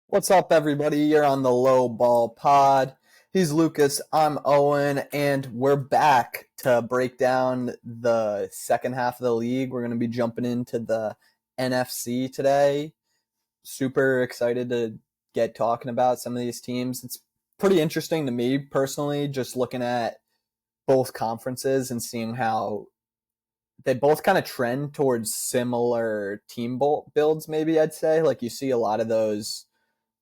What's up, everybody? You're on the Low Ball Pod. He's Lucas, I'm Owen, and we're back to break down the second half of the league. We're going to be jumping into the NFC today. Super excited to get talking about some of these teams. It's pretty interesting to me personally, just looking at both conferences and seeing how they both kind of trend towards similar team builds, maybe I'd say. Like you see a lot of those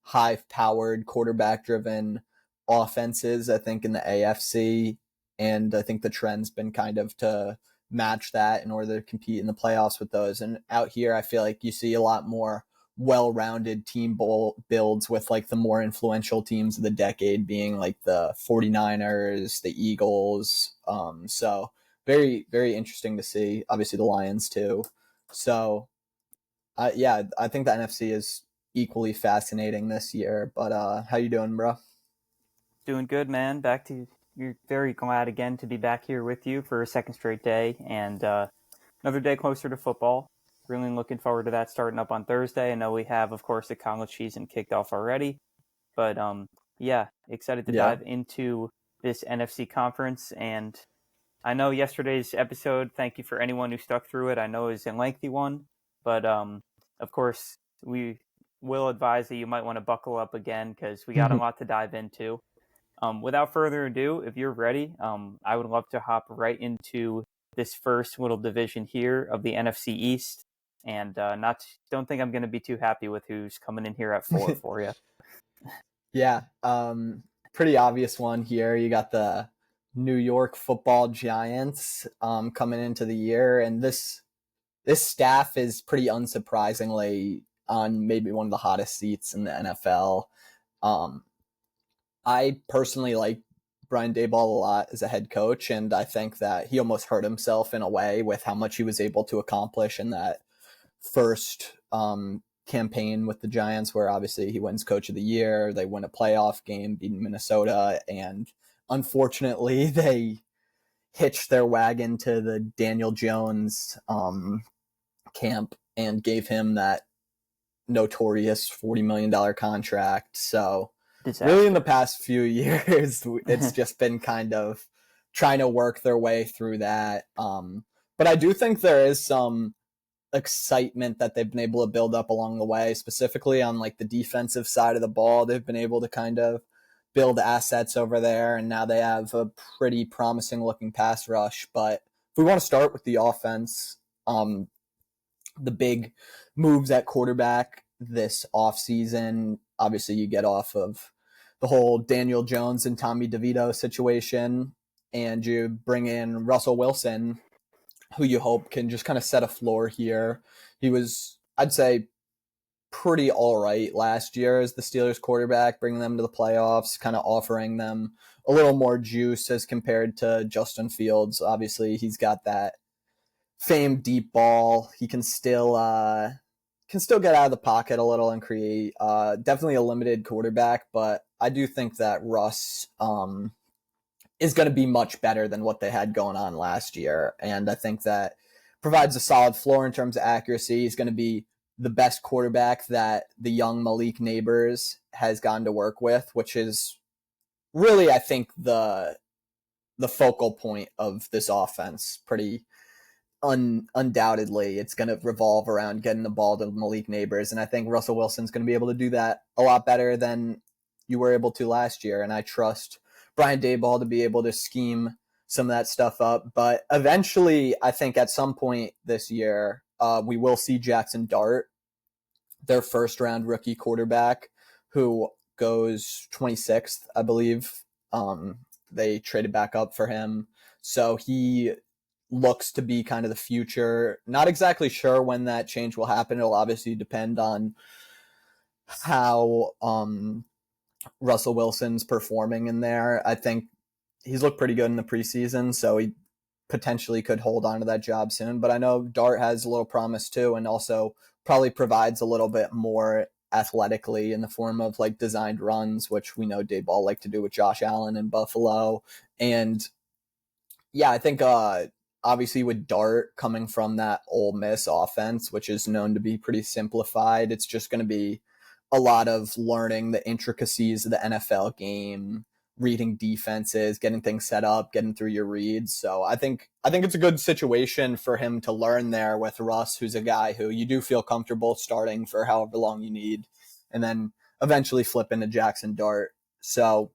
high-powered, quarterback-driven offenses, I think, in the AFC, and I think the trend's been kind of to match that in order to compete in the playoffs with those. And out here, I feel like you see a lot more well-rounded team builds with like the more influential teams of the decade being like the 49ers, the Eagles. So very, very interesting to see. Obviously the Lions too. So yeah, I think the NFC is equally fascinating this year. But how you doing, bro? Doing good, man. You're very glad again to be back here with you for a second straight day and another day closer to football. Really looking forward to that starting up on Thursday. I know we have, of course, the college season kicked off already, but yeah, excited to Yeah. dive into this NFC conference. And I know yesterday's episode, thank you for anyone who stuck through it. I know it was a lengthy one, but of course, we will advise that you might want to buckle up again because we got a lot to dive into. Without further ado, if you're ready, I would love to hop right into this first little division here of the NFC East, and don't think I'm going to be too happy with who's coming in here at 4 for you. Yeah. Pretty obvious one here. You got the New York Football Giants coming into the year, and this staff is pretty unsurprisingly on maybe one of the hottest seats in the NFL. Um, I personally like Brian Daboll a lot as a head coach, and I think that he almost hurt himself in a way with how much he was able to accomplish in that first campaign with the Giants, where obviously he wins Coach of the Year, they win a playoff game, beating Minnesota, and unfortunately they hitched their wagon to the Daniel Jones camp and gave him that notorious $40 million contract. So Disaster. really in the past few years, it's just been kind of trying to work their way through that. But I do think there is some excitement that they've been able to build up along the way, specifically on like the defensive side of the ball. They've been able to kind of build assets over there, and now they have a pretty promising looking pass rush. But if we want to start with the offense, the big moves at quarterback this offseason, obviously you get off of the whole Daniel Jones and Tommy DeVito situation, and you bring in Russell Wilson, who you hope can just kind of set a floor here. He was, I'd say, pretty all right last year as the Steelers quarterback, bringing them to the playoffs, kind of offering them a little more juice as compared to Justin Fields. Obviously, he's got that famed deep ball. He can still get out of the pocket a little and create. Definitely a limited quarterback, but I do think that Russ is going to be much better than what they had going on last year, and I think that provides a solid floor in terms of accuracy. He's going to be the best quarterback that the young Malik Neighbors has gone to work with, which is really, I think, the focal point of this offense. Pretty undoubtedly, it's going to revolve around getting the ball to Malik Neighbors, and I think Russell Wilson's going to be able to do that a lot better than you were able to last year, and I trust Brian Daboll to be able to scheme some of that stuff up. But eventually, I think at some point this year, we will see Jackson Dart, their first round rookie quarterback, who goes 26th, I believe. They traded back up for him. So he looks to be kind of the future. Not exactly sure when that change will happen. It'll obviously depend on how Russell Wilson's performing in there. I think he's looked pretty good in the preseason, so he potentially could hold on to that job soon. But I know Dart has a little promise too, and also probably provides a little bit more athletically in the form of like designed runs, which we know Daboll liked to do with Josh Allen in Buffalo. And yeah, I think obviously with Dart coming from that Ole Miss offense, which is known to be pretty simplified, it's just going to be a lot of learning the intricacies of the NFL game, reading defenses, getting things set up, getting through your reads. So I think it's a good situation for him to learn there with Russ, who's a guy who you do feel comfortable starting for however long you need, and then eventually flip into Jackson Dart. So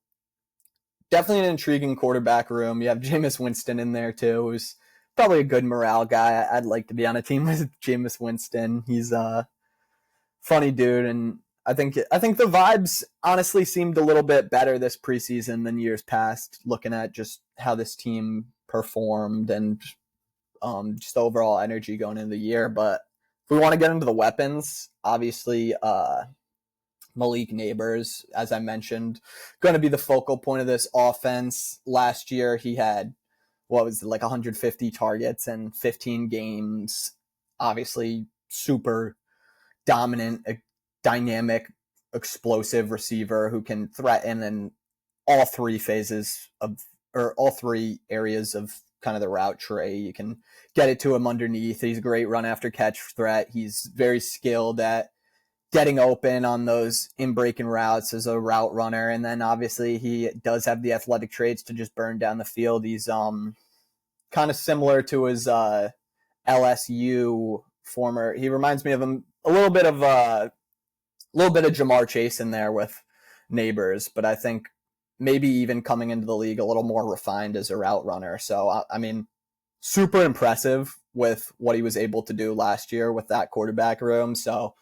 definitely an intriguing quarterback room. You have Jameis Winston in there too, who's probably a good morale guy. I'd like to be on a team with Jameis Winston. He's a funny dude, and I think the vibes honestly seemed a little bit better this preseason than years past, looking at just how this team performed and just the overall energy going into the year. But if we want to get into the weapons, obviously Malik Neighbors, as I mentioned, going to be the focal point of this offense. Last year he had, 150 targets and 15 games. Obviously super dominant, dynamic, explosive receiver who can threaten in all three phases of, or all three areas of kind of the route tree. You can get it to him underneath. He's a great run after catch threat. He's very skilled at getting open on those in-breaking routes as a route runner. And then obviously he does have the athletic traits to just burn down the field. He's kind of similar to his LSU former. He reminds me of him a little bit of Jamar Chase in there with Neighbors, but I think maybe even coming into the league a little more refined as a route runner. So I mean, super impressive with what he was able to do last year with that quarterback room. So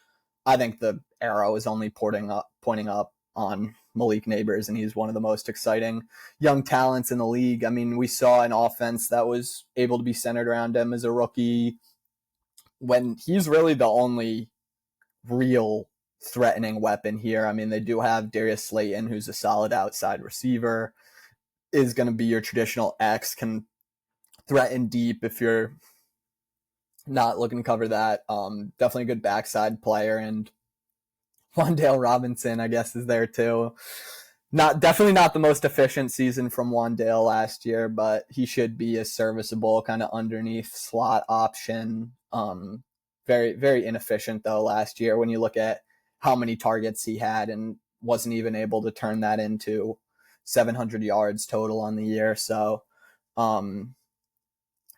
I think the arrow is only pointing up on Malik Neighbors, and he's one of the most exciting young talents in the league. I mean, we saw an offense that was able to be centered around him as a rookie when he's really the only real threatening weapon here. I mean, they do have Darius Slayton, who's a solid outside receiver, is going to be your traditional X, can threaten deep if you're not looking to cover that. Definitely a good backside player, and Wan'Dale Robinson, I guess, is there too. Definitely not the most efficient season from Wan'Dale last year, but he should be a serviceable kind of underneath slot option. Very, very inefficient though last year when you look at how many targets he had and wasn't even able to turn that into 700 yards total on the year. So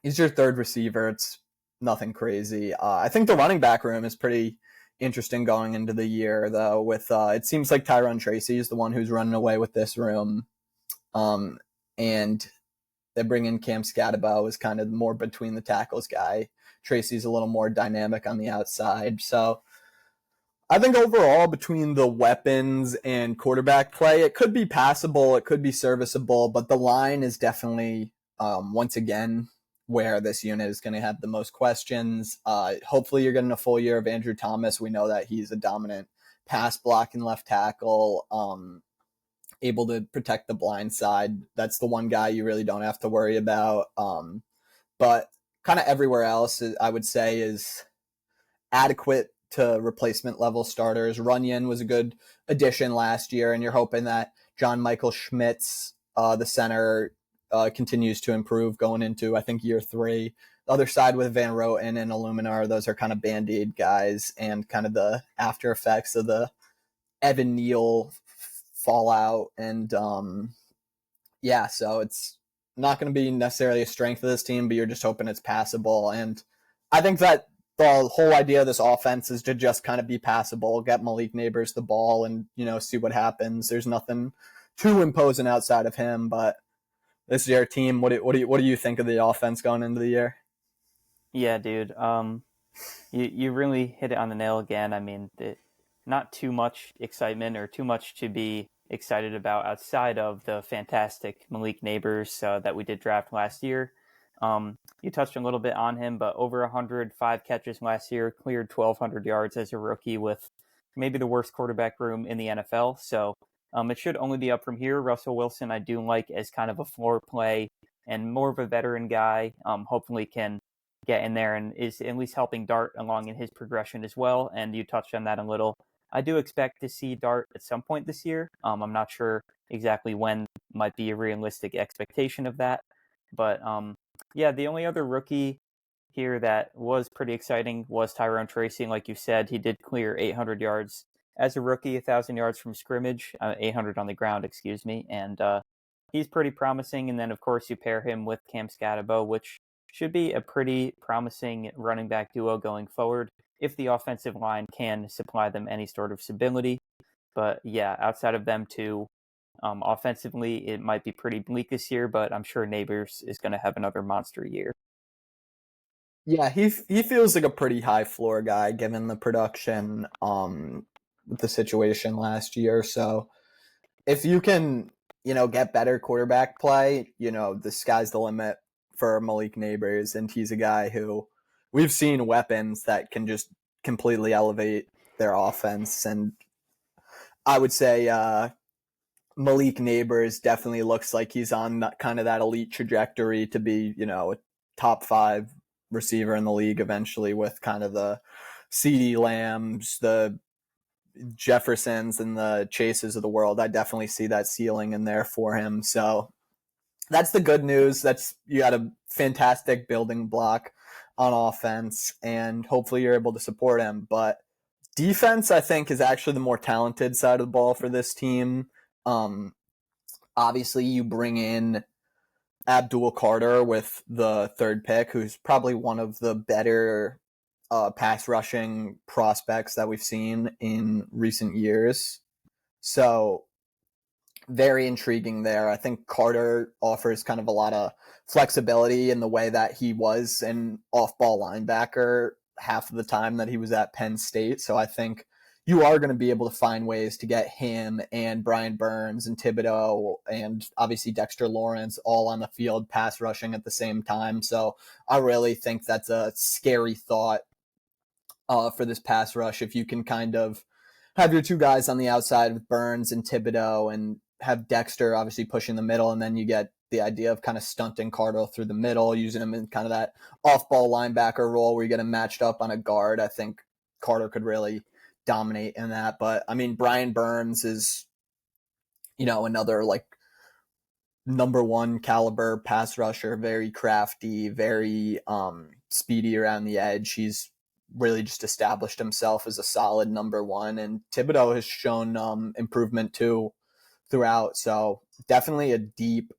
he's your third receiver. It's nothing crazy. I think the running back room is pretty interesting going into the year, though, with it seems like Tyrone Tracy is the one who's running away with this room. And they bring in Cam Scatabo as kind of more between the tackles guy. Tracy's a little more dynamic on the outside. So I think overall between the weapons and quarterback play, it could be passable, it could be serviceable, but the line is definitely, once again, where this unit is going to have the most questions. Hopefully you're getting a full year of Andrew Thomas. We know that he's a dominant pass blocking left tackle, able to protect the blind side. That's the one guy you really don't have to worry about. But kind of everywhere else, I would say, is adequate to replacement level starters. Runyon was a good addition last year, and you're hoping that John Michael Schmitz, the center, continues to improve going into, I think, year 3. The other side with Van Roten and Illuminar, those are kind of Band-Aid guys and kind of the after effects of the Evan Neal fallout. And so it's not going to be necessarily a strength of this team, but you're just hoping it's passable. And I think that the whole idea of this offense is to just kind of be passable, get Malik Neighbors the ball and, see what happens. There's nothing too imposing outside of him, but this is your team. What do you think of the offense going into the year? Yeah, dude. You really hit it on the nail again. I mean, not too much excitement or too much to be excited about outside of the fantastic Malik Neighbors that we did draft last year. You touched a little bit on him, but over 105 catches last year, cleared 1,200 yards as a rookie with maybe the worst quarterback room in the NFL. So it should only be up from here. Russell Wilson, I do like as kind of a floor play and more of a veteran guy. Hopefully can get in there and is at least helping Dart along in his progression as well. And you touched on that a little. I do expect to see Dart at some point this year. I'm not sure exactly when might be a realistic expectation of that. But the only other rookie here that was pretty exciting was Tyrone Tracy. Like you said, he did clear 800 yards as a rookie, 1,000 yards from scrimmage, 800 on the ground, excuse me, and he's pretty promising. And then, of course, you pair him with Cam Scatabo, which should be a pretty promising running back duo going forward if the offensive line can supply them any sort of stability. But yeah, outside of them two, offensively, it might be pretty bleak this year, but I'm sure Neighbors is going to have another monster year. Yeah, he feels like a pretty high floor guy given the production with the situation last year. So if you can, get better quarterback play, the sky's the limit for Malik Neighbors, and he's a guy who we've seen weapons that can just completely elevate their offense. And I would say Malik Neighbors definitely looks like he's on that kind of that elite trajectory to be, a top 5 receiver in the league eventually, with kind of the CeeDee Lambs, the Jeffersons, and the Chases of the world. I definitely see that ceiling in there for him. So that's the good news. You got a fantastic building block on offense, and hopefully you're able to support him. But defense, I think, is actually the more talented side of the ball for this team. Obviously, you bring in Abdul Carter with the 3rd pick, who's probably one of the better pass rushing prospects that we've seen in recent years. So very intriguing there. I think Carter offers kind of a lot of flexibility in the way that he was an off-ball linebacker half of the time that he was at Penn State. So I think you are going to be able to find ways to get him and Brian Burns and Thibodeau and obviously Dexter Lawrence all on the field pass rushing at the same time. So I really think that's a scary thought for this pass rush, if you can kind of have your two guys on the outside with Burns and Thibodeau and have Dexter obviously pushing the middle, and then you get the idea of kind of stunting Carter through the middle, using him in kind of that off-ball linebacker role where you get him matched up on a guard. I think Carter could really dominate in that. But, I mean, Brian Burns is, another, number 1 caliber pass rusher, very crafty, very speedy around the edge. He's really just established himself as a solid number 1, and Thibodeau has shown improvement too throughout. So definitely a deep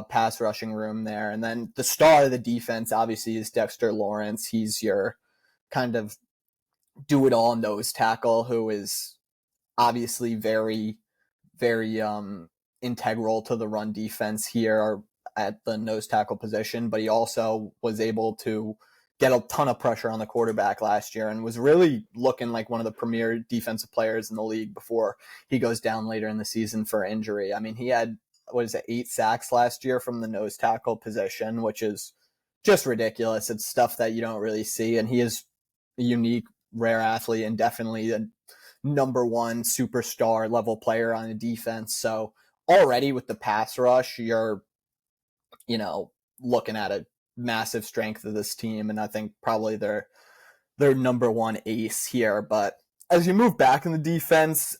pass rushing room there. And then the star of the defense obviously is Dexter Lawrence. He's your kind of do-it-all nose tackle who is obviously very, very integral to the run defense here at the nose tackle position, but he also was able to get a ton of pressure on the quarterback last year and was really looking like one of the premier defensive players in the league before he goes down later in the season for injury. I mean, he had, 8 sacks last year from the nose tackle position, which is just ridiculous. It's stuff that you don't really see, and he is a unique, rare athlete and definitely a number 1 superstar level player on a defense. So already with the pass rush, you're, looking at a massive strength of this team, and I think probably their number 1 ace here. But as you move back in the defense,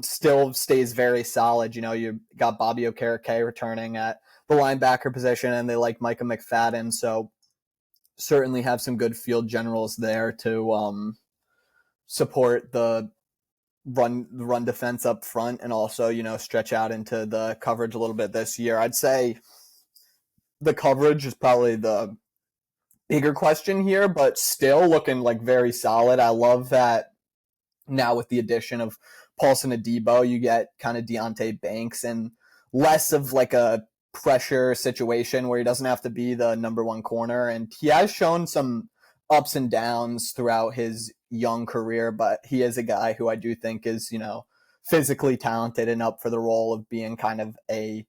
still stays very solid. You got Bobby Okereke returning at the linebacker position, and they like Micah McFadden, so certainly have some good field generals there to support the run defense up front, and also stretch out into the coverage a little bit this year. I'd say the coverage is probably the bigger question here, but still looking like very solid. I love that now with the addition of Paulson Adebo, you get kind of Deontay Banks and less of like a pressure situation where he doesn't have to be the number 1 corner. And he has shown some ups and downs throughout his young career, but he is a guy who I do think is, physically talented and up for the role of being kind of a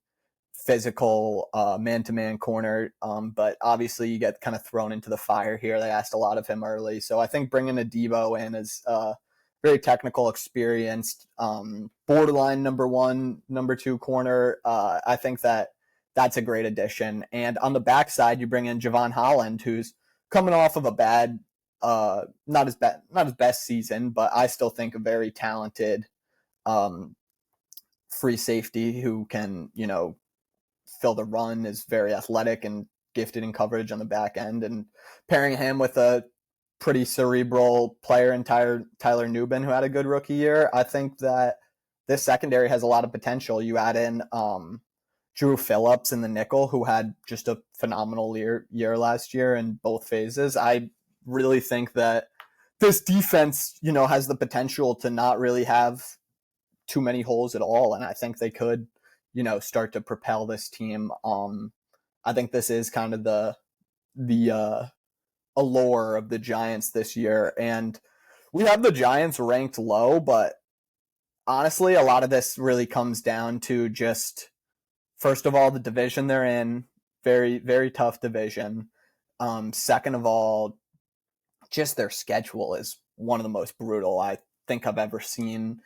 physical man-to-man corner. But obviously you get kind of thrown into the fire here. They asked a lot of him early. So I think bringing Adebo in is very technical, experienced, borderline number 1, number 2 corner. I think that's a great addition. And on the backside, you bring in Javon Holland, who's coming off of a bad, not his best season, but I still think a very talented free safety who can, fill the run, is very athletic and gifted in coverage on the back end. And pairing him with a pretty cerebral player in Tyler Newbin, who had a good rookie year. I think that this secondary has a lot of potential. You add in Drew Phillips in the nickel, who had just a phenomenal year last year in both phases. I really think that this defense, has the potential to not really have too many holes at all, and I think they could, start to propel this team. I think this is kind of the allure of the Giants this year, and we have the Giants ranked low, but honestly, a lot of this really comes down to just, first of all, the division they're in, very, very tough division. Second of all, just their schedule is one of the most brutal I think I've ever seen.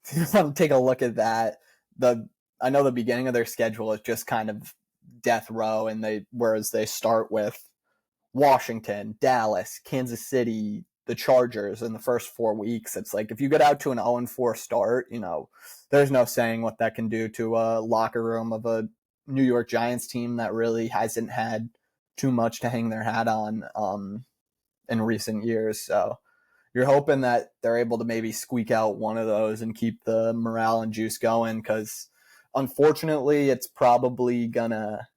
If you want to take a look at that, I know the beginning of their schedule is just kind of death row, and whereas they start with Washington, Dallas, Kansas City, the Chargers in the first 4 weeks. It's like if you get out to an 0-4 start, there's no saying what that can do to a locker room of a New York Giants team that really hasn't had too much to hang their hat on in recent years. So you're hoping that they're able to maybe squeak out one of those and keep the morale and juice going, because unfortunately it's probably gonna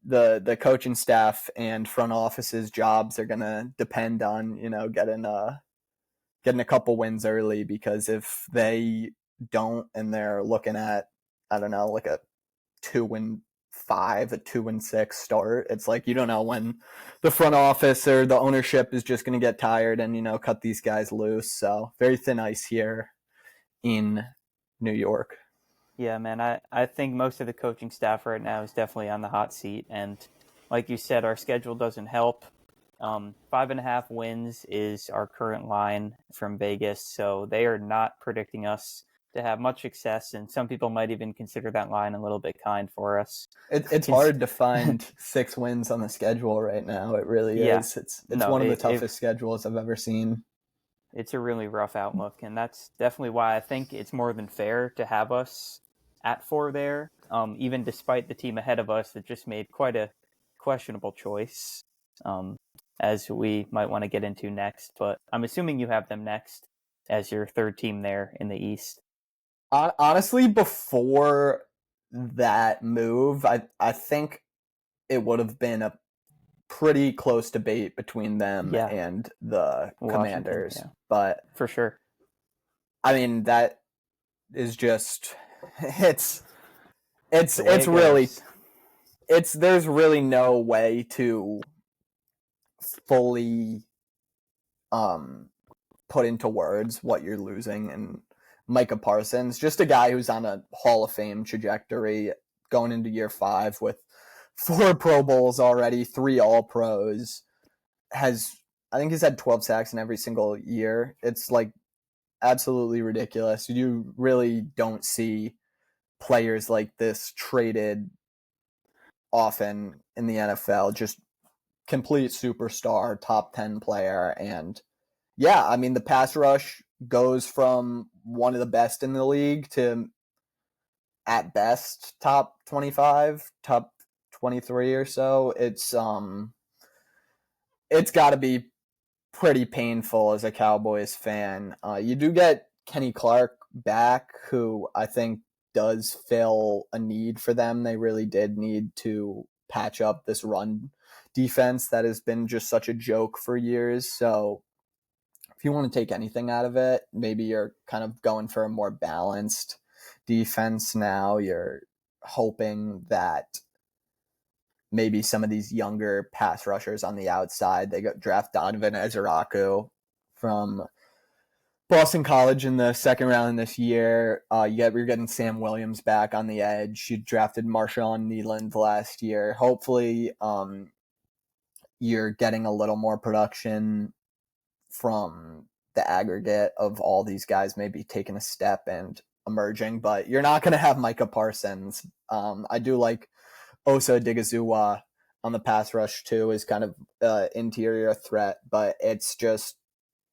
the coaching staff and front office's jobs are gonna depend on getting a couple wins early, because if they don't and they're looking at, I don't know, like a 2-5, a 2-6 start, it's like you don't know when the front office or the ownership is just going to get tired and cut these guys loose. So very thin ice here in New York. Yeah, man, I think most of the coaching staff right now is definitely on the hot seat, and like you said, our schedule doesn't help. 5.5 wins is our current line from Vegas, so they are not predicting us to have much success, and some people might even consider that line a little bit kind for us. It's hard to find 6 wins on the schedule right now. It really is. It's one of the toughest schedules I've ever seen. It's a really rough outlook, and that's definitely why I think it's more than fair to have us at 4 there, even despite the team ahead of us that just made quite a questionable choice, as we might want to get into next. But I'm assuming you have them next as your third team there in the East. Honestly, before that move, I think it would have been a pretty close debate between them and the Washington, Commanders. yeah. But for sure, I mean, that is just it's there's really no way to fully put into words what you're losing. And Micah Parsons, just a guy who's on a Hall of Fame trajectory going into year 5 with 4 Pro Bowls already, 3 All-Pros, I think he's had 12 sacks in every single year. It's like absolutely ridiculous. You really don't see players like this traded often in the NFL. Just complete superstar, top 10 player. And yeah, I mean, the pass rush goes from one of the best in the league to at best top 25, top 23 or so. It's got to be pretty painful as a Cowboys fan. You do get Kenny Clark back, who I think does fill a need for them. They really did need to patch up this run defense that has been just such a joke for years. So if you want to take anything out of it, maybe you're kind of going for a more balanced defense now. You're hoping that maybe some of these younger pass rushers on the outside, they draft Donovan Ezeraku from Boston College in the second round this year. You're getting Sam Williams back on the edge. You drafted Marshawn Nealand last year. Hopefully, you're getting a little more production from the aggregate of all these guys maybe taking a step and emerging, but you're not going to have Micah Parsons. I do like Osa Digizua on the pass rush too, is kind of interior threat, but it's just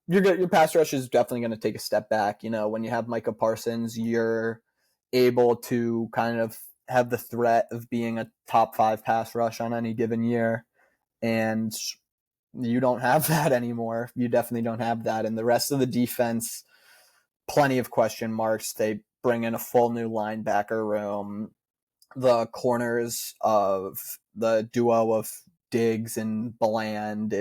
your pass rush is definitely going to take a step back. When you have Micah Parsons, you're able to kind of have the threat of being a top 5 pass rush on any given year. And you don't have that anymore. You definitely don't have that. And the rest of the defense, plenty of question marks. They bring in a full new linebacker room. The corners of the duo of Diggs and Bland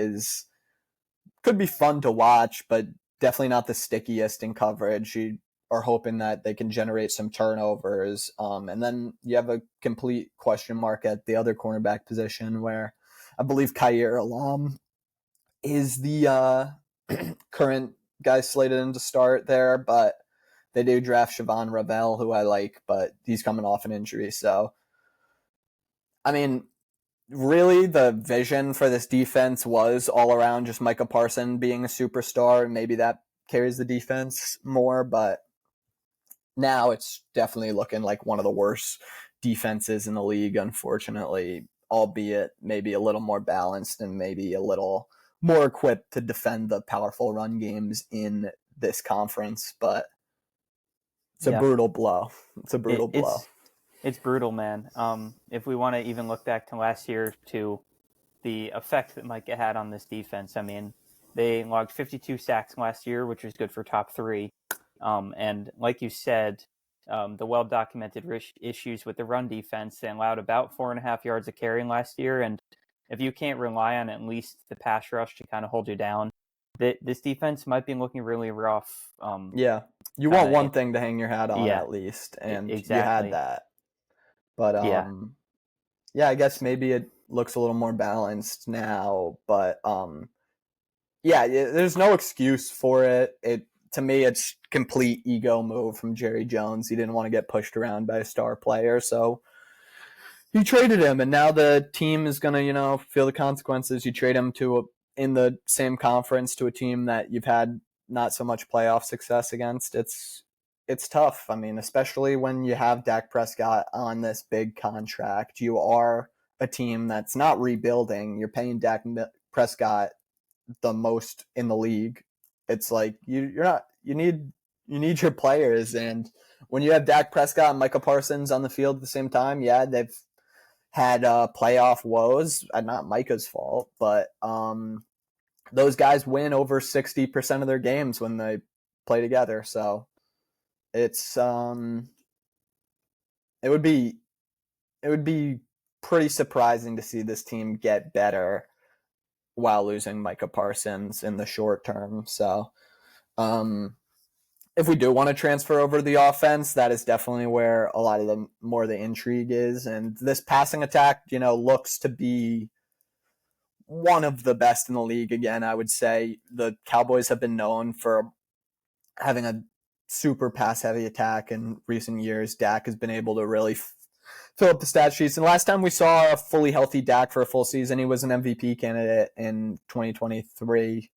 could be fun to watch, but definitely not the stickiest in coverage. You are hoping that they can generate some turnovers. And then you have a complete question mark at the other cornerback position where I believe Khair Alam is the current guy slated in to start there, but they do draft Siobhan Ravel, who I like, but he's coming off an injury. So, I mean, really the vision for this defense was all around just Micah Parson being a superstar, and maybe that carries the defense more, but now it's definitely looking like one of the worst defenses in the league, unfortunately, albeit maybe a little more balanced and maybe a little more equipped to defend the powerful run games in this conference, but it's a brutal blow. It's a brutal blow. It's brutal, man. If we want to even look back to last year to the effect that Micah had on this defense, I mean, they logged 52 sacks last year, which was good for top 3. And like you said, the well-documented issues with the run defense, they allowed about 4.5 yards of carrying last year. And if you can't rely on at least the pass rush to kind of hold you down, this defense might be looking really rough. Yeah. You want one thing to hang your hat on at least, and exactly. you had that. But I guess maybe it looks a little more balanced now, but there's no excuse for it. To me, it's complete ego move from Jerry Jones. He didn't want to get pushed around by a star player, so he traded him, and now the team is going to, feel the consequences. You trade him in the same conference to a team that you've had not so much playoff success against. It's tough. I mean, especially when you have Dak Prescott on this big contract. You are a team that's not rebuilding. You're paying Dak Prescott the most in the league. It's like you're not. You need your players, and when you have Dak Prescott and Micah Parsons on the field at the same time, they've had playoff woes. Not Micah's fault, but those guys win over 60% of their games when they play together. So it's it would be pretty surprising to see this team get better while losing Micah Parsons in the short term. So if we do want to transfer over to the offense, that is definitely where a lot of the intrigue is. And this passing attack, looks to be one of the best in the league again. I would say the Cowboys have been known for having a super pass-heavy attack in recent years. Dak has been able to really fill up the stat sheets. And last time we saw a fully healthy Dak for a full season, he was an MVP candidate in 2023.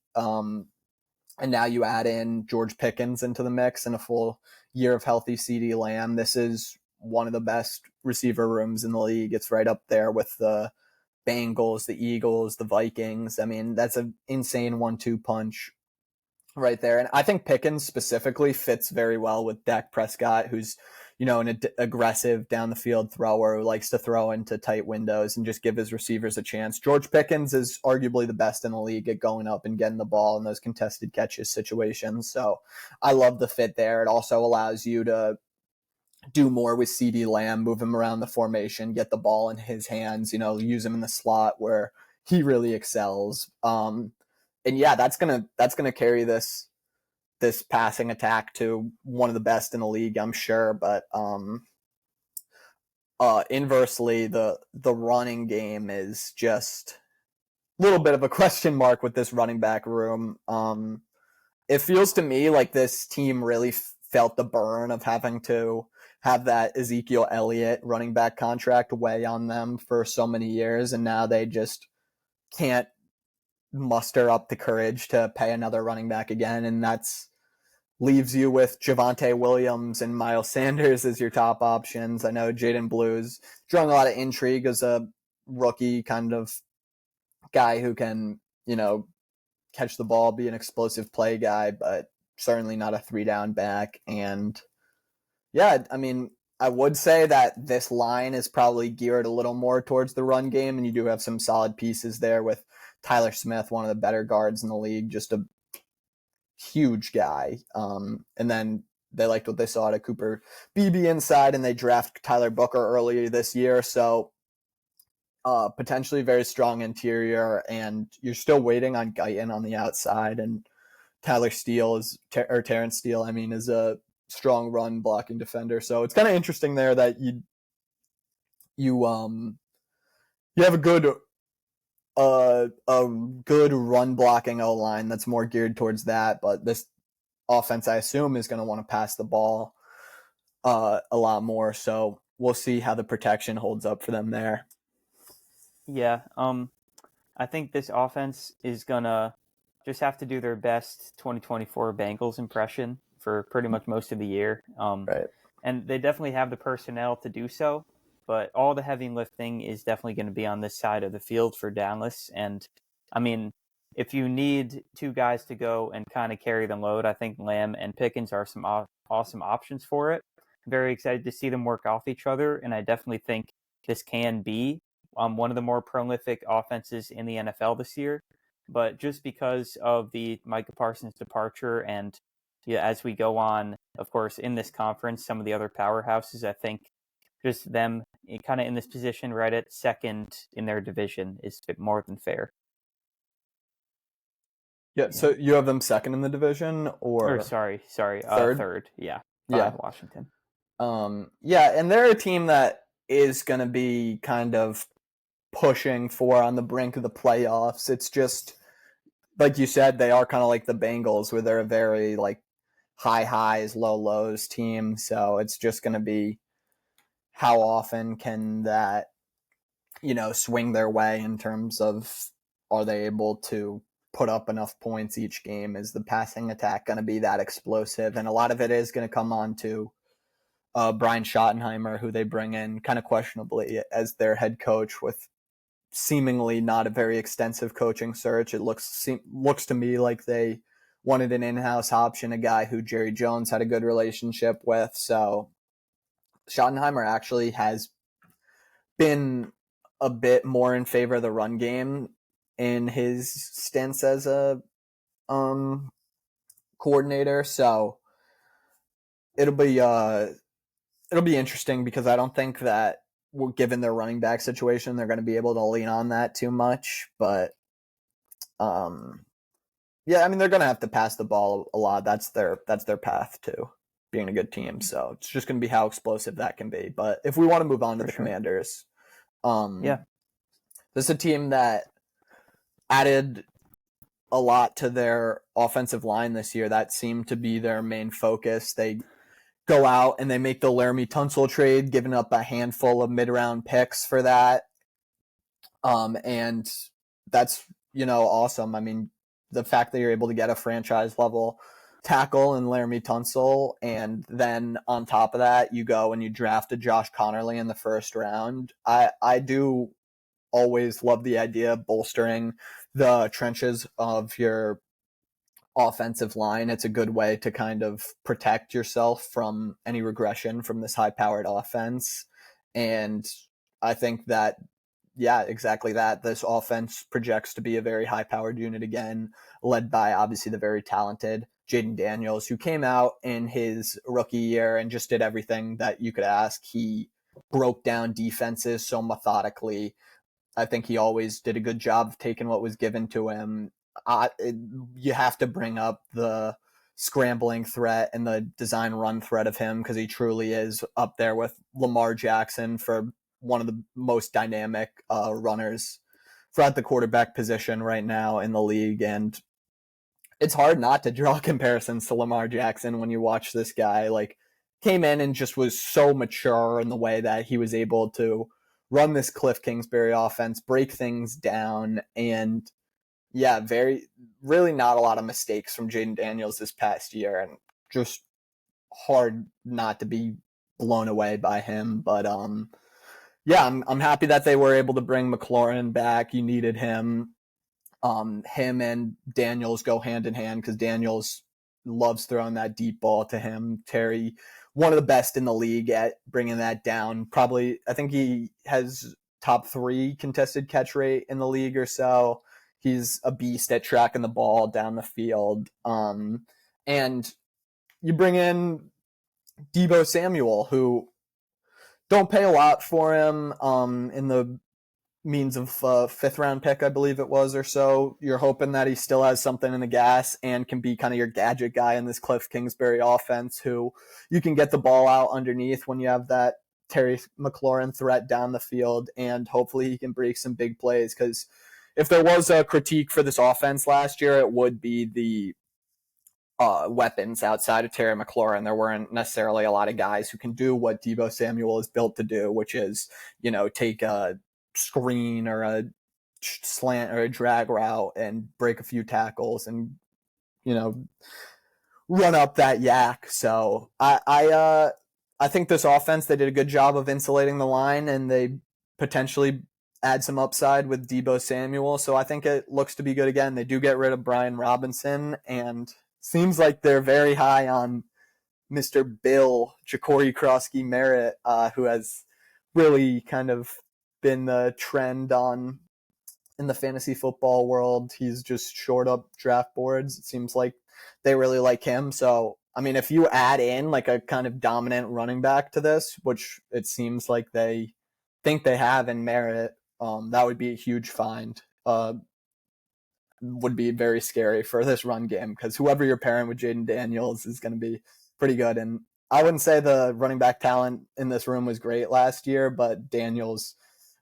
And now you add in George Pickens into the mix and a full year of healthy CeeDee Lamb. This is one of the best receiver rooms in the league. It's right up there with the Bengals, the Eagles, the Vikings. I mean, that's an insane 1-2 punch right there. And I think Pickens specifically fits very well with Dak Prescott, who's, an aggressive down the field thrower who likes to throw into tight windows and just give his receivers a chance. George Pickens is arguably the best in the league at going up and getting the ball in those contested catches situations. So I love the fit there. It also allows you to do more with CeeDee Lamb, move him around the formation, get the ball in his hands, use him in the slot where he really excels. And that's gonna carry this passing attack to one of the best in the league, I'm sure. But inversely, the running game is just a little bit of a question mark with this running back room. It feels to me like this team really felt the burn of having to have that Ezekiel Elliott running back contract weigh on them for so many years, and now they just can't muster up the courage to pay another running back again, and that's leaves you with Javonte Williams and Miles Sanders as your top options. I know Jaden Blue's drawing a lot of intrigue as a rookie kind of guy who can, catch the ball, be an explosive play guy, but certainly not a 3-down back. And I mean, I would say that this line is probably geared a little more towards the run game, and you do have some solid pieces there with Tyler Smith, one of the better guards in the league, just a huge guy. And then they liked what they saw at Cooper Beebe inside, and they draft Tyler Booker earlier this year. So potentially very strong interior, and you're still waiting on Guyton on the outside, and Tyler Steele or Terrence Steele, is a strong run blocking defender. So it's kind of interesting there that you have a good run blocking O-line that's more geared towards that, but this offense, I assume, is going to want to pass the ball a lot more. So we'll see how the protection holds up for them there. Yeah, I think this offense is gonna just have to do their best 2024 Bengals impression for pretty much most of the year. Right. And they definitely have the personnel to do so, but all the heavy lifting is definitely going to be on this side of the field for Dallas. And I mean, if you need two guys to go and kind of carry the load, I think Lamb and Pickens are some awesome options for it. Very excited to see them work off each other, and I definitely think this can be one of the more prolific offenses in the NFL this year. But just because of the Micah Parsons departure, and as we go on, of course, in this conference, some of the other powerhouses, I think just them kind of in this position right at second in their division is a bit more than fair. Yeah, so you have them second in the division, or sorry, third? Third, yeah, Washington. Yeah, and they're a team that is going to be kind of pushing for on the brink of the playoffs. It's just, like you said, they are kind of like the Bengals, where they're a very like high highs, low lows team. So it's just going to be how often can that, swing their way in terms of, are they able to put up enough points each game? Is the passing attack going to be that explosive? And a lot of it is going to come on to Brian Schottenheimer, who they bring in kind of questionably as their head coach with seemingly not a very extensive coaching search. It looks to me like they wanted an in-house option, a guy who Jerry Jones had a good relationship with. So Schottenheimer actually has been a bit more in favor of the run game in his stints as a coordinator. So it'll be interesting, because I don't think that, given their running back situation, they're going to be able to lean on that too much. But they're going to have to pass the ball a lot. That's their path to being a good team. So it's just going to be how explosive that can be. But if we want to move on to the Commanders, this is a team that added a lot to their offensive line this year. That seemed to be their main focus. They go out and they make the Laramie Tunsil trade, giving up a handful of mid-round picks for that. And that's, awesome. The fact that you're able to get a franchise level tackle in Laramie Tunsil, and then on top of that, you go and you draft a Josh Connerly in the first round. I do always love the idea of bolstering the trenches of your offensive line. It's a good way to kind of protect yourself from any regression from this high-powered offense. And I think that, exactly that. This offense projects to be a very high-powered unit again, led by obviously the very talented Jaden Daniels, who came out in his rookie year and just did everything that you could ask. He broke down defenses so methodically. I think he always did a good job of taking what was given to him. You have to bring up the scrambling threat and the design run threat of him, because he truly is up there with Lamar Jackson for one of the most dynamic runners for at the quarterback position right now in the league. And it's hard not to draw comparisons to Lamar Jackson when you watch this guy. Like, came in and just was so mature in the way that he was able to run this Cliff Kingsbury offense, break things down, and really not a lot of mistakes from Jaden Daniels this past year, and just hard not to be blown away by him. But I'm happy that they were able to bring McLaurin back. You needed him. Him and Daniels go hand in hand, because Daniels loves throwing that deep ball to him. Terry, one of the best in the league at bringing that down. Probably, I think he has top 3 contested catch rate in the league or so. He's a beast at tracking the ball down the field. And you bring in Deebo Samuel, who don't pay a lot for him in the means of fifth round pick, I believe it was, or so. You're hoping that he still has something in the gas and can be kind of your gadget guy in this Cliff Kingsbury offense, who you can get the ball out underneath when you have that Terry McLaurin threat down the field, and hopefully he can break some big plays. Because if there was a critique for this offense last year, it would be the weapons outside of Terry McLaurin. There weren't necessarily a lot of guys who can do what Deebo Samuel is built to do, which is, take a screen or a slant or a drag route and break a few tackles and, run up that yak. So I think this offense, they did a good job of insulating the line, and they potentially add some upside with Deebo Samuel. So I think it looks to be good again. They do get rid of Brian Robinson, and seems like they're very high on Mr. Bill Ja'Cory Krosky Merritt, who has really kind of been the trend in the fantasy football world. He's just shored up draft boards. It seems like they really like him. So, I mean, if you add in like a kind of dominant running back to this, which it seems like they think they have in Merritt, that would be a huge find. Would be very scary for this run game, because whoever you're pairing with Jaden Daniels is going to be pretty good. And I wouldn't say the running back talent in this room was great last year, but Daniels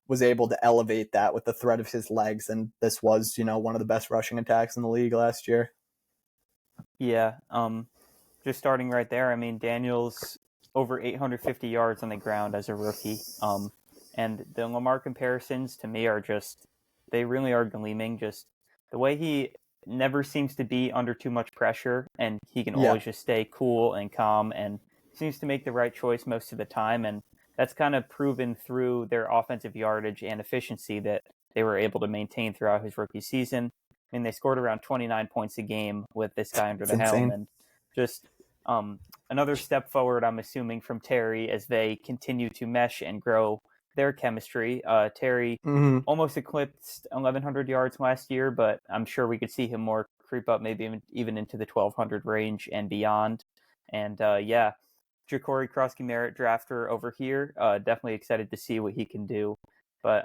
was able to elevate that with the threat of his legs. And this was, one of the best rushing attacks in the league last year. Yeah. Just starting right there. I mean, Daniels over 850 yards on the ground as a rookie. And the Lamar comparisons to me are they really are gleaming. Just the way he never seems to be under too much pressure, and he can always just stay cool and calm and seems to make the right choice most of the time. And that's kind of proven through their offensive yardage and efficiency that they were able to maintain throughout his rookie season. I mean, they scored around 29 points a game with this guy under the helm, and just another step forward, I'm assuming, from Terry as they continue to mesh and grow their chemistry. Terry almost eclipsed 1,100 yards last year, but I'm sure we could see him more creep up, maybe even into the 1,200 range and beyond. And Ja'Cory Krosky Merritt drafter over here. Definitely excited to see what he can do. But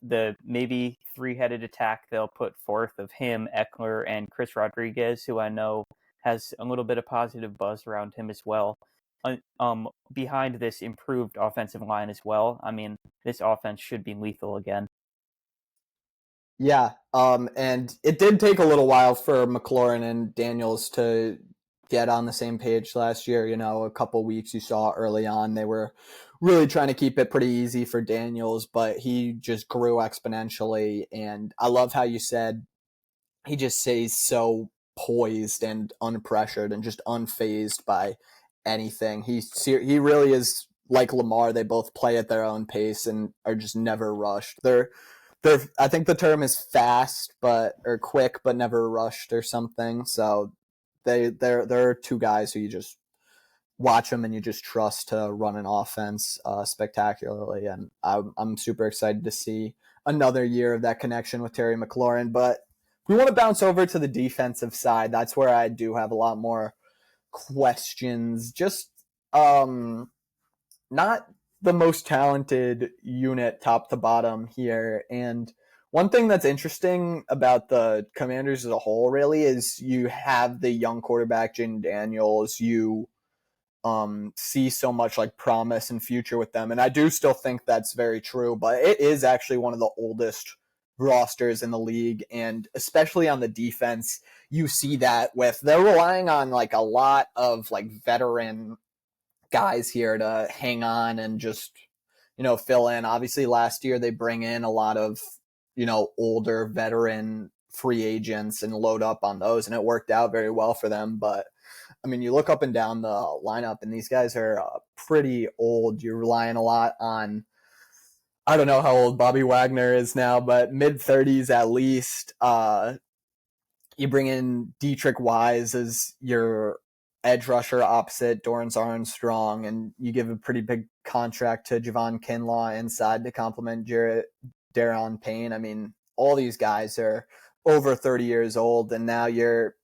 the maybe three-headed attack they'll put forth of him, Eckler, and Chris Rodriguez, who I know has a little bit of positive buzz around him as well. Behind this improved offensive line as well. I mean, this offense should be lethal again. Yeah, and it did take a little while for McLaurin and Daniels to get on the same page last year. A couple weeks you saw early on, they were really trying to keep it pretty easy for Daniels, but he just grew exponentially. And I love how you said he just stays so poised and unpressured and just unfazed by anything. He really is like Lamar. They both play at their own pace and are just never rushed. They're I think the term is fast or quick but never rushed or something. So they're two guys who you just watch them and you just trust to run an offense spectacularly. And I'm super excited to see another year of that connection with Terry McLaurin. But we want to bounce over to the defensive side. That's where I do have a lot more questions. Just not the most talented unit top to bottom here. And one thing that's interesting about the Commanders as a whole really is you have the young quarterback Jaden Daniels. You see so much like promise and future with them. And I do still think that's very true, but it is actually one of the oldest rosters in the league. And especially on the defense, you see that they're relying on like a lot of like veteran guys here to hang on and just, fill in. Obviously last year they bring in a lot of, older veteran free agents and load up on those, and it worked out very well for them. But I mean, you look up and down the lineup and these guys are pretty old. You're relying a lot on, I don't know how old Bobby Wagner is now, but mid-30s at least. You bring in Dietrich Wise as your edge rusher opposite Dorrance Armstrong, and you give a pretty big contract to Javon Kinlaw inside to complement Daron Payne. I mean, all these guys are over 30 years old, and now you're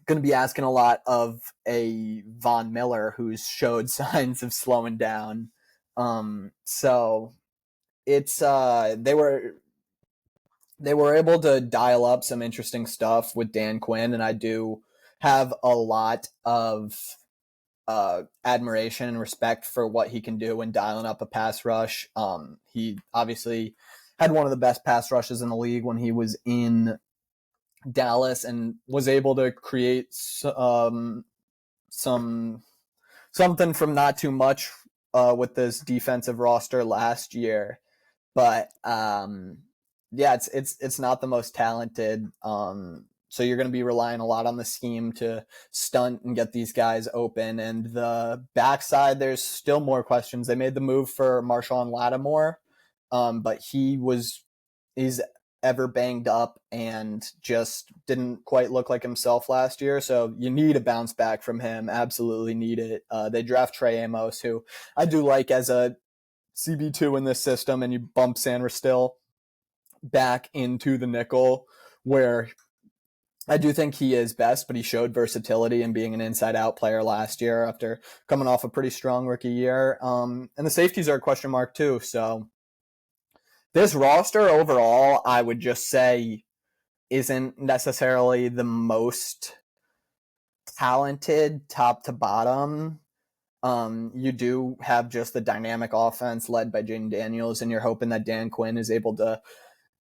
going to be asking a lot of a Von Miller who's showed signs of slowing down. So it's they were able to dial up some interesting stuff with Dan Quinn, and I do have a lot of admiration and respect for what he can do when dialing up a pass rush. He obviously had one of the best pass rushes in the league when he was in Dallas and was able to create something from not too much with this defensive roster last year. But yeah, it's not the most talented. So you're going to be relying a lot on the scheme to stunt and get these guys open. And the backside, there's still more questions. They made the move for Marshawn Lattimore, but he's ever banged up and just didn't quite look like himself last year. So you need a bounce back from him. Absolutely need it. They draft Trey Amos, who I do like as a CB2 in this system, and you bump Sandra Still back into the nickel where I do think he is best, but he showed versatility in being an inside-out player last year after coming off a pretty strong rookie year. And the safeties are a question mark too. So this roster overall, I would just say, isn't necessarily the most talented top to bottom. You do have just the dynamic offense led by Jaden Daniels, and you're hoping that Dan Quinn is able to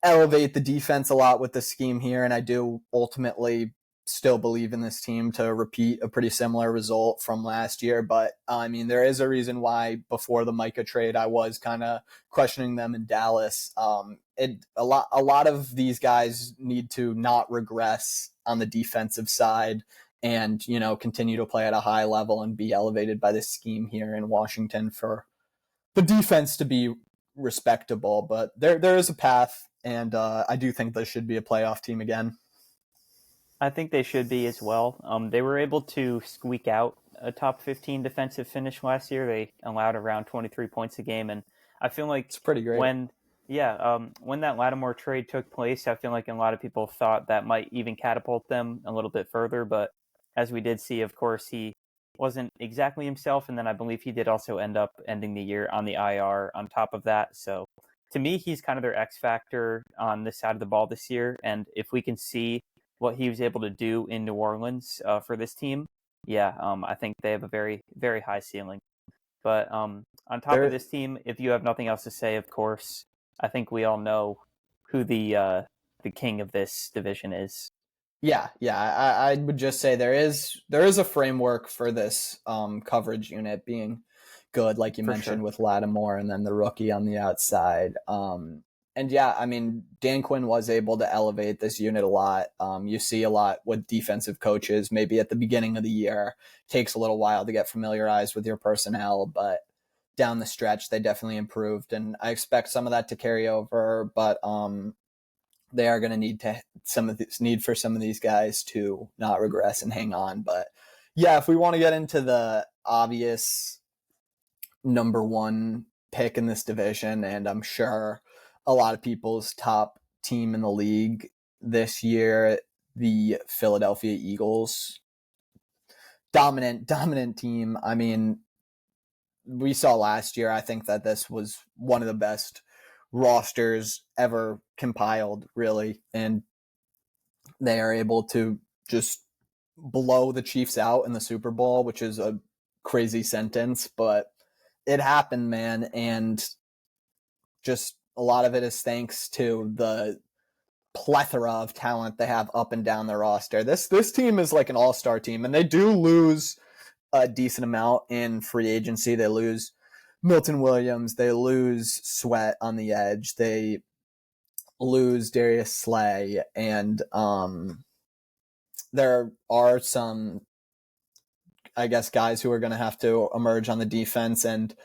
elevate the defense a lot with the scheme here. And I do ultimately still believe in this team to repeat a pretty similar result from last year. But I mean, there is a reason why before the Micah trade, I was kind of questioning them in Dallas. A lot of these guys need to not regress on the defensive side and, you know, continue to play at a high level and be elevated by this scheme here in Washington for the defense to be respectable. But there is a path, and I do think they should be a playoff team again. I think they should be as well. They were able to squeak out a top 15 defensive finish last year. They allowed around 23 points a game, and I feel like it's pretty great. When that Lattimore trade took place, I feel like a lot of people thought that might even catapult them a little bit further. But as we did see, of course, he wasn't exactly himself, and then I believe he did also end up ending the year on the IR on top of that. So to me, he's kind of their X factor on this side of the ball this year. And if we can see what he was able to do in New Orleans for this team, I think they have a very, very high ceiling. But on top of this team, if you have nothing else to say, of course, I think we all know who the king of this division is. Yeah. I would just say there is a framework for this coverage unit being good, like you mentioned, with Lattimore and then the rookie on the outside. And yeah, I mean, Dan Quinn was able to elevate this unit a lot. You see a lot with defensive coaches, maybe at the beginning of the year, takes a little while to get familiarized with your personnel, but down the stretch, they definitely improved. And I expect some of that to carry over, but they are going to need for some of these guys to not regress and hang on. But yeah, if we want to get into the obvious number one pick in this division, and I'm sure a lot of people's top team in the league this year, the Philadelphia Eagles. Dominant team. I mean, we saw last year, I think that this was one of the best rosters ever compiled, really. And they are able to just blow the Chiefs out in the Super Bowl, which is a crazy sentence, but it happened, man. And just a lot of it is thanks to the plethora of talent they have up and down their roster. This team is like an all-star team, and they do lose a decent amount in free agency. They lose Milton Williams. They lose Sweat on the edge. They lose Darius Slay. And there are some, I guess, guys who are going to have to emerge on the defense and,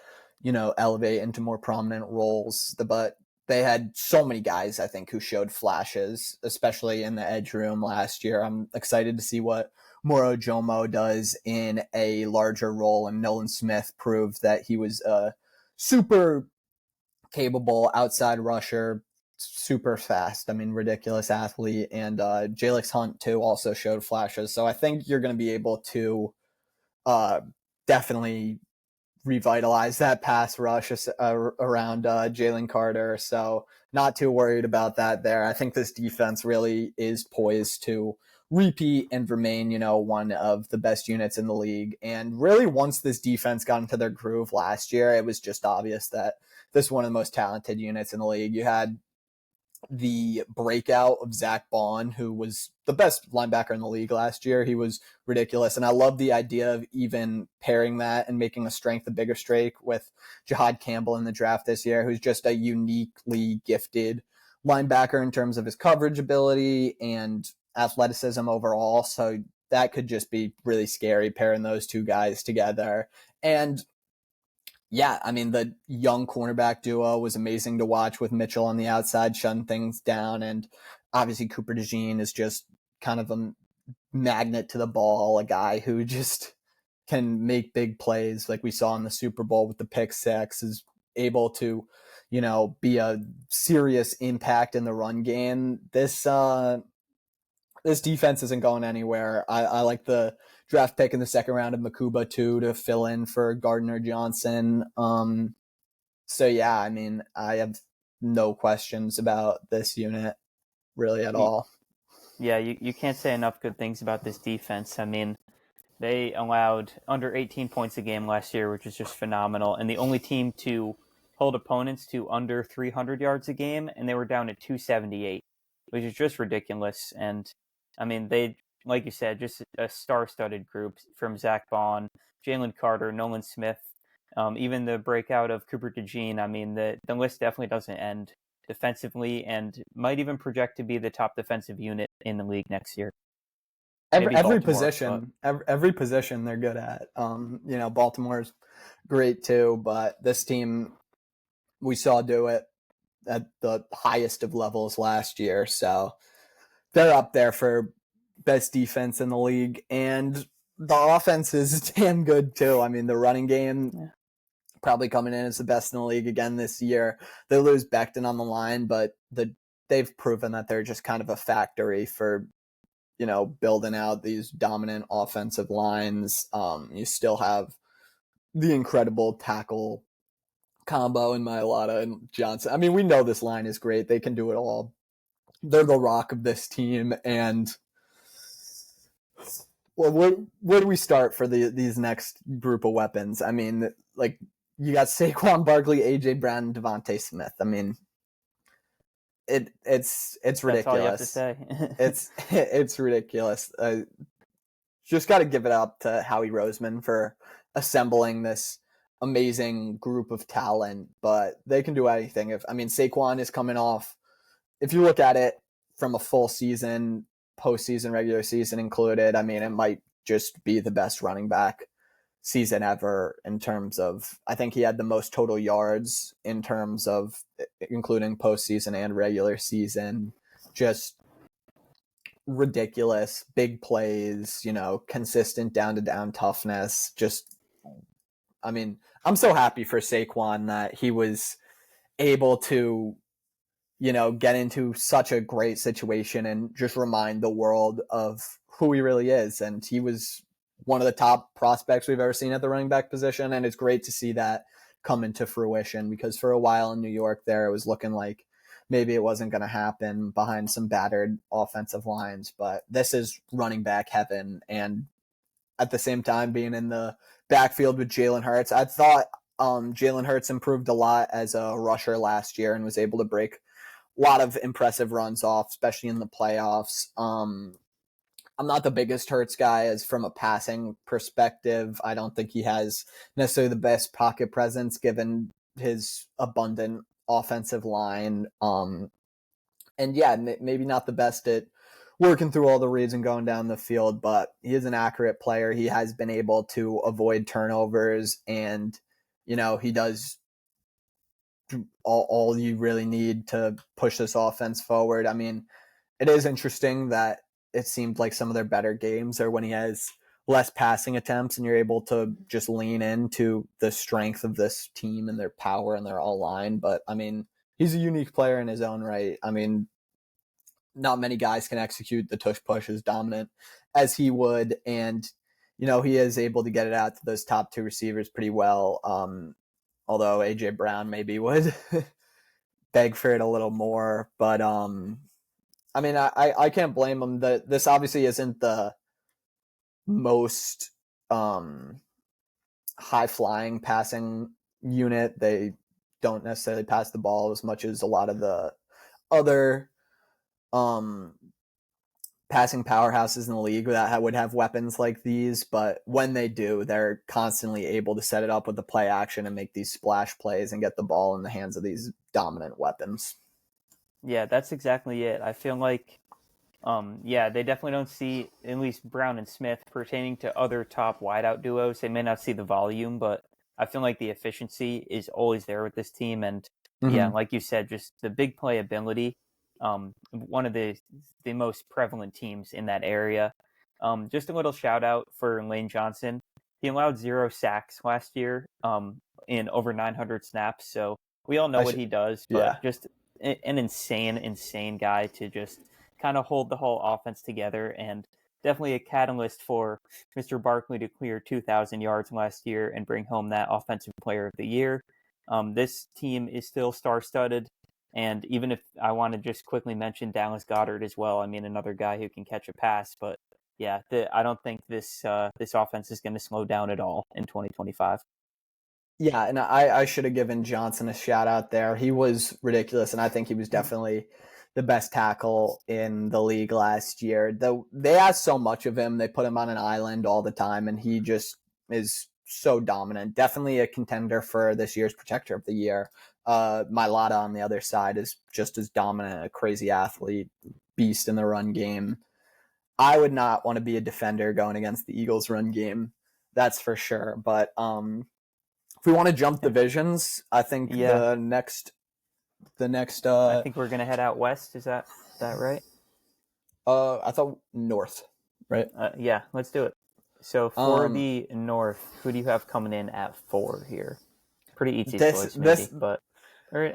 you know, elevate into more prominent roles. But they had so many guys, I think, who showed flashes, especially in the edge room last year. I'm excited to see what Moro Jomo does in a larger role, and Nolan Smith proved that he was a super capable outside rusher, super fast. I mean, ridiculous athlete. And Jalix Hunt, too, also showed flashes. So I think you're going to be able to definitely revitalize that pass rush around Jalen Carter. So not too worried about that there. I think this defense really is poised to repeat and remain, one of the best units in the league. And really, once this defense got into their groove last year, it was just obvious that this is one of the most talented units in the league. You had the breakout of Zach Bond, who was the best linebacker in the league last year. He was ridiculous. And I love the idea of even pairing that and making a strength a bigger streak with Jahad Campbell in the draft this year, who's just a uniquely gifted linebacker in terms of his coverage ability and athleticism overall. So that could just be really scary pairing those two guys together. And yeah, I mean, the young cornerback duo was amazing to watch with Mitchell on the outside, shutting things down. And obviously, Cooper DeJean is just kind of a magnet to the ball, a guy who just can make big plays like we saw in the Super Bowl with the pick six, is able to, be a serious impact in the run game. This defense isn't going anywhere. I like the draft pick in the second round of Makuba too to fill in for Gardner Johnson. So yeah, I mean, I have no questions about this unit really at all. Yeah, you can't say enough good things about this defense. I mean, they allowed under 18 points a game last year, which is just phenomenal, and the only team to hold opponents to under 300 yards a game, and they were down at 278, which is just ridiculous. And I mean, they, like you said, just a star-studded group from Zach Bond, Jalen Carter, Nolan Smith, even the breakout of Cooper DeJean. I mean, the list definitely doesn't end defensively, and might even project to be the top defensive unit in the league next year. Every position they're good at. Baltimore's great too, but this team we saw do it at the highest of levels last year, so they're up there for best defense in the league, and the offense is damn good too. I mean, the running game probably coming in as the best in the league again this year. They lose Becton on the line, but they've proven that they're just kind of a factory for building out these dominant offensive lines. You still have the incredible tackle combo in Mailata and Johnson. I mean, we know this line is great. They can do it all. They're the rock of this team. And well, where do we start for these next group of weapons? I mean, like, you got Saquon Barkley, AJ Brown, and Devontae Smith. I mean, it's ridiculous. That's all you have to say. it's ridiculous. Just got to give it up to Howie Roseman for assembling this amazing group of talent. But they can do anything. Saquon is coming off. If you look at it from a full season, postseason, regular season included, I mean, it might just be the best running back season ever in terms of, I think he had the most total yards in terms of including postseason and regular season. Just ridiculous, big plays, consistent down to down toughness. Just, I mean, I'm so happy for Saquon that he was able to, get into such a great situation and just remind the world of who he really is. And he was one of the top prospects we've ever seen at the running back position. And it's great to see that come into fruition, because for a while in New York there, it was looking like maybe it wasn't going to happen behind some battered offensive lines. But this is running back heaven. And at the same time, being in the backfield with Jalen Hurts, I thought Jalen Hurts improved a lot as a rusher last year and was able to break a lot of impressive runs off, especially in the playoffs. I'm not the biggest Hurts guy as from a passing perspective. I don't think he has necessarily the best pocket presence given his abundant offensive line. And yeah, maybe not the best at working through all the reads and going down the field, but he is an accurate player. He has been able to avoid turnovers, and, he does all you really need to push this offense forward. I mean, it is interesting that it seemed like some of their better games are when he has less passing attempts and you're able to just lean into the strength of this team and their power and their all line. But I mean, he's a unique player in his own right. I mean, not many guys can execute the tush push as dominant as he would, and he is able to get it out to those top two receivers pretty well. Although AJ Brown maybe would beg for it a little more, but I mean, I can't blame him. That this obviously isn't the most high flying passing unit. They don't necessarily pass the ball as much as a lot of the other passing powerhouses in the league that would have weapons like these, but when they do, they're constantly able to set it up with the play action and make these splash plays and get the ball in the hands of these dominant weapons. Yeah, that's exactly it. I feel like, they definitely don't see, at least Brown and Smith, pertaining to other top wideout duos. They may not see the volume, but I feel like the efficiency is always there with this team. And yeah, like you said, just the big playability. One of the most prevalent teams in that area. Just a little shout out for Lane Johnson. He allowed 0 sacks last year in over 900 snaps. So we all know what he does, but just an insane guy to just kind of hold the whole offense together, and definitely a catalyst for Mr. Barkley to clear 2,000 yards last year and bring home that Offensive Player of the Year. This team is still star-studded. And even if I want to just quickly mention Dallas Goedert as well, I mean, another guy who can catch a pass. But yeah, I don't think this offense is going to slow down at all in 2025. Yeah, and I should have given Johnson a shout out there. He was ridiculous, and I think he was definitely the best tackle in the league last year. They asked so much of him. They put him on an island all the time, and he just is so dominant. Definitely a contender for this year's Protector of the Year. Mailata on the other side is just as dominant, a crazy athlete, beast in the run game. I would not want to be a defender going against the Eagles' run game, that's for sure. But if we want to jump divisions, I think the next. I think we're gonna head out west. Is that right? I thought north, right? Yeah, let's do it. So for the north, who do you have coming in at 4 here? Pretty easy choice, maybe, but I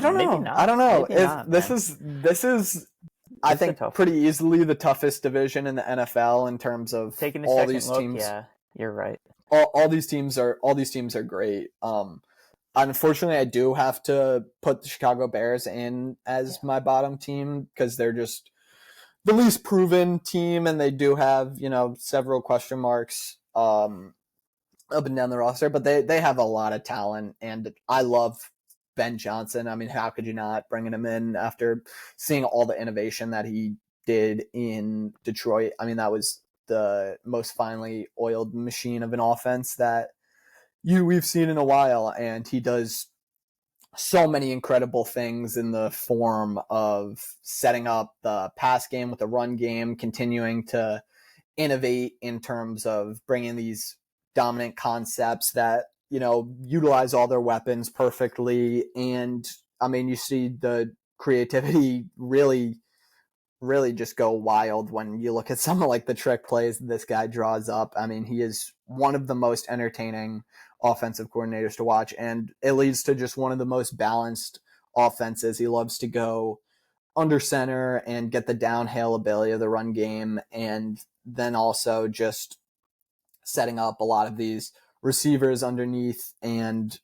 don't know. Maybe not. I don't know. This is I think pretty easily the toughest division in the NFL in terms of taking all these teams. Yeah, you're right. All these teams are great. Unfortunately, I do have to put the Chicago Bears in as my bottom team because they're just the least proven team, and they do have several question marks up and down the roster, but they have a lot of talent, and I love Ben Johnson. I mean, how could you not, bringing him in after seeing all the innovation that he did in Detroit? I mean, that was the most finely oiled machine of an offense that we've seen in a while, and he does so many incredible things in the form of setting up the pass game with the run game, continuing to innovate in terms of bringing these dominant concepts that utilize all their weapons perfectly. And I mean, you see the creativity really just go wild when you look at some of like the trick plays this guy draws up. I mean, he is one of the most entertaining offensive coordinators to watch, and it leads to just one of the most balanced offenses. He loves to go under center and get the downhill ability of the run game, and then also just setting up a lot of these receivers underneath and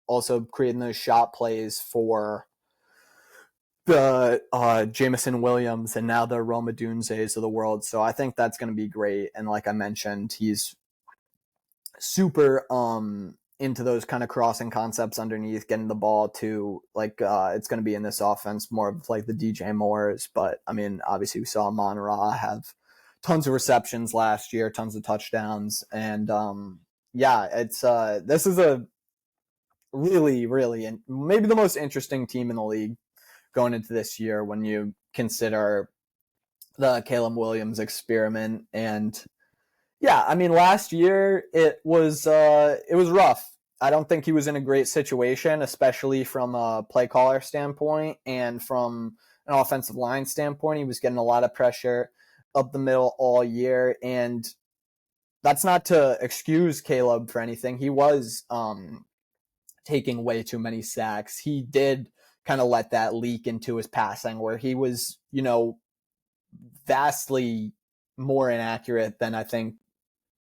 also creating those shot plays for the Jameson Williams and now the Roma Dunzes of the world. So I think that's going to be great. And like I mentioned, he's super into those kind of crossing concepts underneath, getting the ball to it's going to be in this offense more of like the DJ Moores. But I mean, obviously we saw Amon Ra have tons of receptions last year, tons of touchdowns. And this is a really, really, maybe the most interesting team in the league going into this year when you consider the Caleb Williams experiment. And yeah, I mean, last year it was rough. I don't think he was in a great situation, especially from a play caller standpoint and from an offensive line standpoint. He was getting a lot of pressure up the middle all year, and that's not to excuse Caleb for anything. He was taking way too many sacks. He did kind of let that leak into his passing, where he was, vastly more inaccurate than I think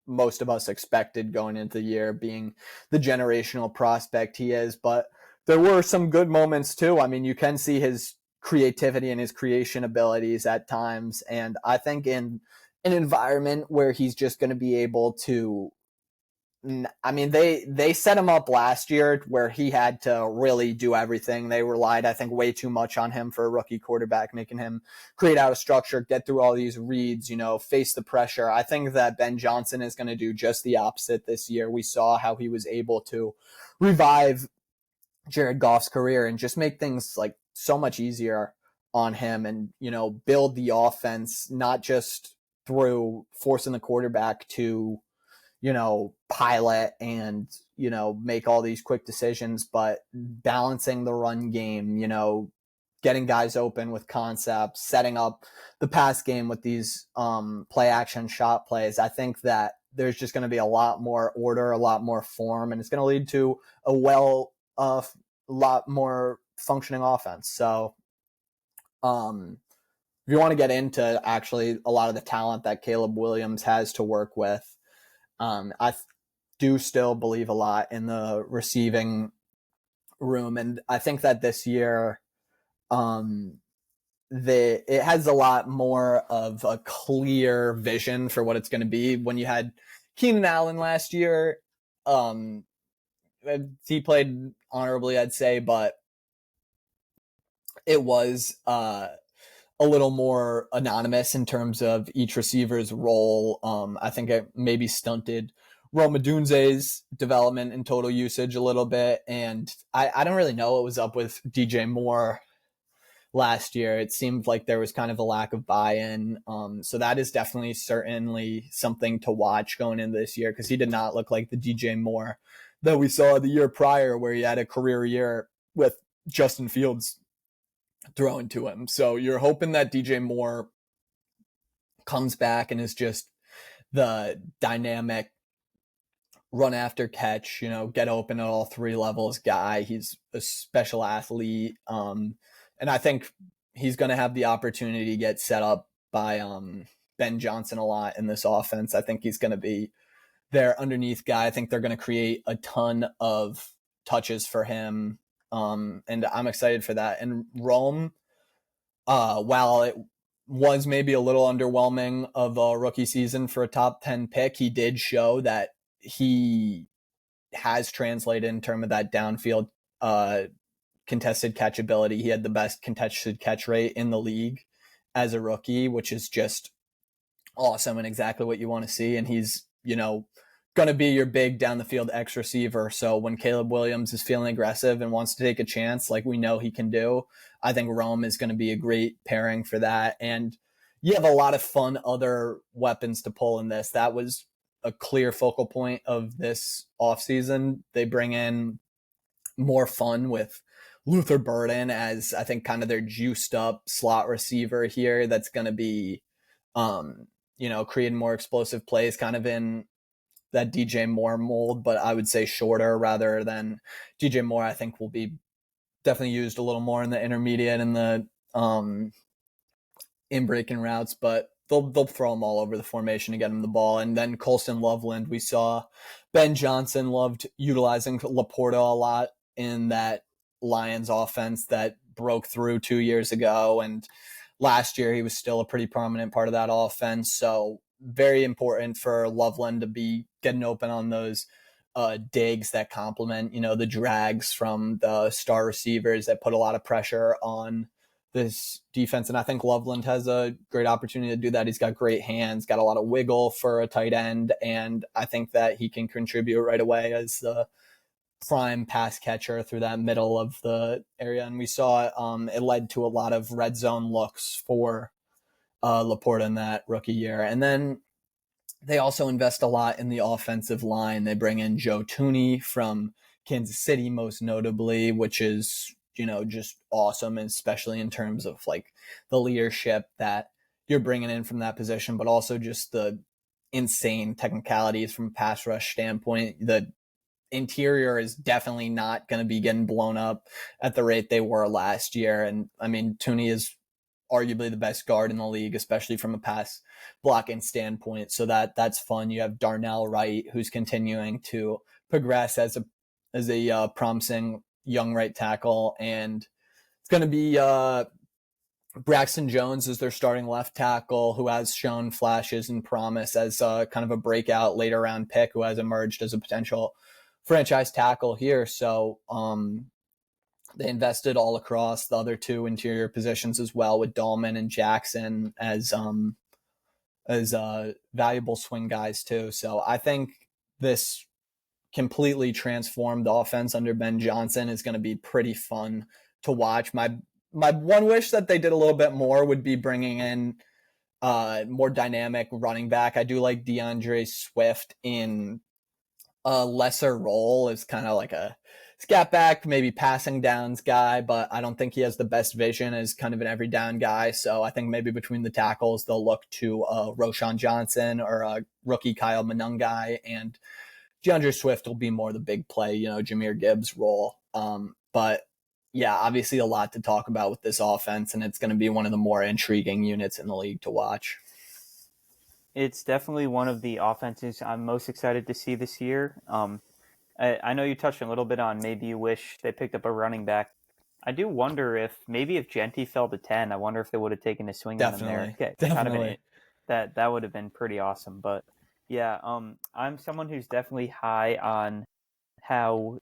most of us expected going into the year, being the generational prospect he is. But there were some good moments too. I mean, you can see his creativity and his creation abilities at times. And I think in an environment where he's just going to be able to, I mean, they set him up last year where he had to really do everything. They relied, I think, way too much on him for a rookie quarterback, making him create out of structure, get through all these reads, face the pressure. I think that Ben Johnson is going to do just the opposite this year. We saw how he was able to revive Jared Goff's career and just make things like so much easier on him and, build the offense, not just through forcing the quarterback to, pilot and, make all these quick decisions, but balancing the run game, getting guys open with concepts, setting up the pass game with these play action shot plays. I think that there's just going to be a lot more order, a lot more form, and it's going to lead to a lot more functioning offense. So if you want to get into actually a lot of the talent that Caleb Williams has to work with, I do still believe a lot in the receiving room. And I think that this year, it has a lot more of a clear vision for what it's going to be. When you had Keenan Allen last year, he played honorably, I'd say, but it was a little more anonymous in terms of each receiver's role. I think it maybe stunted Rome Odunze's development and total usage a little bit. And I don't really know what was up with DJ Moore last year. It seemed like there was kind of a lack of buy-in. So that is certainly something to watch going into this year, because he did not look like the DJ Moore that we saw the year prior, where he had a career year with Justin Fields throwing to him. So you're hoping that DJ Moore comes back and is just the dynamic run after catch, get open at all three levels guy. He's a special athlete. And I think he's going to have the opportunity to get set up by Ben Johnson a lot in this offense. I think he's going to be their underneath guy. I think they're going to create a ton of touches for him. And I'm excited for that. And Rome, while it was maybe a little underwhelming of a rookie season for a top 10 pick, he did show that he has translated in terms of that downfield contested catch ability. He had the best contested catch rate in the league as a rookie, which is just awesome and exactly what you want to see. And he's, going to be your big down the field X receiver. So when Caleb Williams is feeling aggressive and wants to take a chance, like we know he can do, I think Rome is going to be a great pairing for that. And you have a lot of fun other weapons to pull in this. That was a clear focal point of this offseason. They bring in more fun with Luther Burden as, I think, kind of their juiced up slot receiver here. That's going to be, creating more explosive plays, kind of in that DJ Moore mold, but I would say shorter rather than DJ Moore. I think will be definitely used a little more in the intermediate and the in breaking routes, but they'll throw them all over the formation to get him the ball. And then Colston Loveland, we saw Ben Johnson loved utilizing Laporta a lot in that Lions offense that broke through 2 years ago. And last year he was still a pretty prominent part of that offense. So very important for Loveland to be getting open on those digs that complement, the drags from the star receivers that put a lot of pressure on this defense. And I think Loveland has a great opportunity to do that. He's got great hands, got a lot of wiggle for a tight end. And I think that he can contribute right away as the prime pass catcher through that middle of the area. And we saw it led to a lot of red zone looks for Laporta in that rookie year. And then they also invest a lot in the offensive line. They bring in Joe Tooney from Kansas City, most notably, which is, just awesome, especially in terms of like the leadership that you're bringing in from that position, but also just the insane technicalities from a pass rush standpoint. The interior is definitely not going to be getting blown up at the rate they were last year. And I mean, Tooney is arguably the best guard in the league, especially from a pass blocking standpoint. So that's fun. You have Darnell Wright, who's continuing to progress as a promising young right tackle, and it's going to be Braxton Jones is their starting left tackle, who has shown flashes and promise as kind of a breakout later round pick who has emerged as a potential franchise tackle here. So they invested all across the other two interior positions as well, with Dahlman and Jackson as valuable swing guys too. So I think this completely transformed offense under Ben Johnson is going to be pretty fun to watch. My one wish that they did a little bit more would be bringing in more dynamic running back. I do like DeAndre Swift in a lesser role as kind of like a scat back, maybe passing downs guy, but I don't think he has the best vision as kind of an every down guy. So I think maybe between the tackles, they'll look to Roshan Johnson or rookie Kyle Monungai, and DeAndre Swift will be more the big play, Jahmyr Gibbs role. But yeah, obviously a lot to talk about with this offense, and it's going to be one of the more intriguing units in the league to watch. It's definitely one of the offenses I'm most excited to see this year. I know you touched a little bit on maybe you wish they picked up a running back. I do wonder if Genty fell to 10, I wonder if they would have taken a swing on him there. Okay, definitely. That would have been pretty awesome. But yeah, I'm someone who's definitely high on how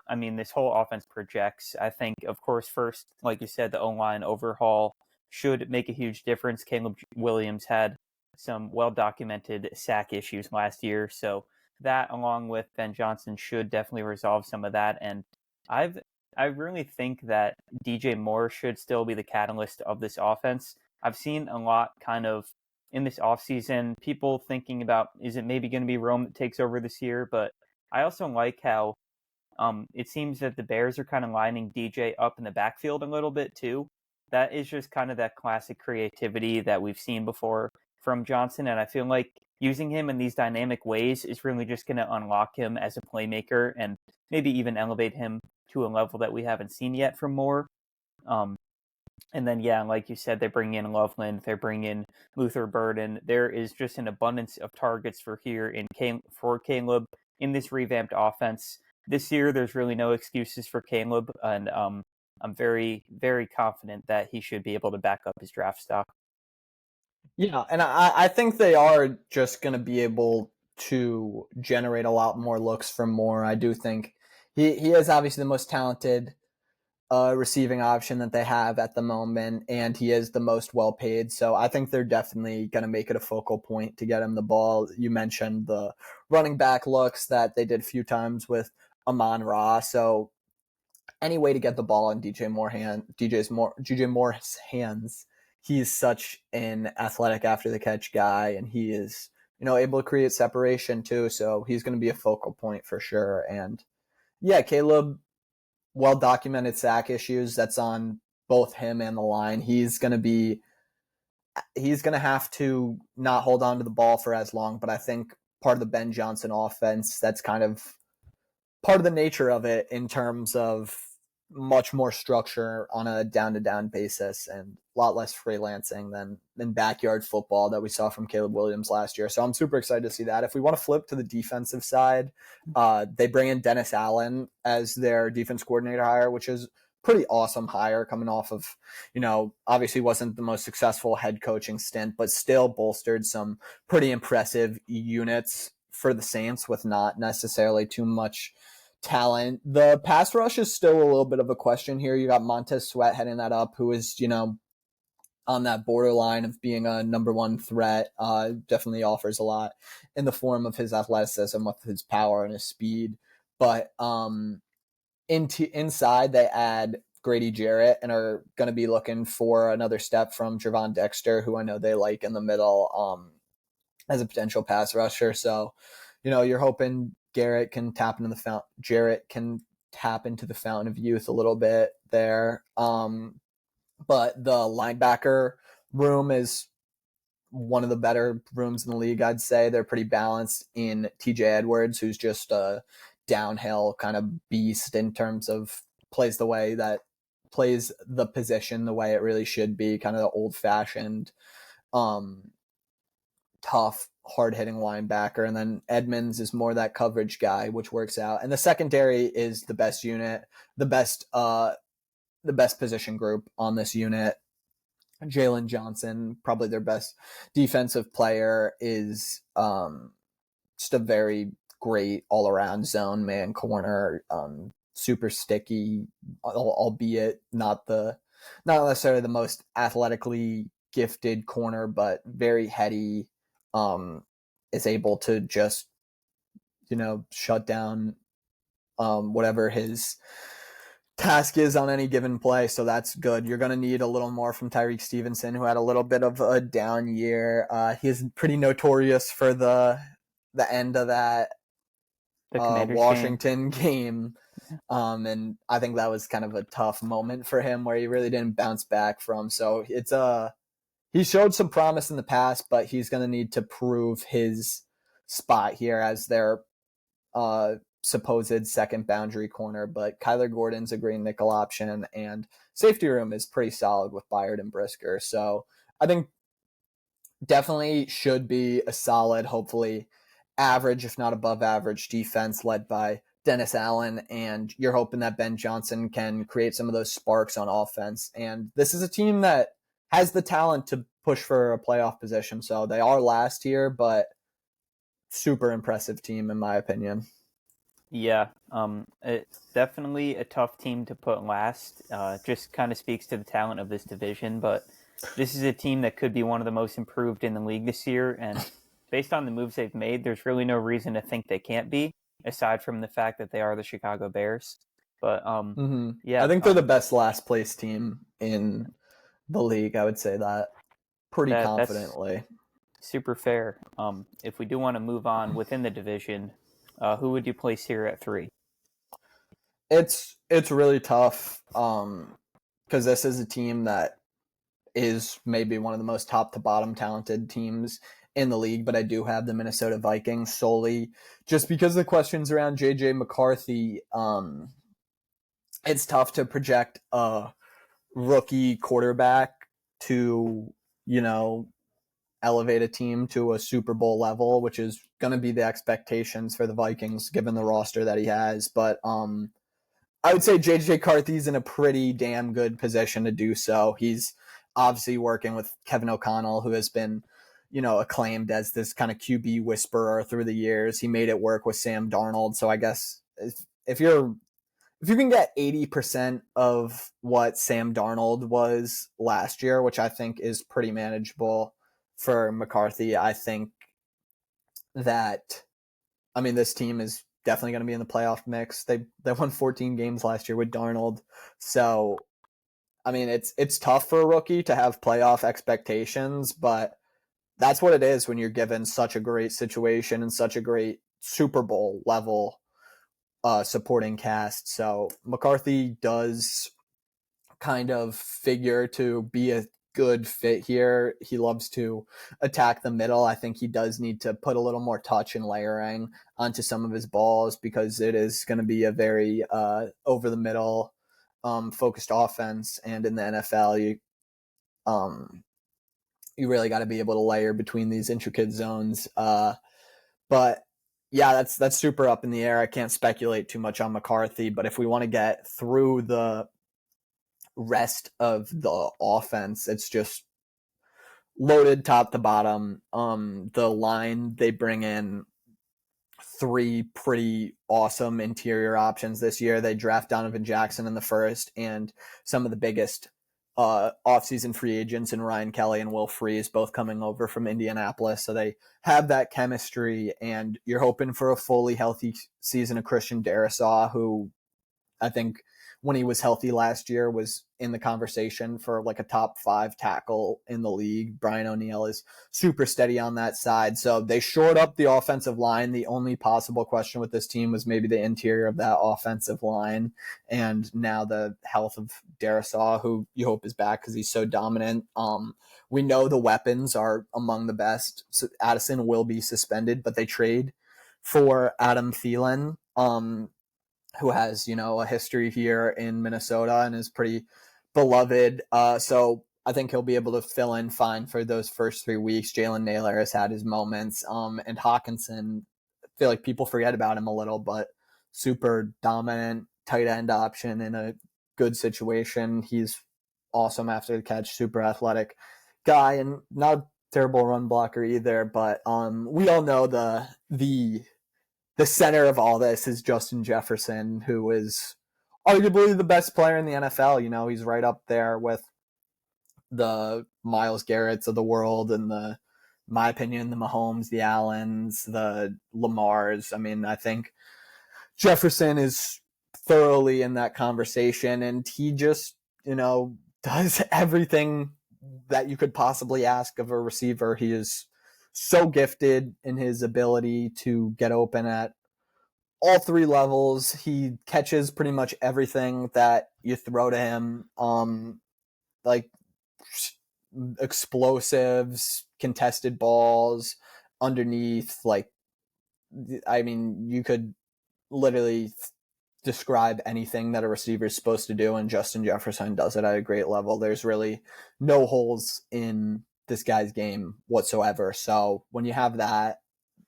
this whole offense projects. I think, of course, first, like you said, the O-line overhaul should make a huge difference. Caleb Williams had some well-documented sack issues last year, so that, along with Ben Johnson, should definitely resolve some of that. And I really think that DJ Moore should still be the catalyst of this offense. I've seen a lot kind of in this offseason, people thinking about, is it maybe going to be Rome that takes over this year? But I also like how it seems that the Bears are kind of lining DJ up in the backfield a little bit too. That is just kind of that classic creativity that we've seen before from Johnson. And I feel like using him in these dynamic ways is really just going to unlock him as a playmaker and maybe even elevate him to a level that we haven't seen yet from Moore. And then, yeah, like you said, they bring in Loveland, they bring in Luther Burden. There is just an abundance of targets for Caleb in this revamped offense. This year, there's really no excuses for Caleb, and I'm very, very confident that he should be able to back up his draft stock. Yeah, and I think they are just going to be able to generate a lot more looks from Moore. I do think he is obviously the most talented receiving option that they have at the moment, and he is the most well paid. So I think they're definitely going to make it a focal point to get him the ball. You mentioned the running back looks that they did a few times with Amon-Ra. So any way to get the ball in DJ Moore's hands. He's such an athletic after the catch guy, and he is, able to create separation too. So he's going to be a focal point for sure. And yeah, Caleb, well-documented sack issues. That's on both him and the line. He's going to have to not hold on to the ball for as long, but I think part of the Ben Johnson offense, that's kind of part of the nature of it in terms of much more structure on a down-to-down basis and a lot less freelancing than backyard football that we saw from Caleb Williams last year. So I'm super excited to see that. If we want to flip to the defensive side, they bring in Dennis Allen as their defense coordinator hire, which is pretty awesome hire coming off of, obviously wasn't the most successful head coaching stint, but still bolstered some pretty impressive units for the Saints with not necessarily too much talent. The pass rush is still a little bit of a question here. You got Montez Sweat heading that up, who is, on that borderline of being a number one threat. Definitely offers a lot in the form of his athleticism with his power and his speed. But inside, they add Grady Jarrett and are going to be looking for another step from Trevon Dexter, who I know they like in the middle as a potential pass rusher. So, you're hoping Jarrett can tap into the fountain of youth a little bit there. But the linebacker room is one of the better rooms in the league, I'd say. They're pretty balanced in TJ Edwards, who's just a downhill kind of beast in terms of plays the position the way it really should be, kind of the old-fashioned, tough, hard-hitting linebacker. And then Edmonds is more that coverage guy, which works out. And the secondary is the best unit, the best position group on this unit. Jalen Johnson, probably their best defensive player, is just a very great all-around zone man corner, super sticky, albeit not necessarily the most athletically gifted corner, but very heady, is able to just, shut down whatever his task is on any given play, so that's good. You're going to need a little more from Tyreek Stevenson, who had a little bit of a down year. He's pretty notorious for the end of that Washington game. And I think that was kind of a tough moment for him where he really didn't bounce back from. So he showed some promise in the past, but he's going to need to prove his spot here as their supposed second boundary corner. But Kyler Gordon's a great nickel option, and safety room is pretty solid with Byard and Brisker. So I think definitely should be a solid, hopefully average, if not above average, defense led by Dennis Allen, and you're hoping that Ben Johnson can create some of those sparks on offense. And this is a team that has the talent to push for a playoff position. So they are last here, but super impressive team in my opinion. Yeah, it's definitely a tough team to put last. Just kind of speaks to the talent of this division, but this is a team that could be one of the most improved in the league this year, and based on the moves they've made, there's really no reason to think they can't be, aside from the fact that they are the Chicago Bears. But yeah, I think they're the best last place team in the league. I would say that pretty confidently. Super fair. If we do want to move on within the division, who would you place here at 3? It's really tough because this is a team that is maybe one of the most top to bottom talented teams in the league, but I do have the Minnesota Vikings solely just because of the questions around JJ McCarthy. It's tough to project a rookie quarterback to, elevate a team to a Super Bowl level, which is going to be the expectations for the Vikings given the roster that he has. But I would say JJ McCarthy's in a pretty damn good position to do so. He's obviously working with Kevin O'Connell, who has been, acclaimed as this kind of QB whisperer through the years. He made it work with Sam Darnold. So I guess if you can get 80% of what Sam Darnold was last year, which I think is pretty manageable for McCarthy, I think that, this team is definitely going to be in the playoff mix. They won 14 games last year with Darnold. So, it's tough for a rookie to have playoff expectations, but that's what it is when you're given such a great situation and such a great Super Bowl level supporting cast. So McCarthy does kind of figure to be a good fit here. He loves to attack the middle. I think he does need to put a little more touch and layering onto some of his balls because it is going to be a very over the middle focused offense. And in the NFL, you really got to be able to layer between these intricate zones. But yeah, that's super up in the air. I can't speculate too much on McCarthy, but if we want to get through the rest of the offense, it's just loaded top to bottom. The line, they bring in 3 pretty awesome interior options this year. They draft Donovan Jackson in the first, and some of the biggest offseason free agents in Ryan Kelly and Will Freeze, both coming over from Indianapolis. So they have that chemistry, and you're hoping for a fully healthy season of Christian Darrisaw, who I think when he was healthy last year was in the conversation for like a top 5 tackle in the league. Brian O'Neill is super steady on that side. So they shored up the offensive line. The only possible question with this team was maybe the interior of that offensive line. And now the health of Darrisaw, who you hope is back because he's so dominant. We know the weapons are among the best. So Addison will be suspended, but they trade for Adam Thielen who has, a history here in Minnesota and is pretty beloved. So I think he'll be able to fill in fine for those first 3 weeks. Jalen Naylor has had his moments. And Hawkinson, I feel like people forget about him a little, but super dominant tight end option in a good situation. He's awesome after the catch, super athletic guy, and not a terrible run blocker either. But we all know the center of all this is Justin Jefferson, who is arguably the best player in the NFL. He's right up there with the Myles Garretts of the world and in my opinion, the Mahomes, the Allens, the Lamars. I mean, I think Jefferson is thoroughly in that conversation, and he just, does everything that you could possibly ask of a receiver. He is so gifted in his ability to get open at all 3 levels. He catches pretty much everything that you throw to him. Like explosives, contested balls, underneath. I mean, you could literally describe anything that a receiver is supposed to do, and Justin Jefferson does it at a great level. There's really no holes in this guy's game whatsoever. So when you have that,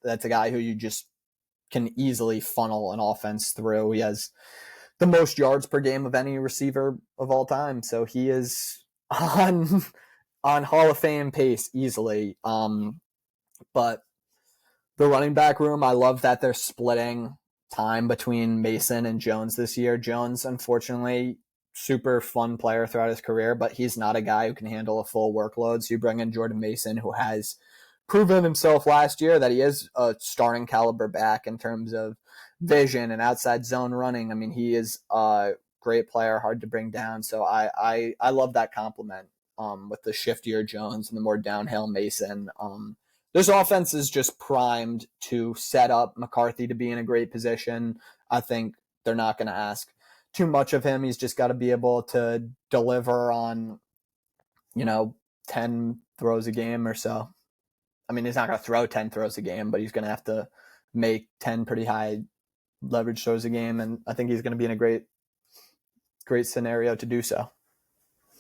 that's a guy who you just can easily funnel an offense through. He has the most yards per game of any receiver of all time. So he is on Hall of Fame pace easily. But the running back room, I love that they're splitting time between Mason and Jones this year. Jones, unfortunately, super fun player throughout his career, but he's not a guy who can handle a full workload. So you bring in Jordan Mason, who has proven himself last year that he is a starting caliber back in terms of vision and outside zone running. I mean, he is a great player, hard to bring down. So I love that compliment with the shiftier Jones and the more downhill Mason. This offense is just primed to set up McCarthy to be in a great position. I think they're not going to ask too much of him. He's just got to be able to deliver on, 10 throws a game or so. I mean, he's not going to throw 10 throws a game, but he's going to have to make 10 pretty high leverage throws a game. And I think he's going to be in a great scenario to do so.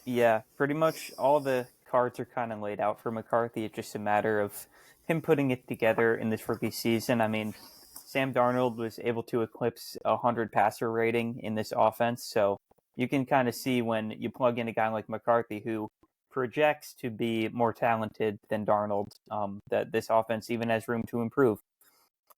Yeah, pretty much all the cards are kind of laid out for McCarthy. It's just a matter of him putting it together in this rookie season. I mean, Sam Darnold was able to eclipse 100 passer rating in this offense. So you can kind of see when you plug in a guy like McCarthy who projects to be more talented than Darnold, that this offense even has room to improve.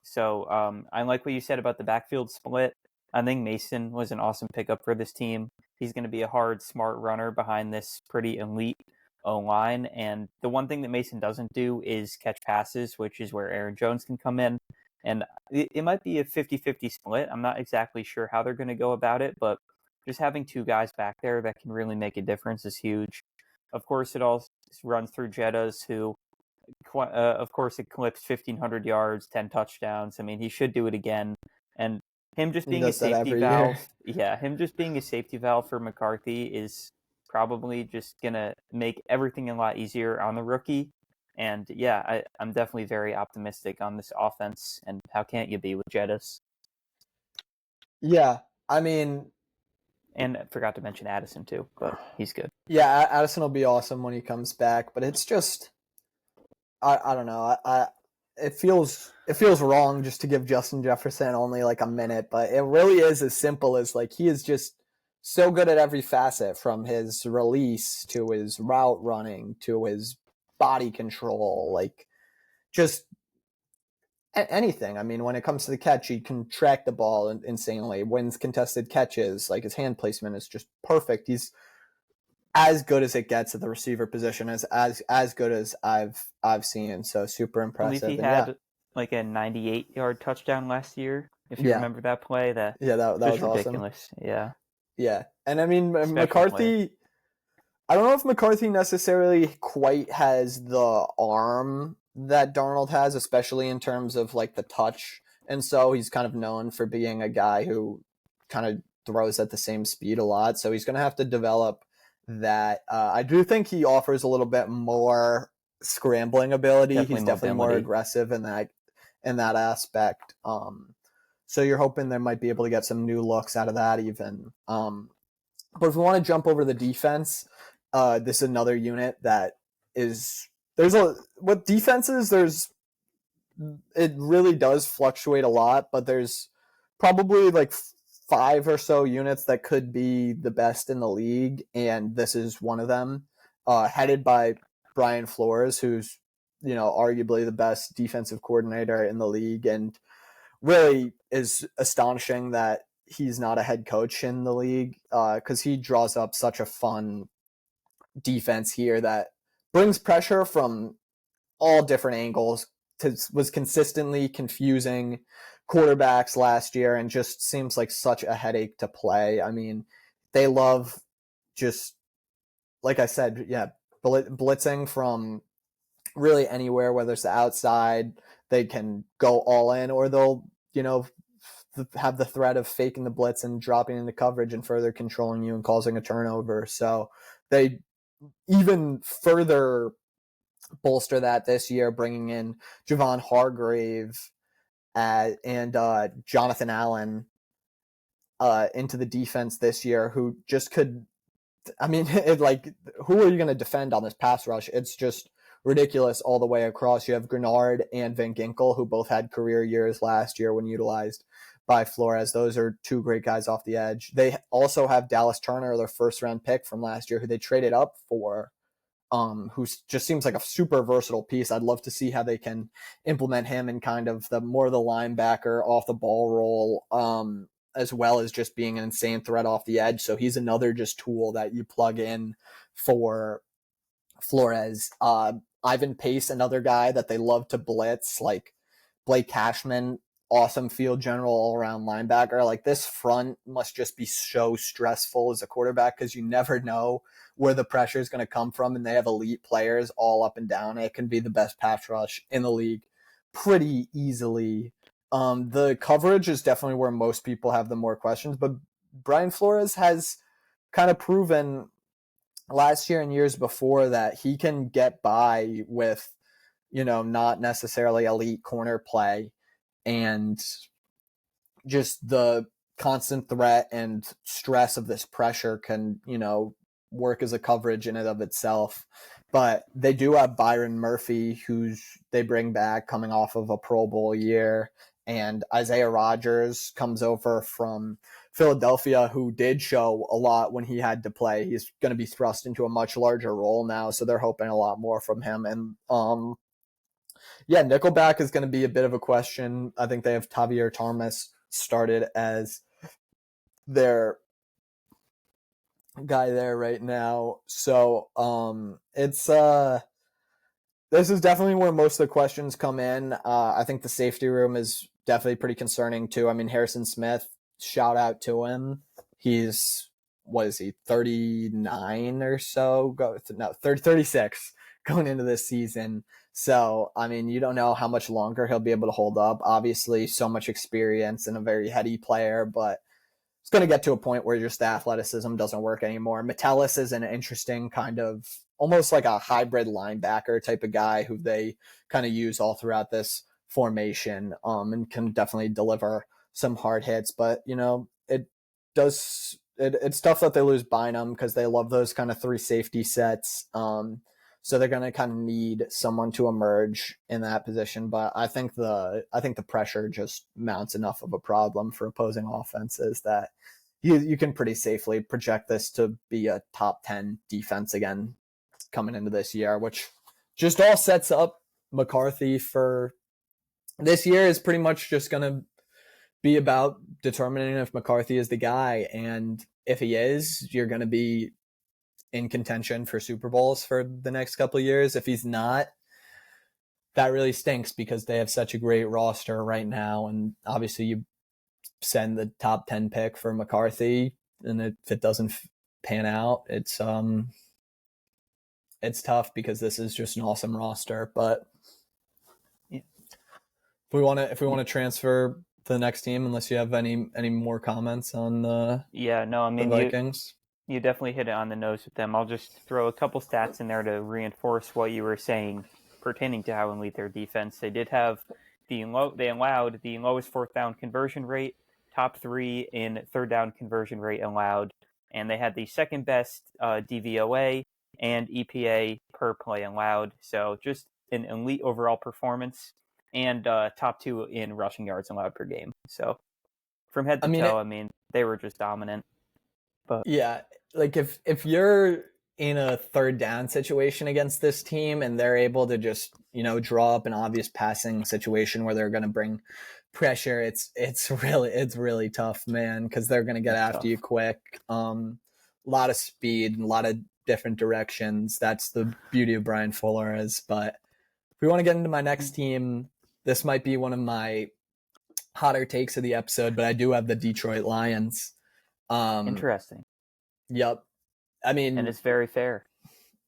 So I like what you said about the backfield split. I think Mason was an awesome pickup for this team. He's going to be a hard, smart runner behind this pretty elite O-line. And the one thing that Mason doesn't do is catch passes, which is where Aaron Jones can come in. And it might be a 50-50 split. I'm not exactly sure how they're going to go about it, but just having 2 guys back there that can really make a difference is huge. Of course, it all runs through Jettas, who, of course, eclipsed 1,500 yards, 10 touchdowns. I mean, he should do it again. And him just being a safety valve, him just being a safety valve for McCarthy is probably just going to make everything a lot easier on the rookie. And yeah, I'm definitely very optimistic on this offense. And how can't you be with Jettas? Yeah, I mean... And I forgot to mention Addison too, but he's good. Yeah, Addison will be awesome when he comes back, but it's just... I don't know. It feels wrong just to give Justin Jefferson only like a minute, but it really is as simple as he is just so good at every facet, from his release to his route running to his body control, just anything. I mean, when it comes to the catch, he can track the ball insanely, wins contested catches, his hand placement is just perfect. He's as good as it gets at the receiver position, as good as I've seen. So super impressive. I believe he had a 98-yard touchdown last year. If you remember that play, that was ridiculous. Awesome. Yeah. And I mean, McCarthy, I don't know if McCarthy necessarily quite has the arm that Darnold has, especially in terms of the touch. And so he's kind of known for being a guy who kind of throws at the same speed a lot. So he's going to have to develop that. I do think he offers a little bit more scrambling ability. He's definitely more aggressive in that aspect. So you're hoping they might be able to get some new looks out of that even. But if we want to jump over the defense, this is another unit that is with defenses, it really does fluctuate a lot, but there's probably like 5 or so units that could be the best in the league, and this is one of them. Headed by Brian Flores, who's arguably the best defensive coordinator in the league, and really is astonishing that he's not a head coach in the league, because he draws up such a fun defense here that brings pressure from all different angles. Was consistently confusing quarterbacks last year and just seems like such a headache to play. I mean, they love just, like I said, blitzing from really anywhere, whether it's the outside, they can go all in, or they'll, have the threat of faking the blitz and dropping into coverage and further controlling you and causing a turnover. So they even further bolster that this year, bringing in Javon Hargrave and Jonathan Allen into the defense this year, who just could. I mean, who are you going to defend on this pass rush? It's just ridiculous all the way across. You have Grenard and Van Ginkel, who both had career years last year when utilized by Flores. Those are two great guys off the edge. They also have Dallas Turner, their first-round pick from last year, who they traded up for, who just seems like a super versatile piece. I'd love to see how they can implement him in kind of the linebacker off the ball role, as well as just being an insane threat off the edge. So he's another just tool that you plug in for Flores. Ivan Pace, another guy that they love to blitz, like Blake Cashman, awesome field general all-around linebacker. Like, this front must just be so stressful as a quarterback because you never know where the pressure is going to come from, and they have elite players all up and down. It can be the best pass rush in the league pretty easily. The coverage is definitely where most people have the more questions, but Brian Flores has kind of proven last year and years before that he can get by with, not necessarily elite corner play, and just the constant threat and stress of this pressure can, work as a coverage in and of itself. But they do have Byron Murphy, who's they bring back coming off of a Pro Bowl year, and Isaiah Rodgers comes over from Philadelphia, who did show a lot when he had to play. He's going to be thrust into a much larger role now, so they're hoping a lot more from him. And nickelback is going to be a bit of a question. I think they have Tavier Thomas started as their guy there right now. So it's this is definitely where most of the questions come in. I think the safety room is definitely pretty concerning too. I mean, Harrison Smith, shout out to him. He's, 39 or so? 36 going into this season. So, I mean, you don't know how much longer he'll be able to hold up. Obviously, so much experience and a very heady player, but it's going to get to a point where just the athleticism doesn't work anymore. Metellus is an interesting kind of almost like a hybrid linebacker type of guy who they kind of use all throughout this formation, and can definitely deliver some hard hits. But, it's tough that they lose Bynum because they love those kind of 3 safety sets. So they're going to kind of need someone to emerge in that position. But I think the pressure just mounts enough of a problem for opposing offenses that you can pretty safely project this to be a top 10 defense again coming into this year, which just all sets up McCarthy for this year. Is pretty much just going to be about determining if McCarthy is the guy. And if he is, you're going to be in contention for Super Bowls for the next couple of years. If he's not, that really stinks because they have such a great roster right now. And obviously you send the top 10 pick for McCarthy, and if it doesn't pan out, it's tough because this is just an awesome roster. But if we want to transfer to the next team, unless you have any more comments on the Vikings. You definitely hit it on the nose with them. I'll just throw a couple stats in there to reinforce what you were saying pertaining to how elite their defense. They did have they allowed the lowest fourth down conversion rate, top 3 in third down conversion rate allowed, and they had the second best DVOA and EPA per play allowed. So just an elite overall performance, and top 2 in rushing yards allowed per game. So from head to toe, I mean, they were just dominant. But yeah, like if you're in a third down situation against this team and they're able to just, draw up an obvious passing situation where they're going to bring pressure, it's really tough, man, because they're going to get after you quick. A lot of speed and a lot of different directions. That's the beauty of Brian Flores. But if we want to get into my next team, this might be one of my hotter takes of the episode, but I do have the Detroit Lions. Interesting. Yep. I mean, and it's very fair.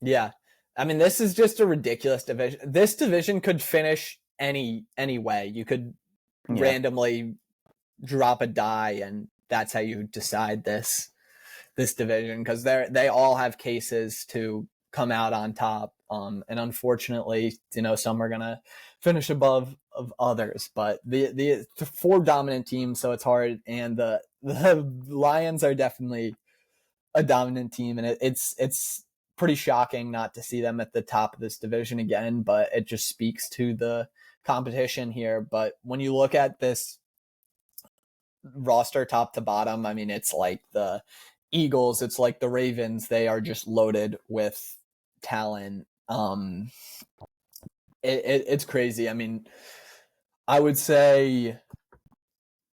Yeah. I mean, this is just a ridiculous division. This division could finish any way. You could randomly drop a die, and that's how you decide this division, because they all have cases to come out on top. And unfortunately, some are gonna finish above of others. But the 4 dominant teams, so it's hard. And the Lions are definitely a dominant team, and it's pretty shocking not to see them at the top of this division again, but it just speaks to the competition here. But when you look at this roster top to bottom, I mean, it's like the Eagles, it's like the Ravens. They are just loaded with talent. It's crazy. I mean, I would say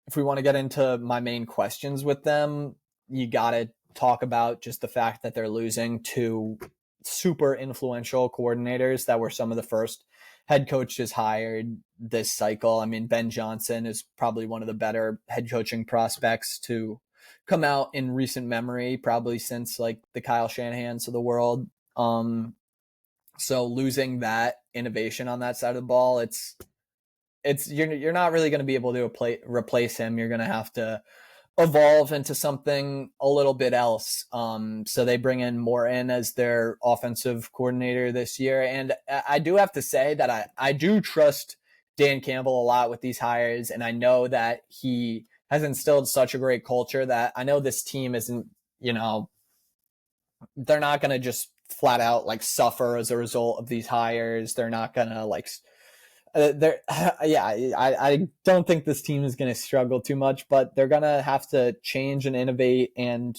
if we want to get into my main questions with them, you got to talk about just the fact that they're losing 2 super influential coordinators that were some of the first head coaches hired this cycle. I mean, Ben Johnson is probably one of the better head coaching prospects to come out in recent memory, probably since like the Kyle Shanahans of the world. So losing that innovation on that side of the ball, it's you're not really going to be able to replace him. You're going to have to evolve into something a little bit else. So they bring in Morton as their offensive coordinator this year. And I do have to say that I do trust Dan Campbell a lot with these hires. And I know that he has instilled such a great culture that I know this team isn't, they're not going to just flat out like suffer as a result of these hires. They're not going to like, I don't think this team is going to struggle too much, but they're going to have to change and innovate. And,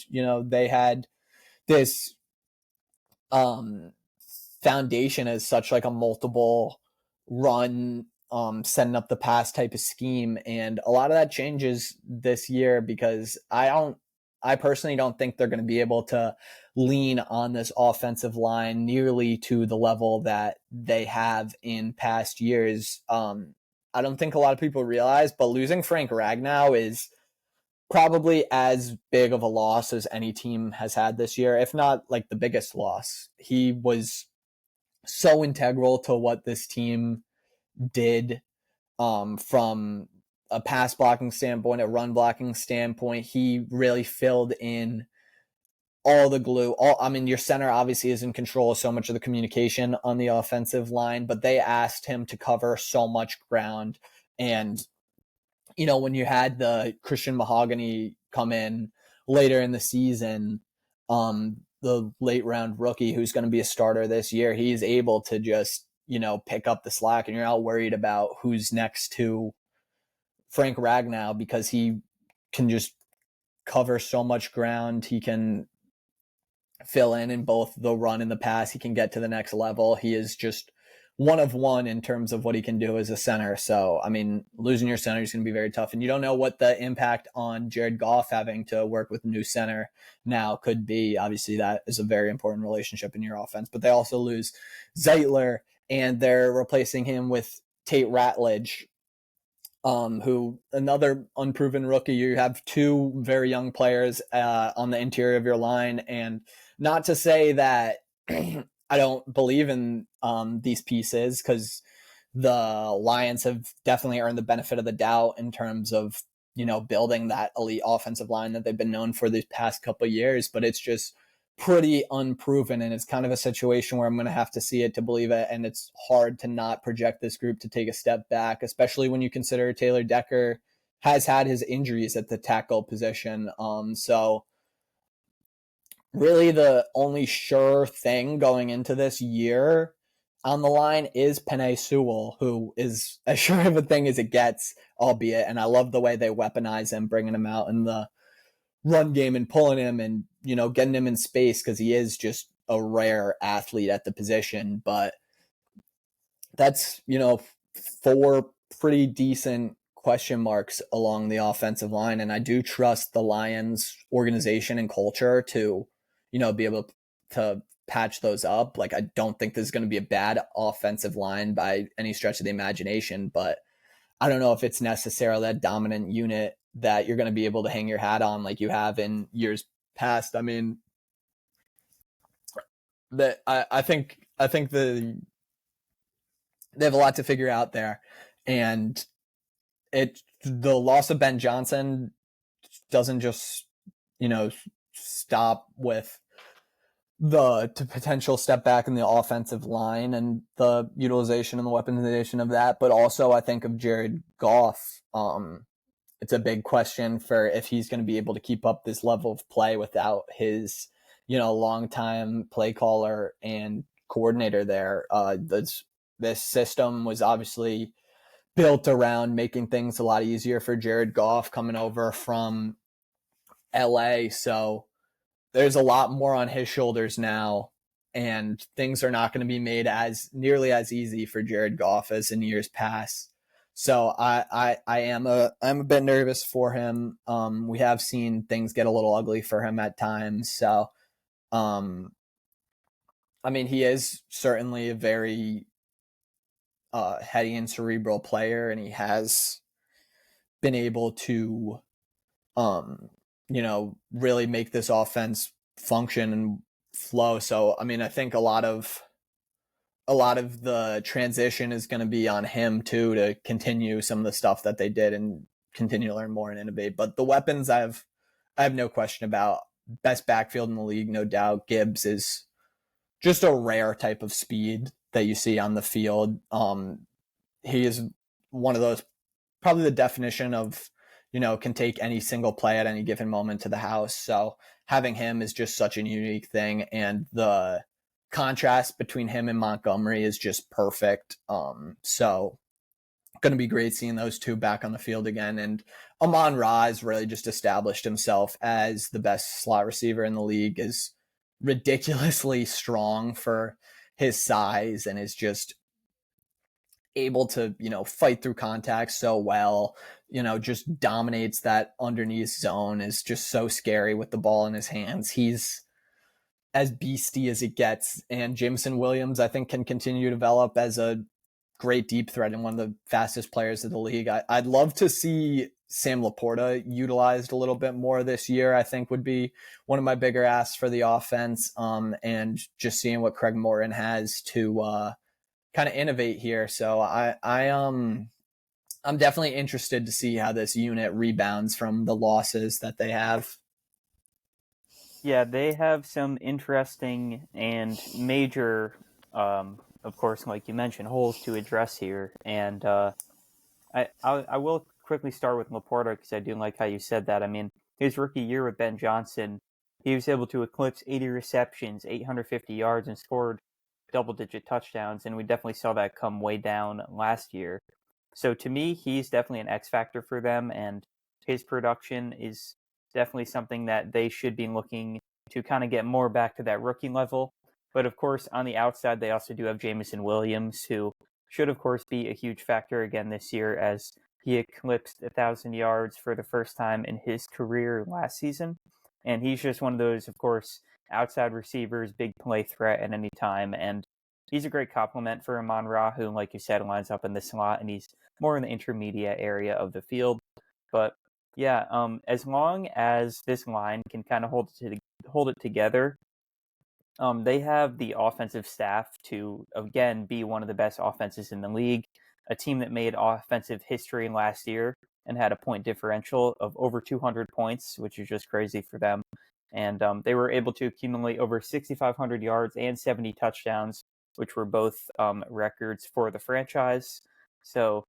they had this foundation as such like a multiple run, setting up the pass type of scheme. And a lot of that changes this year because I personally don't think they're going to be able to lean on this offensive line nearly to the level that they have in past years. I don't think a lot of people realize, but losing Frank Ragnow is probably as big of a loss as any team has had this year, if not like the biggest loss. He was so integral to what this team did, from a pass blocking standpoint, a run blocking standpoint. He really filled in all the glue. Your center obviously is in control of so much of the communication on the offensive line, but they asked him to cover so much ground. And, when you had the Christian Mahogany come in later in the season, the late round rookie who's going to be a starter this year, he's able to just, pick up the slack, and you're not worried about who's next to Frank Ragnow because he can just cover so much ground. He can fill in both the run and the pass. He can get to the next level. He is just one of one in terms of what he can do as a center. So, losing your center is going to be very tough. And you don't know what the impact on Jared Goff having to work with a new center now could be. Obviously, that is a very important relationship in your offense. But they also lose Zeitler, and they're replacing him with Tate Ratledge, who another unproven rookie. You have 2 very young players on the interior of your line. And not to say that I don't believe in these pieces, because the Lions have definitely earned the benefit of the doubt in terms of, building that elite offensive line that they've been known for these past couple of years. But it's just pretty unproven, and it's kind of a situation where I'm going to have to see it to believe it, and it's hard to not project this group to take a step back, especially when you consider Taylor Decker has had his injuries at the tackle position. So really the only sure thing going into this year on the line is Penei Sewell, who is as sure of a thing as it gets, albeit, and I love the way they weaponize him, bringing him out in the run game and pulling him and, getting him in space because he is just a rare athlete at the position. But that's, 4 pretty decent question marks along the offensive line. And I do trust the Lions organization and culture to, be able to patch those up. Like, I don't think there's going to be a bad offensive line by any stretch of the imagination, but I don't know if it's necessarily that dominant unit that you're going to be able to hang your hat on like you have in years past. I mean, I think they have a lot to figure out there, and the loss of Ben Johnson doesn't just stop with the potential step back in the offensive line and the utilization and the weaponization of that, but also I think of Jared Goff. It's a big question for if he's going to be able to keep up this level of play without his, longtime play caller and coordinator there. This system was obviously built around making things a lot easier for Jared Goff coming over from LA. So there's a lot more on his shoulders now, and things are not going to be made as nearly as easy for Jared Goff as in years past. So I am a bit nervous for him. We have seen things get a little ugly for him at times. So, I mean, he is certainly a very heady and cerebral player, and he has been able to, really make this offense function and flow. So, I mean, I think a lot of the transition is going to be on him too, to continue some of the stuff that they did and continue to learn more and innovate. But the weapons I have no question about. Best backfield in the league, no doubt. Gibbs is just a rare type of speed that you see on the field. He is one of those, probably the definition of, can take any single play at any given moment to the house. So having him is just such a unique thing. And the contrast between him and Montgomery is just perfect. So going to be great seeing those two back on the field again. And Amon-Ra has really just established himself as the best slot receiver in the league, is ridiculously strong for his size and is just able to, fight through contact so well, just dominates that underneath zone, is just so scary with the ball in his hands. He's as beastie as it gets. And Jameson Williams, I think, can continue to develop as a great deep threat and one of the fastest players of the league. I'd love to see Sam Laporta utilized a little bit more this year. I think would be one of my bigger asks for the offense. And just seeing what Craig Morton has to kind of innovate here. So I'm definitely interested to see how this unit rebounds from the losses that they have. Yeah, they have some interesting and major, of course, like you mentioned, holes to address here. And I will quickly start with Laporta because I do like how you said that. I mean, his rookie year with Ben Johnson, he was able to eclipse 80 receptions, 850 yards, and scored double-digit touchdowns, and we definitely saw that come way down last year. So to me, he's definitely an X factor for them, and his production is definitely something that they should be looking to kind of get more back to that rookie level. But of course, on the outside, they also do have Jameson Williams, who should, of course, be a huge factor again this year, as he eclipsed 1,000 yards for the first time in his career last season. And he's just one of those, of course, outside receivers, big play threat at any time. And he's a great complement for Amon-Ra, who, like you said, lines up in the slot, and he's more in the intermediate area of the field. But yeah, as long as this line can kind of hold it together, they have the offensive staff to, again, be one of the best offenses in the league. A team that made offensive history last year and had a point differential of over 200 points, which is just crazy for them. And they were able to accumulate over 6,500 yards and 70 touchdowns, which were both records for the franchise. So,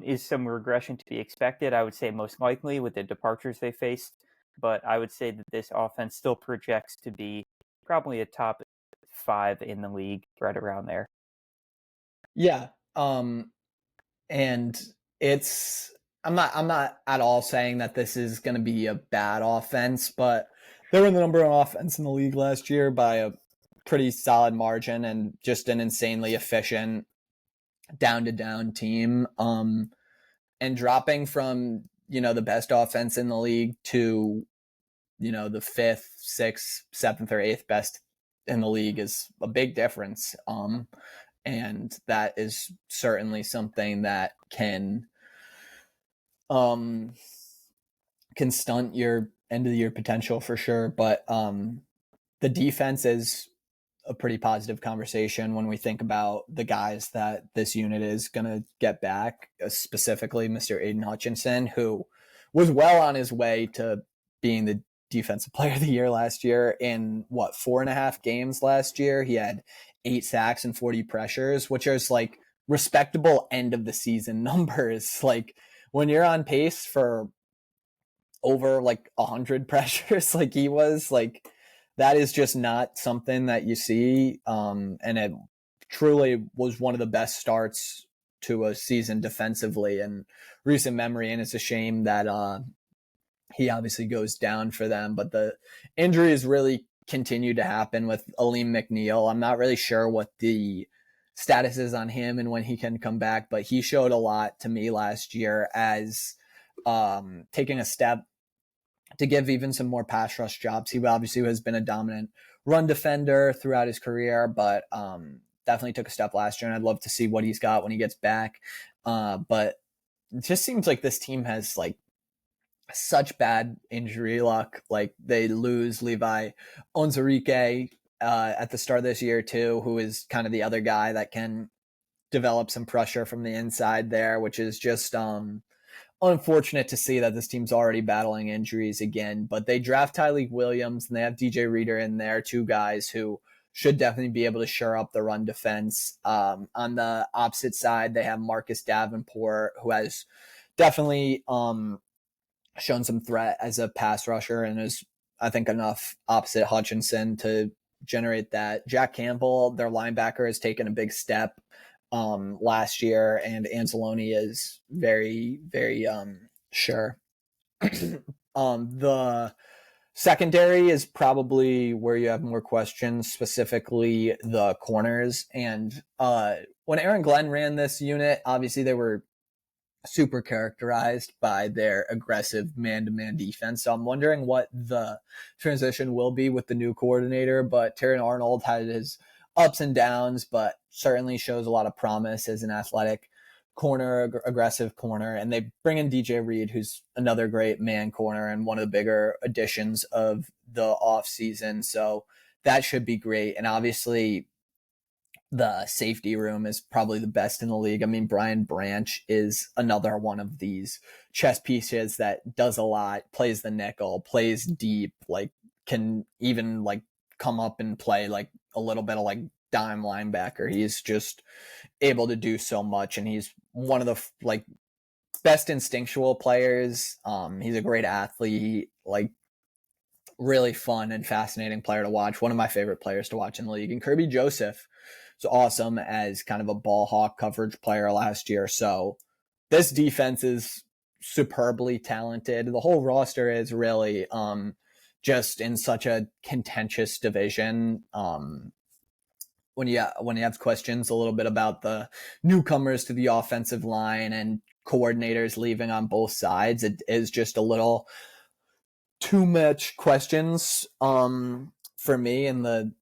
is some regression to be expected? I would say most likely with the departures they faced, but I would say that this offense still projects to be probably a top 5 in the league, right around there. Yeah. And I'm not at all saying that this is going to be a bad offense, but they were the number one offense in the league last year by a pretty solid margin and just an insanely efficient down to down team. And dropping from, the best offense in the league to, the fifth, sixth, seventh, or eighth best in the league is a big difference. And that is certainly something that can stunt your end of the year potential for sure. But the defense is a pretty positive conversation when we think about the guys that this unit is going to get back, specifically Mr. Aiden Hutchinson, who was well on his way to being the defensive player of the year last year in 4.5 games last year. He had 8 sacks and 40 pressures, which is like respectable end of the season numbers. Like when you're on pace for over like 100 pressures, like he was, like that is just not something that you see. And it truly was one of the best starts to a season defensively in recent memory. And it's a shame that he obviously goes down for them, but the injuries really continue to happen with Aleem McNeil. I'm not really sure what the status is on him and when he can come back, but he showed a lot to me last year as taking a step to give even some more pass rush jobs. He obviously has been a dominant run defender throughout his career, but definitely took a step last year, and I'd love to see what he's got when he gets back. But it just seems like this team has like such bad injury luck. Like they lose Levi Onwuzurike at the start of this year too, who is kind of the other guy that can develop some pressure from the inside there, which is just unfortunate to see that this team's already battling injuries again. But they draft Tyleik Williams and they have DJ Reader in there, 2 guys who should definitely be able to shore up the run defense. On the opposite side, they have Marcus Davenport, who has definitely shown some threat as a pass rusher and is, I think, enough opposite Hutchinson to generate that. Jack Campbell, their linebacker, has taken a big step last year, and Anzalone is very, very sure. The secondary is probably where you have more questions, specifically the corners. And when Aaron Glenn ran this unit, obviously they were super characterized by their aggressive man-to-man defense. So I'm wondering what the transition will be with the new coordinator. But Terran Arnold had his ups and downs, but certainly shows a lot of promise as an athletic corner, aggressive corner. And they bring in DJ Reed, who's another great man corner and one of the bigger additions of the offseason. So that should be great. And obviously the safety room is probably the best in the league. I mean, Brian Branch is another one of these chess pieces that does a lot, plays the nickel, plays deep, like can even like come up and play like a little bit of like dime linebacker. He's just able to do so much, and he's one of the like best instinctual players. He's a great athlete, like really fun and fascinating player to watch. One of my favorite players to watch in the league. And Kirby Joseph is awesome as kind of a ball hawk coverage player last year. So this defense is superbly talented. The whole roster is really just in such a contentious division. When you have questions a little bit about the newcomers to the offensive line and coordinators leaving on both sides, it is just a little too much questions for me and the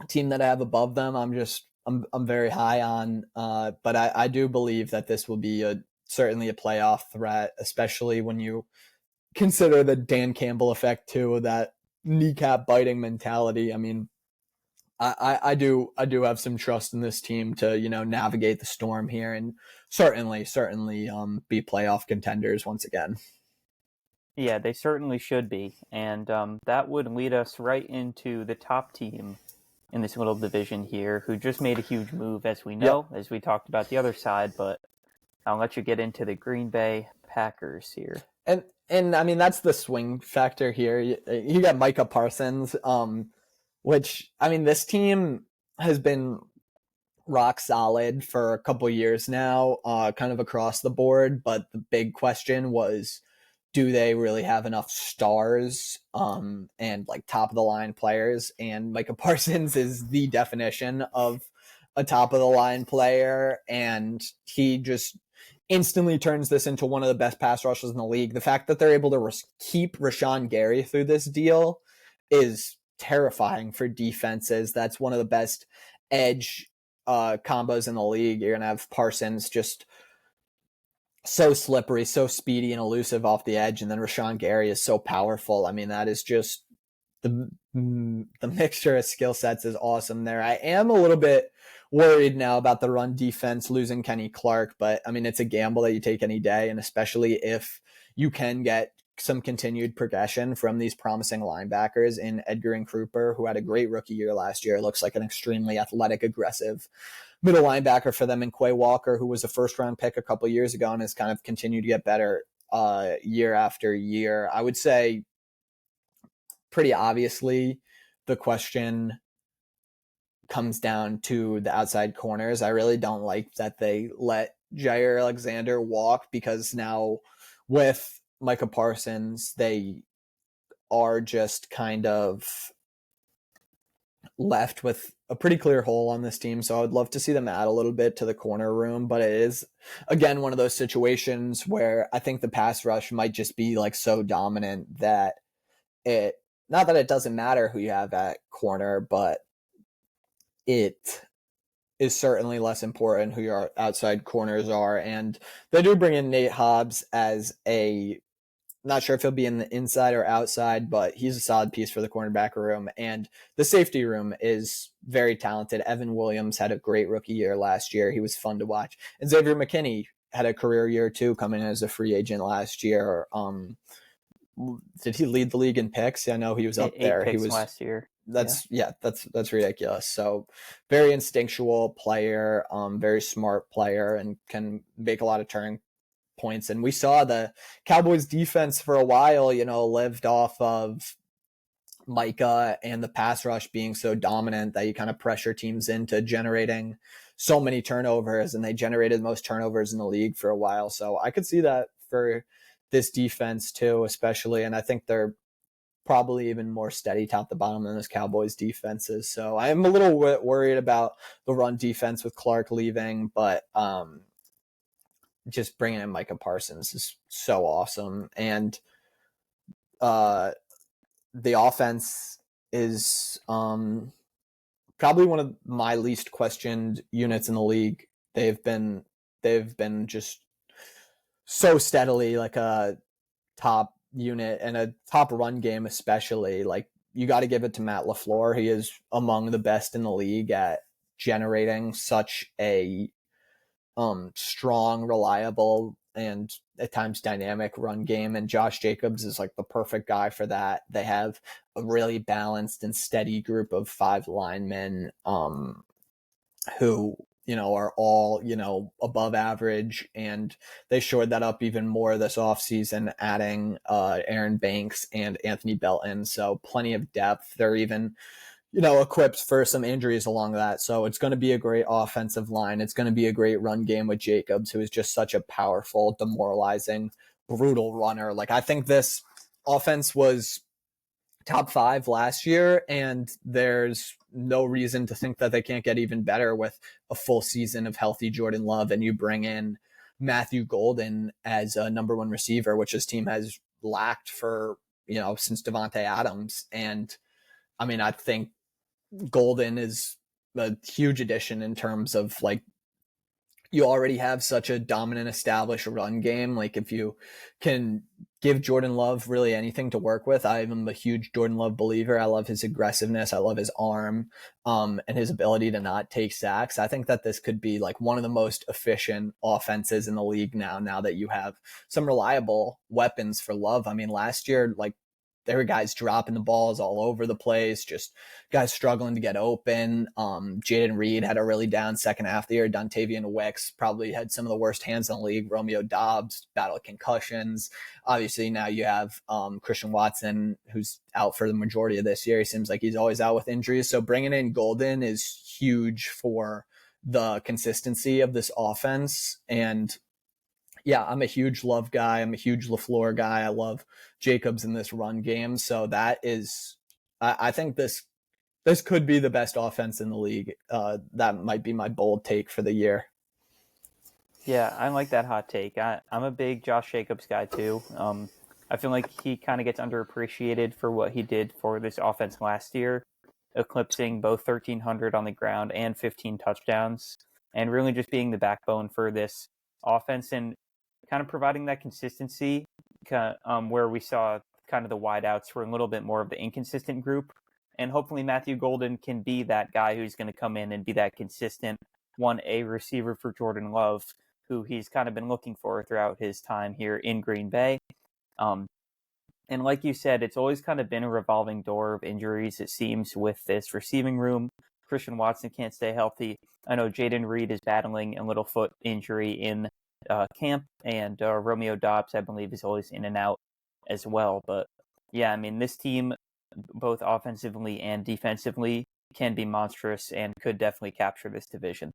team that I have above them. I'm very high on, but I do believe that this will be certainly a playoff threat, especially when you consider the Dan Campbell effect too, that kneecap biting mentality. I mean, I do have some trust in this team to, navigate the storm here and certainly be playoff contenders once again. Yeah, they certainly should be. And that would lead us right into the top team in this little division here, who just made a huge move, as we Yep. know, as we talked about the other side. But I'll let you get into the Green Bay Packers here. And I mean, that's the swing factor here. You got Micah Parsons, which, I mean, this team has been rock solid for a couple years now, kind of across the board. But the big question was, do they really have enough stars and like top of the line players? And Micah Parsons is the definition of a top of the line player, and he just instantly turns this into one of the best pass rushers in the league. The fact that they're able to keep Rashawn Gary through this deal is terrifying for defenses. That's one of the best edge combos in the league. You're going to have Parsons just so slippery, so speedy and elusive off the edge, and then Rashawn Gary is so powerful. I mean, that is just the mixture of skill sets is awesome there. I am a little bit worried now about the run defense losing Kenny Clark, but I mean, it's a gamble that you take any day, and especially if you can get some continued progression from these promising linebackers in Edgar and Kruper, who had a great rookie year last year. It looks like an extremely athletic, aggressive middle linebacker for them, in Quay Walker, who was a first-round pick a couple years ago and has kind of continued to get better year after year. I would say pretty obviously the question comes down to the outside corners. I really don't like that they let Jair Alexander walk, because now with Micah Parsons, they are just kind of left with a pretty clear hole on this team. So I would love to see them add a little bit to the corner room, but it is, again, one of those situations where I think the pass rush might just be like so dominant that it, not that it doesn't matter who you have at corner, but it is certainly less important who your outside corners are. And they do bring in Nate Hobbs as a, not sure if he'll be in the inside or outside, but he's a solid piece for the cornerback room. And the safety room is very talented. Evan Williams had a great rookie year last year. He was fun to watch. And Xavier McKinney had a career year too, coming in as a free agent last year. Did he lead the league in picks? I know he was up there. Picks He was last year. that's ridiculous. So very instinctual player, very smart player, and can make a lot of turning points. And we saw the Cowboys defense for a while, lived off of Micah and the pass rush being so dominant that you kind of pressure teams into generating so many turnovers, and they generated the most turnovers in the league for a while. So I could see that for this defense too, especially. And I think they're probably even more steady top to bottom than this Cowboys defense is. So I am a little worried about the run defense with Clark leaving, but just bringing in Micah Parsons is so awesome. And the offense is probably one of my least questioned units in the league. They've been just so steadily like a top unit, and a top run game especially. Like, you got to give it to Matt LaFleur. He is among the best in the league at generating such a strong, reliable, and at times dynamic run game. And Josh Jacobs is like the perfect guy for that. They have a really balanced and steady group of 5 linemen who, are all, above average. And they shored that up even more this offseason, adding Aaron Banks and Anthony Belton. So plenty of depth. They're even equipped for some injuries along that. So it's going to be a great offensive line. It's going to be a great run game with Jacobs, who is just such a powerful, demoralizing, brutal runner. Like, I think this offense was top 5 last year, and there's no reason to think that they can't get even better with a full season of healthy Jordan Love, and you bring in Matthew Golden as a number 1 receiver, which this team has lacked for, since Devontae Adams. And I mean, I think Golden is a huge addition in terms of like you already have such a dominant established run game. Like if you can give Jordan Love really anything to work with, I am a huge Jordan Love believer. I love his aggressiveness. I love his arm, and his ability to not take sacks. I think that this could be like one of the most efficient offenses in the league now that you have some reliable weapons for Love. I mean, last year, like, there were guys dropping the balls all over the place, just guys struggling to get open. Jaden Reed had a really down second half of the year. Dontavian Wicks probably had some of the worst hands in the league. Romeo Doubs battled concussions. Obviously, now you have Christian Watson, who's out for the majority of this year. He seems like he's always out with injuries. So bringing in Golden is huge for the consistency of this offense. And yeah, I'm a huge Love guy. I'm a huge LaFleur guy. I love Jacobs in this run game. So that is, I think this could be the best offense in the league. That might be my bold take for the year. Yeah, I like that hot take. I'm a big Josh Jacobs guy too. I feel like he kind of gets underappreciated for what he did for this offense last year, eclipsing both 1,300 on the ground and 15 touchdowns, and really just being the backbone for this offense and kind of providing that consistency where we saw kind of the wideouts were a little bit more of the inconsistent group. And hopefully Matthew Golden can be that guy who's going to come in and be that consistent 1A receiver for Jordan Love, who he's kind of been looking for throughout his time here in Green Bay. And like you said, it's always kind of been a revolving door of injuries, it seems, with this receiving room. Christian Watson can't stay healthy. I know Jaden Reed is battling a little foot injury in camp, and Romeo Doubs, I believe, is always in and out as well. But yeah, I mean, this team, both offensively and defensively, can be monstrous and could definitely capture this division.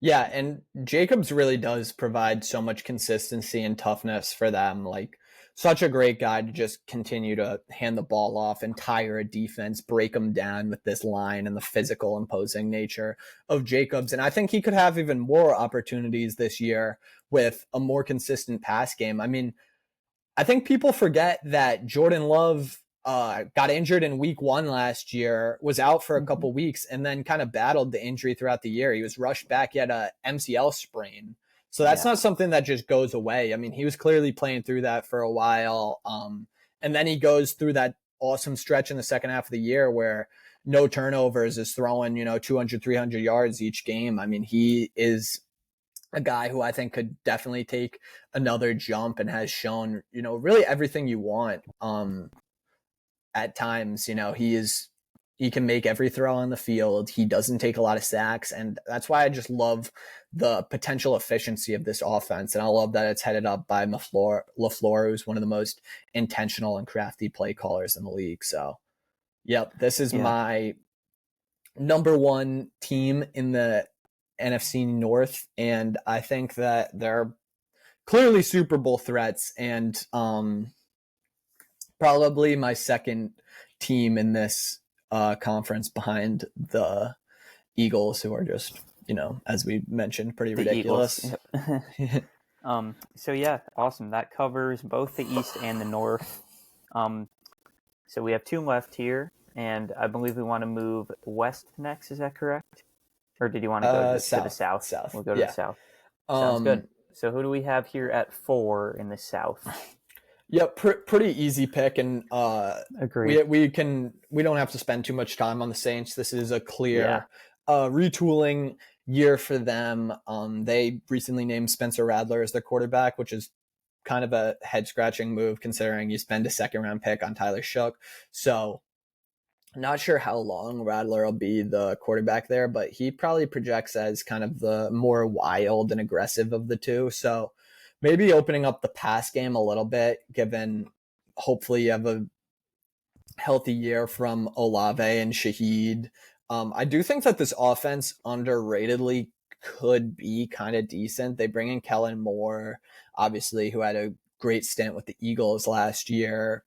Yeah, and Jacobs really does provide so much consistency and toughness for them. Like, such a great guy to just continue to hand the ball off and tire a defense, break them down with this line and the physical imposing nature of Jacobs. And I think he could have even more opportunities this year with a more consistent pass game. I mean, I think people forget that Jordan Love got injured in week 1 last year, was out for a couple weeks, and then kind of battled the injury throughout the year. He was rushed back. He had a MCL sprain. So that's not something that just goes away. I mean, he was clearly playing through that for a while. And then he goes through that awesome stretch in the second half of the year where no turnovers, is throwing, 200, 300 yards each game. I mean, he is a guy who I think could definitely take another jump and has shown, really everything you want. At times, he can make every throw on the field. He doesn't take a lot of sacks. And that's why I just love the potential efficiency of this offense. And I love that it's headed up by LaFleur, who's one of the most intentional and crafty play callers in the league. So, yep, this is my number 1 team in the NFC North. And I think that they're clearly Super Bowl threats, and probably my second team in this conference behind the Eagles, who are just, as we mentioned, pretty ridiculous. Yep. So yeah, awesome. That covers both the East and the North. So we have 2 left here, and I believe we want to move west next. Is that correct? Or did you want to go to the south? South. We'll go to the south. Sounds good. So who do we have here at 4 in the south? Yeah, pretty easy pick, and Agreed. we don't have to spend too much time on the Saints. This is a clear retooling year for them. They recently named Spencer Rattler as their quarterback, which is kind of a head scratching move considering you spend a 2nd round pick on Tyler Shough. So not sure how long Rattler will be the quarterback there, but he probably projects as kind of the more wild and aggressive of the two. So maybe opening up the pass game a little bit, given hopefully you have a healthy year from Olave and Shaheed. I do think that this offense underratedly could be kind of decent. They bring in Kellen Moore, obviously, who had a great stint with the Eagles last year.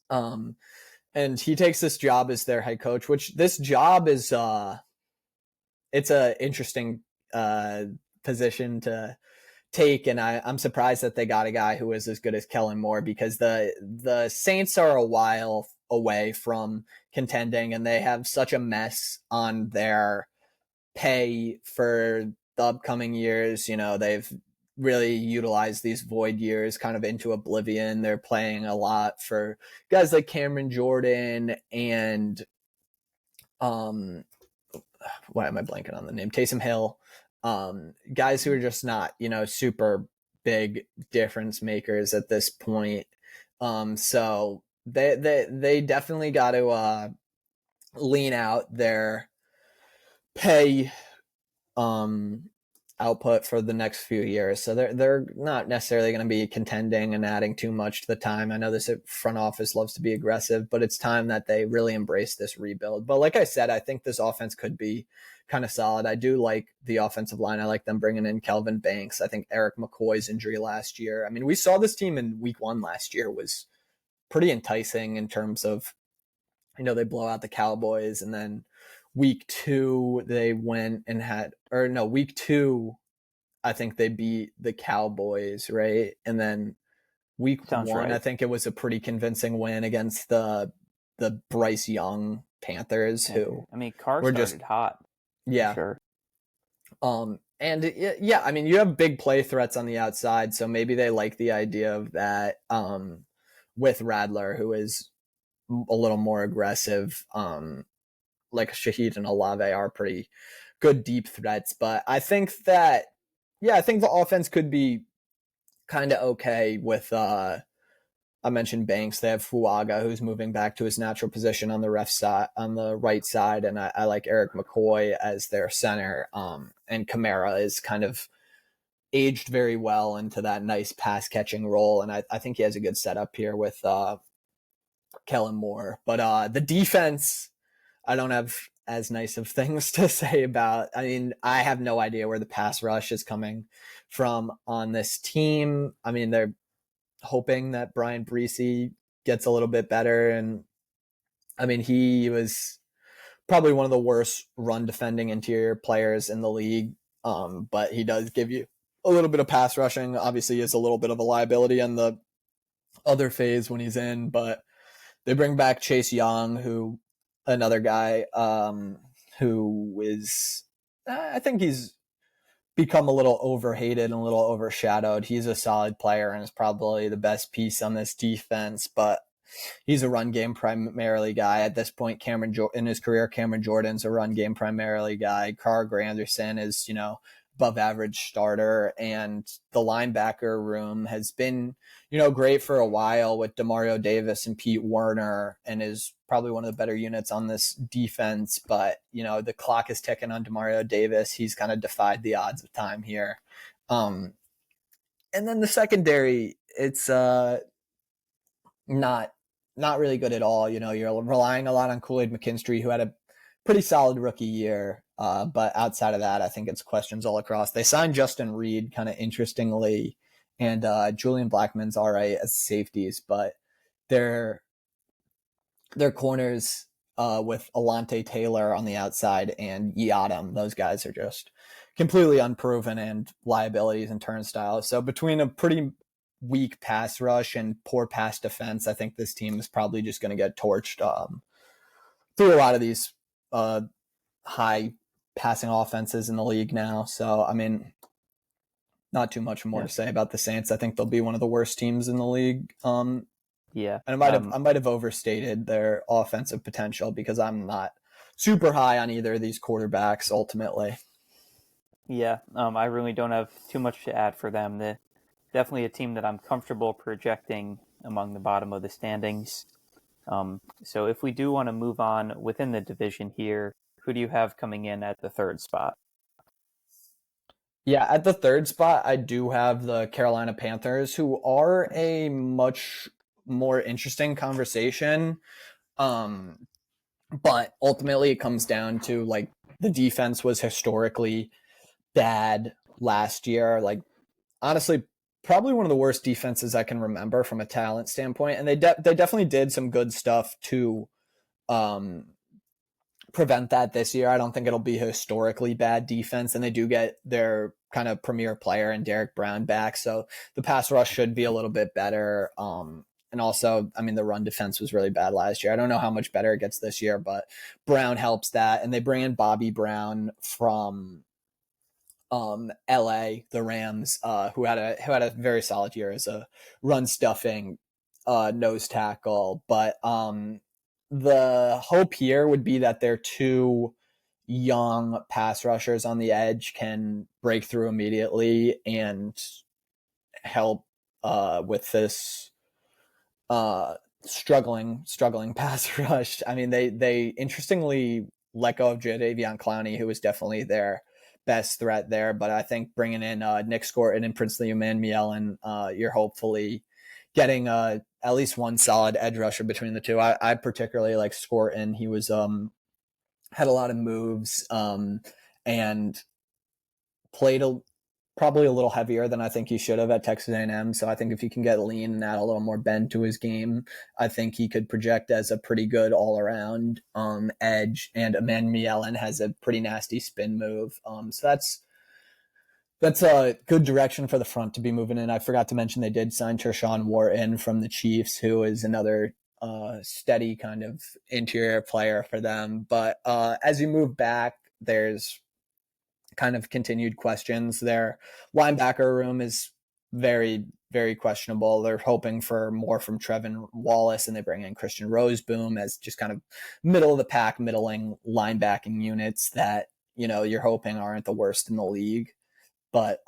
And he takes this job as their head coach, which this job is, it's a interesting position to take. And I'm surprised that they got a guy who is as good as Kellen Moore, because the Saints are a while away from contending, and they have such a mess on their pay for the upcoming years. They've really utilized these void years kind of into oblivion. They're playing a lot for guys like Cameron Jordan and why am I blanking on the name? Taysom Hill. Guys who are just not, super big difference makers at this point. So they definitely got to lean out their pay output for the next few years. So they're not necessarily going to be contending and adding too much to the time. I know this front office loves to be aggressive, but it's time that they really embrace this rebuild. But like I said, I think this offense could be kind of solid. I do like the offensive line. I like them bringing in Kelvin Banks. I think Eric McCoy's injury last year. I mean, we saw this team in week 1 last year was pretty enticing in terms of, they blow out the Cowboys, and then week 2 they went and week 2 I think they beat the Cowboys, right? And then week Sounds 1 right. I think it was a pretty convincing win against the Bryce Young Panthers, who Carr were started just hot. yeah. Sure. And yeah, I mean, you have big play threats on the outside, so maybe they like the idea of that with Radler, who is a little more aggressive. Like Shaheed and Olave are pretty good deep threats, but I think that, I think the offense could be kind of okay with, I mentioned Banks. They have Fuaga, who's moving back to his natural position on the right side. And I like Eric McCoy as their center. And Kamara is kind of aged very well into that nice pass catching role. And I think he has a good setup here with, Kellen Moore. But the defense, I don't have as nice of things to say about. I mean, I have no idea where the pass rush is coming from on this team. I mean, they're hoping that Brian Breesy gets a little bit better. And I mean, he was probably one of the worst run defending interior players in the league. But he does give you a little bit of pass rushing. Obviously, he is a little bit of a liability on the other phase when he's in, but they bring back Chase Young, who another guy who is, I think he's become a little overhated and a little overshadowed. He's a solid player and is probably the best piece on this defense, but he's a run game primarily guy at this point. In his career, Cameron Jordan's a run game primarily guy. Carr Granderson is, above average starter, and the linebacker room has been, great for a while with Demario Davis and Pete Werner, and is probably one of the better units on this defense. But, the clock is ticking on Demario Davis. He's kind of defied the odds of time here. And then the secondary, it's not really good at all. You're relying a lot on Kool-Aid McKinstry, who had a pretty solid rookie year. But outside of that, I think it's questions all across. They signed Justin Reed kind of interestingly, and Julian Blackmon's all right as safeties, but their corners with Alante Taylor on the outside and Yiadam, those guys are just completely unproven and liabilities and turnstiles. So between a pretty weak pass rush and poor pass defense, I think this team is probably just going to get torched through a lot of these high passing offenses in the league now. So, I mean, not too much more to say about the Saints. I think they'll be one of the worst teams in the league. And I might have overstated their offensive potential because I'm not super high on either of these quarterbacks ultimately. Yeah, I really don't have too much to add for them. They're definitely a team that I'm comfortable projecting among the bottom of the standings. So if we do want to move on within the division here, who do you have coming in at the third spot? Yeah, at the third spot, I do have the Carolina Panthers, who are a much more interesting conversation. But ultimately it comes down to, like, the defense was historically bad last year. Like, honestly, probably one of the worst defenses I can remember from a talent standpoint. And they definitely did some good stuff to prevent that this year. I don't think it'll be historically bad defense, and they do get their kind of premier player and Derek Brown back. So the pass rush should be a little bit better. And also, I mean, the run defense was really bad last year. I don't know how much better it gets this year, but Brown helps that. And they bring in Bobby Brown from LA, the Rams, who had a very solid year as a run stuffing nose tackle. But the hope here would be that their two young pass rushers on the edge can break through immediately and help with this struggling pass rush. I mean, they interestingly let go of Jadeveon Clowney, who was definitely their best threat there. But I think bringing in Nick Scorton and Princely Umanmielen, you're hopefully getting at least one solid edge rusher between the two. I particularly like Scorton. He was had a lot of moves and played probably a little heavier than I think he should have at Texas A&M. So I think if he can get lean and add a little more bend to his game, I think he could project as a pretty good all-around edge. And Umanmielen has a pretty nasty spin move. So that's a good direction for the front to be moving in. I forgot to mention they did sign Tershawn Wharton from the Chiefs, who is another steady kind of interior player for them. But as you move back, there's kind of continued questions. Their linebacker room is very, very questionable. They're hoping for more from Trevin Wallace, and they bring in Christian Roseboom as just kind of middle of the pack, middling linebacking units that, you know, you're hoping aren't the worst in the league. But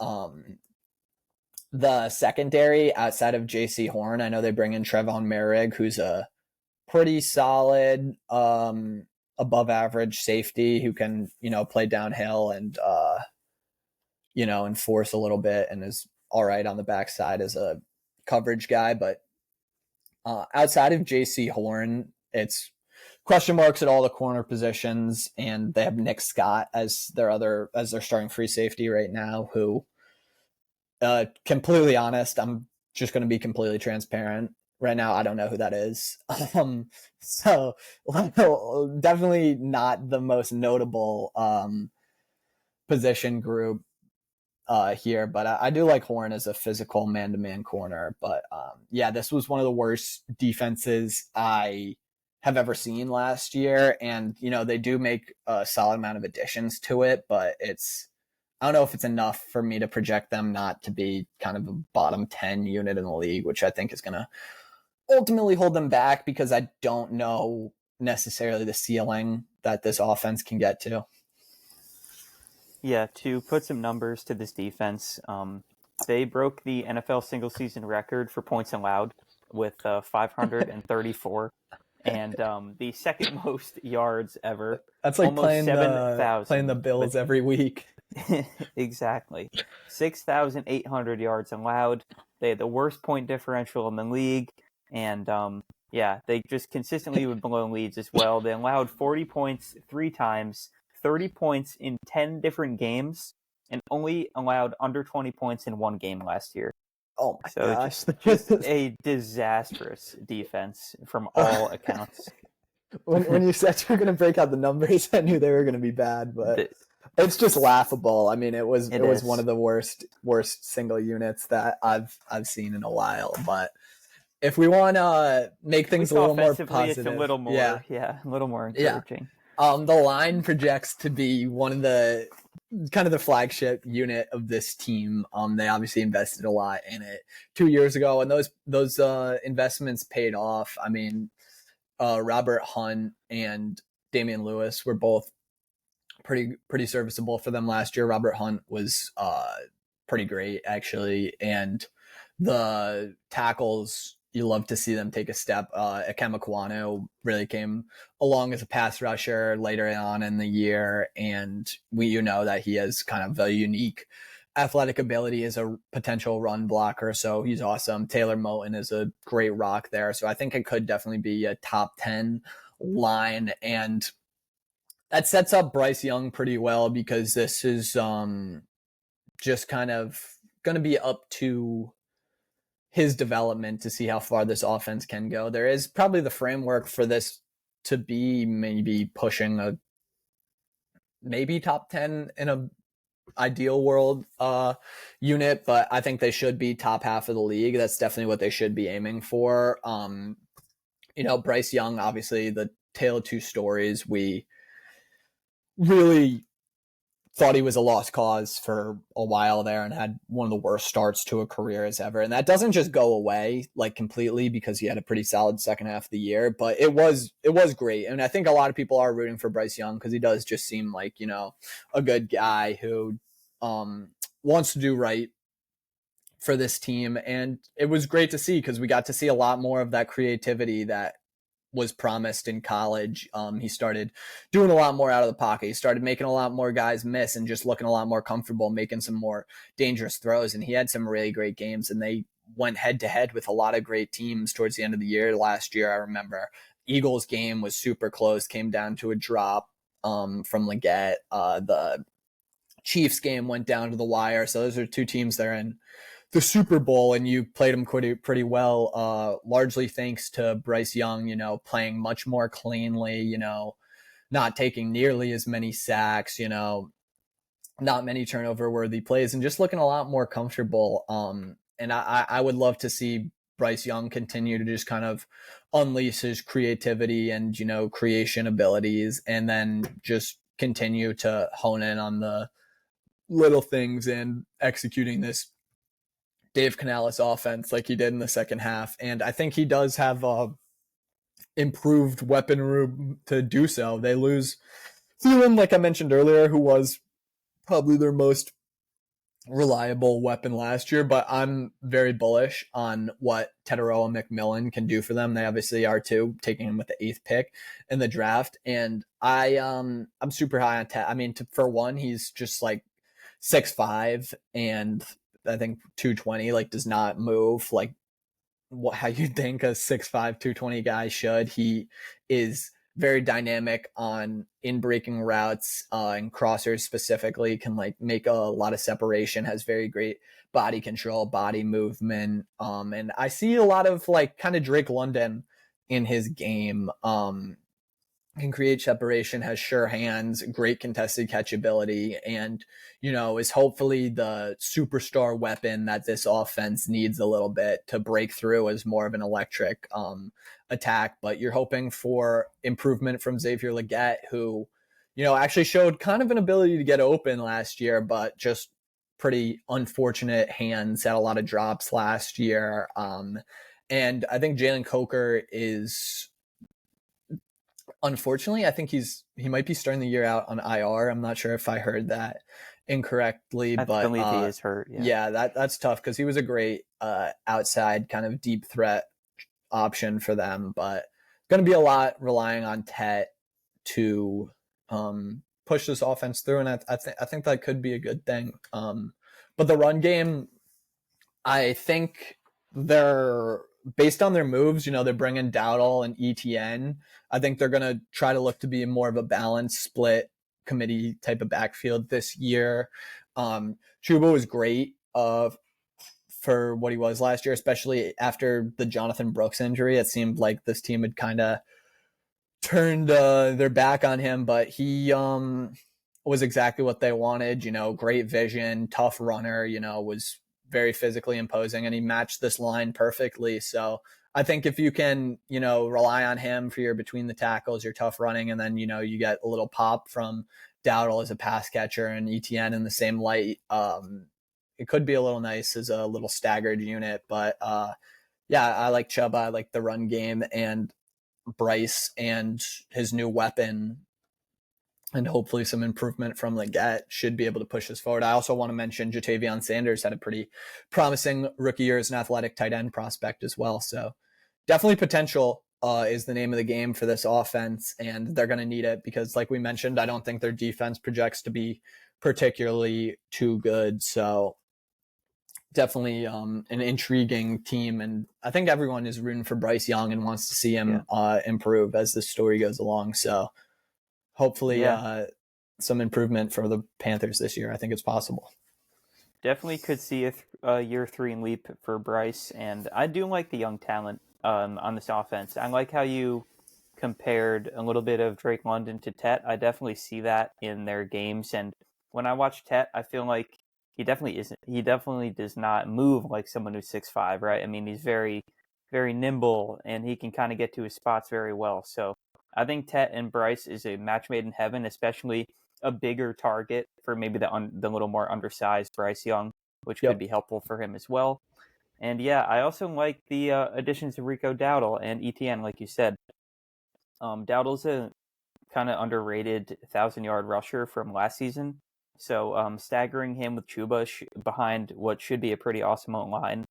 the secondary outside of JC Horn, I know they bring in Trevon Merrick, who's a pretty solid above average safety who can, you know, play downhill and you know, enforce a little bit and is all right on the backside as a coverage guy. But outside of JC Horn, it's question marks at all the corner positions, and they have Nick Scott as their starting free safety right now, who completely honest, I'm just going to be completely transparent. Right now, I don't know who that is. So definitely not the most notable position group here, but I do like Horn as a physical man-to-man corner. But yeah, this was one of the worst defenses I have ever seen last year, and you know they do make a solid amount of additions to it, but I don't know if it's enough for me to project them not to be kind of a bottom 10 unit in the league, which I think is going to ultimately hold them back because I don't know necessarily the ceiling that this offense can get to. Yeah, to put some numbers to this defense, they broke the NFL single season record for points allowed with 534, and the second most yards ever. That's like playing the Bills every week. Exactly. 6,800 yards allowed. They had the worst point differential in the league, and yeah, they just consistently would blow leads as well. They allowed 40 points 3 times, 30 points in 10 different games, and only allowed under 20 points in one game last year. Oh my gosh. Just a disastrous defense from all accounts. When you said you were going to break out the numbers, I knew they were going to be bad, but it's just laughable. I mean, it was one of the worst single units that I've seen in a while. But if we want to make things a little more positive, it's a little more, a little more encouraging. The line projects to be one of the kind of the flagship unit of this team. They obviously invested a lot in it 2 years ago, and those investments paid off. I mean, Robert Hunt and Damian Lewis were both pretty serviceable for them last year. Robert Hunt was pretty great actually, and the tackles, you love to see them take a step. Ikem Ekwonu really came along as a pass rusher later on in the year, and you know that he has kind of a unique athletic ability as a potential run blocker, so he's awesome. Taylor Moton is a great rock there, so I think it could definitely be a top 10 line, and that sets up Bryce Young pretty well because this is just kind of going to be up to his development to see how far this offense can go. There is probably the framework for this to be maybe pushing a maybe top 10 in a ideal world unit, but I think they should be top half of the league. That's definitely what they should be aiming for. You know, Bryce Young, obviously the tale of two stories. We really thought he was a lost cause for a while there and had one of the worst starts to a career as ever. And that doesn't just go away like completely because he had a pretty solid second half of the year, but it was great. And I think a lot of people are rooting for Bryce Young because he does just seem like, you know, a good guy who wants to do right for this team. And it was great to see because we got to see a lot more of that creativity that was promised in college. He started doing a lot more out of the pocket. He started making a lot more guys miss and just looking a lot more comfortable, making some more dangerous throws. And he had some really great games, and they went head to head with a lot of great teams towards the end of the year. Last year, I remember Eagles game was super close, came down to a drop from Leggett. The Chiefs game went down to the wire. So those are two teams that are in the Super Bowl, and you played them pretty well, largely thanks to Bryce Young, you know, playing much more cleanly, you know, not taking nearly as many sacks, you know, not many turnover worthy plays, and just looking a lot more comfortable. And I would love to see Bryce Young continue to just kind of unleash his creativity and, you know, creation abilities, and then just continue to hone in on the little things and executing this Dave Canales offense like he did in the second half. And I think he does have improved weapon room to do so. They lose Thielen, like I mentioned earlier, who was probably their most reliable weapon last year, but I'm very bullish on what Teteroa McMillan can do for them. They obviously are too, taking him with the 8th pick in the draft. And I'm super high on Tet. I mean, for one, he's just like 6'5", and I think 220, like, does not move like how you think a 6'5", 220 guy should. He is very dynamic on in-breaking routes and crossers specifically, can like make a lot of separation, has very great body control, body movement. And I see a lot of like kind of Drake London in his game. Can create separation, has sure hands, great contested catch ability, and, you know, is hopefully the superstar weapon that this offense needs a little bit to break through as more of an electric attack. But you're hoping for improvement from Xavier Leggett, who, you know, actually showed kind of an ability to get open last year, but just pretty unfortunate hands, had a lot of drops last year. And I think Jalen Coker is, unfortunately, I think he might be starting the year out on IR. I'm not sure if I heard that incorrectly, but I believe he is hurt. Yeah, that's tough because he was a great outside kind of deep threat option for them. But going to be a lot relying on Tet to push this offense through, and I think that could be a good thing. But the run game, I think they're, based on their moves, you know, they're bringing Dowdle and ETN. I think they're going to try to look to be more of a balanced split committee type of backfield this year. Chuba was great for what he was last year, especially after the Jonathan Brooks injury. It seemed like this team had kind of turned their back on him, but he was exactly what they wanted. You know, great vision, tough runner, you know, was very physically imposing, and he matched this line perfectly. So I think if you can, you know, rely on him for your between the tackles, your tough running, and then, you know, you get a little pop from Dowdle as a pass catcher and ETN in the same light, it could be a little nice as a little staggered unit. But yeah, I like Chuba. I like the run game, and Bryce and his new weapon, and hopefully some improvement from Leggett should be able to push us forward. I also want to mention Jatavion Sanders had a pretty promising rookie year as an athletic tight end prospect as well. So definitely potential is the name of the game for this offense, and they're going to need it because, like we mentioned, I don't think their defense projects to be particularly too good. So definitely an intriguing team, and I think everyone is rooting for Bryce Young and wants to see him improve as the story goes along. So hopefully some improvement for the Panthers this year. I think it's possible. Definitely could see a year 3 leap for Bryce, and I do like the young talent on this offense. I like how you compared a little bit of Drake London to Tet. I definitely see that in their games, and when I watch Tet, I feel like he definitely does not move like someone who's 6'5", right? I mean, he's very, very nimble, and he can kind of get to his spots very well. So I think Tet and Bryce is a match made in heaven, especially a bigger target for maybe the little more undersized Bryce Young, which could be helpful for him as well. And yeah, I also like the additions of Rico Dowdle and ETN, like you said. Dowdle's a kind of underrated 1,000-yard rusher from last season. So staggering him with Chuba behind what should be a pretty awesome line.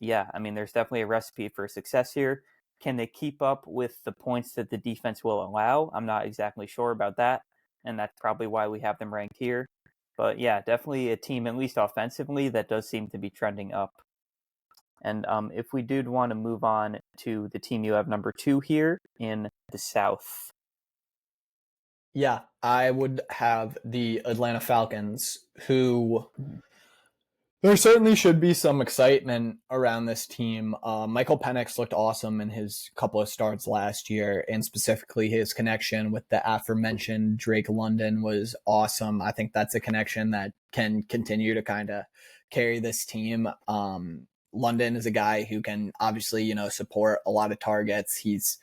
Yeah, I mean, there's definitely a recipe for success here. Can they keep up with the points that the defense will allow? I'm not exactly sure about that, and that's probably why we have them ranked here. But yeah, definitely a team, at least offensively, that does seem to be trending up. And if we did want to move on to the team you have number 2 here in the South. Yeah, I would have the Atlanta Falcons, who there certainly should be some excitement around this team. Michael Penix looked awesome in his couple of starts last year, and specifically his connection with the aforementioned Drake London was awesome. I think that's a connection that can continue to kind of carry this team. London is a guy who can obviously, support a lot of targets. He's,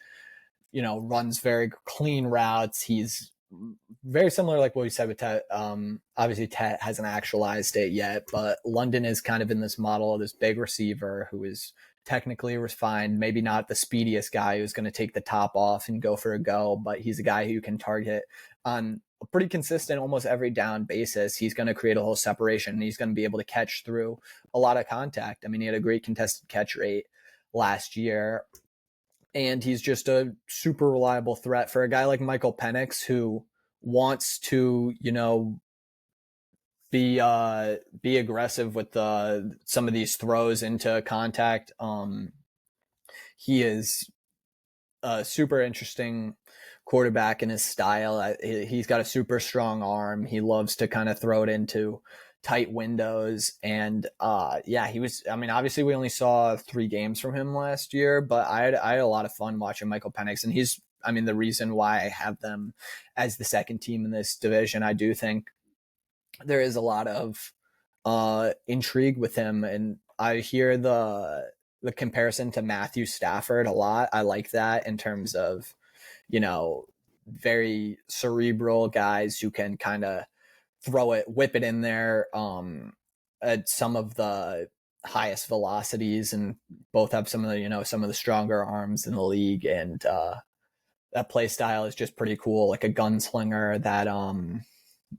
runs very clean routes. He's very similar, like what we said with Tet. Obviously, Tet hasn't actualized it yet, but London is kind of in this model of this big receiver who is technically refined, maybe not the speediest guy who's going to take the top off and go for a go, but he's a guy who can target on a pretty consistent, almost every down basis. He's going to create a whole separation, and he's going to be able to catch through a lot of contact. I mean, he had a great contested catch rate last year, and he's just a super reliable threat for a guy like Michael Penix, who wants to, be aggressive with some of these throws into contact. He is a super interesting quarterback in his style. He's got a super strong arm. He loves to kind of throw it into tight windows. And he was, I mean, obviously we only saw 3 games from him last year, but I had a lot of fun watching Michael Penix, and he's, I mean, the reason why I have them as the second team in this division. I do think there is a lot of intrigue with him, and I hear the comparison to Matthew Stafford a lot. I like that in terms of, very cerebral guys who can kind of whip it in there at some of the highest velocities, and both have some of the, some of the stronger arms in the league. And that play style is just pretty cool, like a gunslinger, that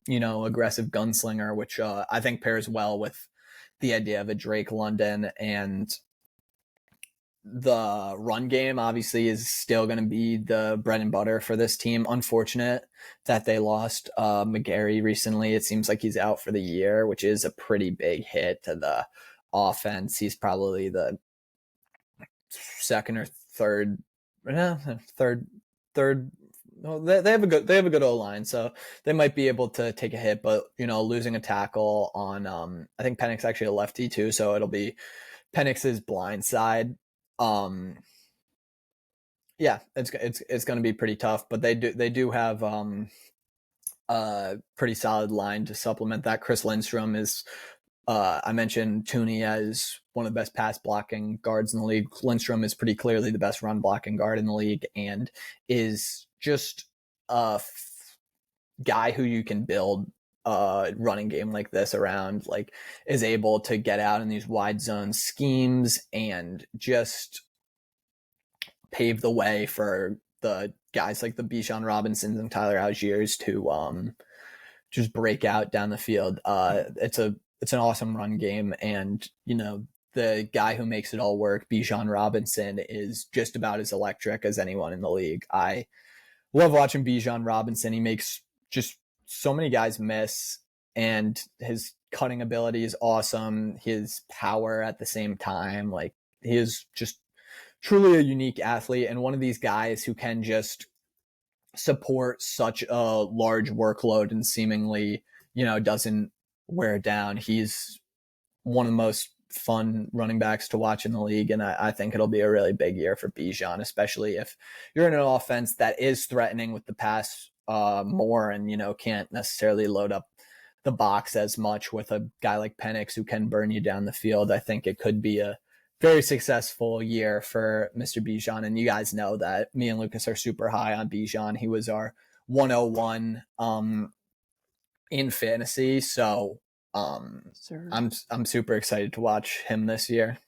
aggressive gunslinger, which I think pairs well with the idea of a Drake London. And the run game obviously is still going to be the bread and butter for this team. Unfortunate that they lost McGarry recently. It seems like he's out for the year, which is a pretty big hit to the offense. He's probably the second or third. No, they have a good O-line, so they might be able to take a hit. But losing a tackle on I think Penix actually a lefty too, so it'll be Penix's blind side. It's going to be pretty tough, but they do have a pretty solid line to supplement that. Chris Lindstrom is, I mentioned Tooney as one of the best pass blocking guards in the league. Lindstrom is pretty clearly the best run blocking guard in the league, and is just a guy who you can build a running game like this around, like is able to get out in these wide zone schemes and just pave the way for the guys like the Bijan Robinsons and Tyler Algiers to just break out down the field. It's an awesome run game, and the guy who makes it all work, Bijan Robinson, is just about as electric as anyone in the league. I love watching Bijan Robinson. He makes just so many guys miss, and his cutting ability is awesome. His power at the same time, like, he is just truly a unique athlete, and one of these guys who can just support such a large workload and seemingly, doesn't wear down. He's one of the most fun running backs to watch in the league, and I think it'll be a really big year for Bijan, especially if you're in an offense that is threatening with the pass more, and can't necessarily load up the box as much with a guy like Penix who can burn you down the field. I think it could be a very successful year for Mr. Bijan, and you guys know that me and Lucas are super high on Bijan. He was our 101 in fantasy. So Sir. I'm super excited to watch him this year.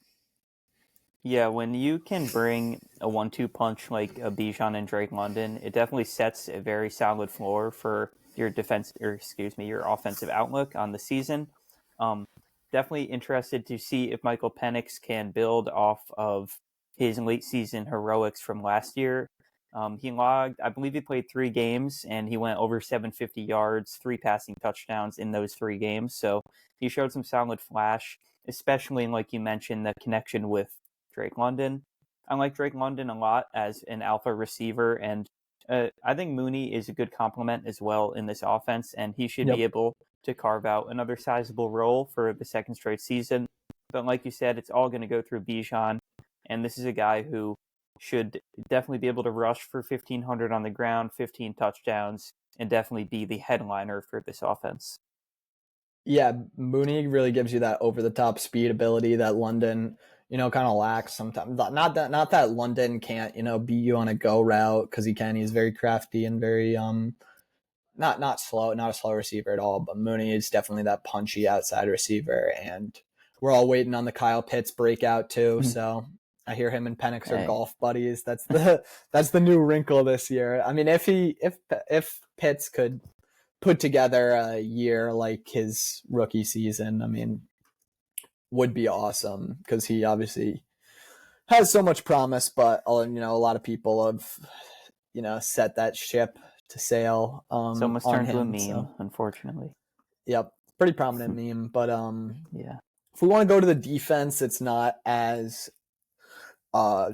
Yeah, when you can bring a 1-2 punch like a Bijan and Drake London, it definitely sets a very solid floor for your your offensive outlook on the season. Definitely interested to see if Michael Penix can build off of his late season heroics from last year. He logged, I believe he played 3 games and he went over 750 yards, 3 passing touchdowns in those 3 games. So he showed some solid flash, especially like you mentioned, the connection with Drake London. I like Drake London a lot as an alpha receiver, and I think Mooney is a good complement as well in this offense, and he should be able to carve out another sizable role for the second straight season. But like you said, it's all going to go through Bijan, and this is a guy who should definitely be able to rush for 1,500 on the ground, 15 touchdowns, and definitely be the headliner for this offense. Yeah, Mooney really gives you that over-the-top speed ability that London, kind of lacks sometimes. Not that London can't, beat you on a go route, because he can. He's very crafty and very not slow, not a slow receiver at all. But Mooney is definitely that punchy outside receiver, and we're all waiting on the Kyle Pitts breakout too. So I hear him and Penix are golf buddies. That's the new wrinkle this year. I mean, if Pitts could put together a year like his rookie season, I mean, would be awesome, because he obviously has so much promise, but a lot of people have set that ship to sail It's almost on turned to a him, meme, so. unfortunately. Yep, pretty prominent meme, but yeah. If we want to go to the defense, it's not as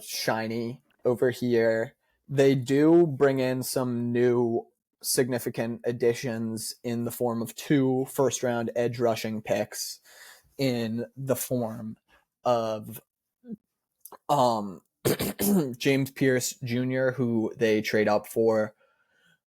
shiny over here. They do bring in some new significant additions in the form of 2 first-round edge rushing picks, in the form of James Pierce Jr., who they trade up for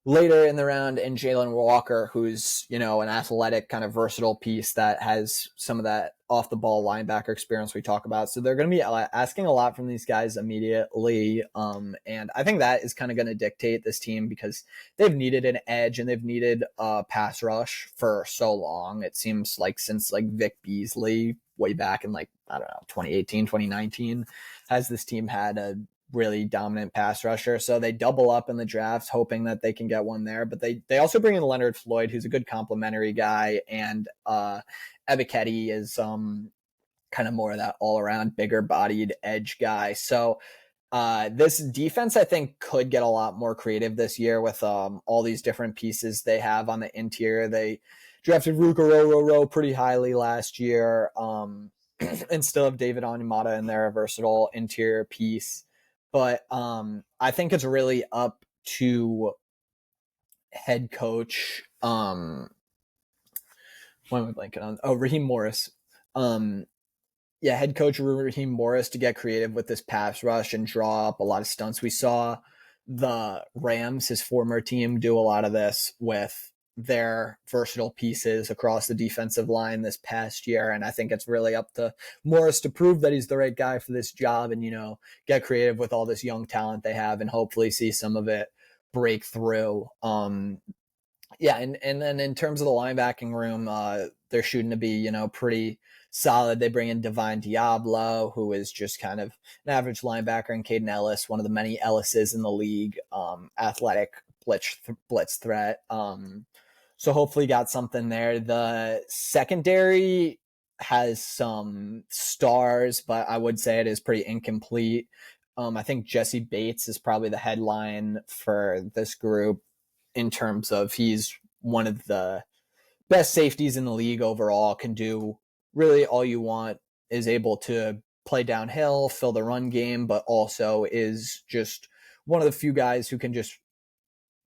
later in the round, and Jalen Walker, who's, an athletic kind of versatile piece that has some of that off the ball linebacker experience we talk about. So they're going to be asking a lot from these guys immediately. And I think that is kind of going to dictate this team, because they've needed an edge and they've needed a pass rush for so long. It seems like since Vic Beasley way back in 2018, 2019, has this team had a really dominant pass rusher. So they double up in the draft, hoping that they can get one there. But they also bring in Leonard Floyd, who's a good complimentary guy, and Ebiketie is kind of more of that all-around bigger bodied edge guy. So this defense, I think, could get a lot more creative this year with all these different pieces they have on the interior. They drafted Ruka pretty highly last year, and still have David Onyemata in there, a versatile interior piece. But I think it's really up to head coach. What am I blanking on? Oh, Raheem Morris. Head coach Raheem Morris to get creative with this pass rush and draw up a lot of stunts. We saw the Rams, his former team, do a lot of this with their versatile pieces across the defensive line this past year. And I think it's really up to Morris to prove that he's the right guy for this job and, get creative with all this young talent they have and hopefully see some of it break through. And then in terms of the linebacking room, they're shooting to be, pretty solid. They bring in Divine Diablo, who is just kind of an average linebacker, and Caden Ellis, one of the many Ellises in the league, athletic blitz threat. So hopefully got something there. The secondary has some stars, but I would say it is pretty incomplete. I think Jesse Bates is probably the headline for this group, in terms of he's one of the best safeties in the league overall, can do really all you want, is able to play downhill, fill the run game, but also is just one of the few guys who can just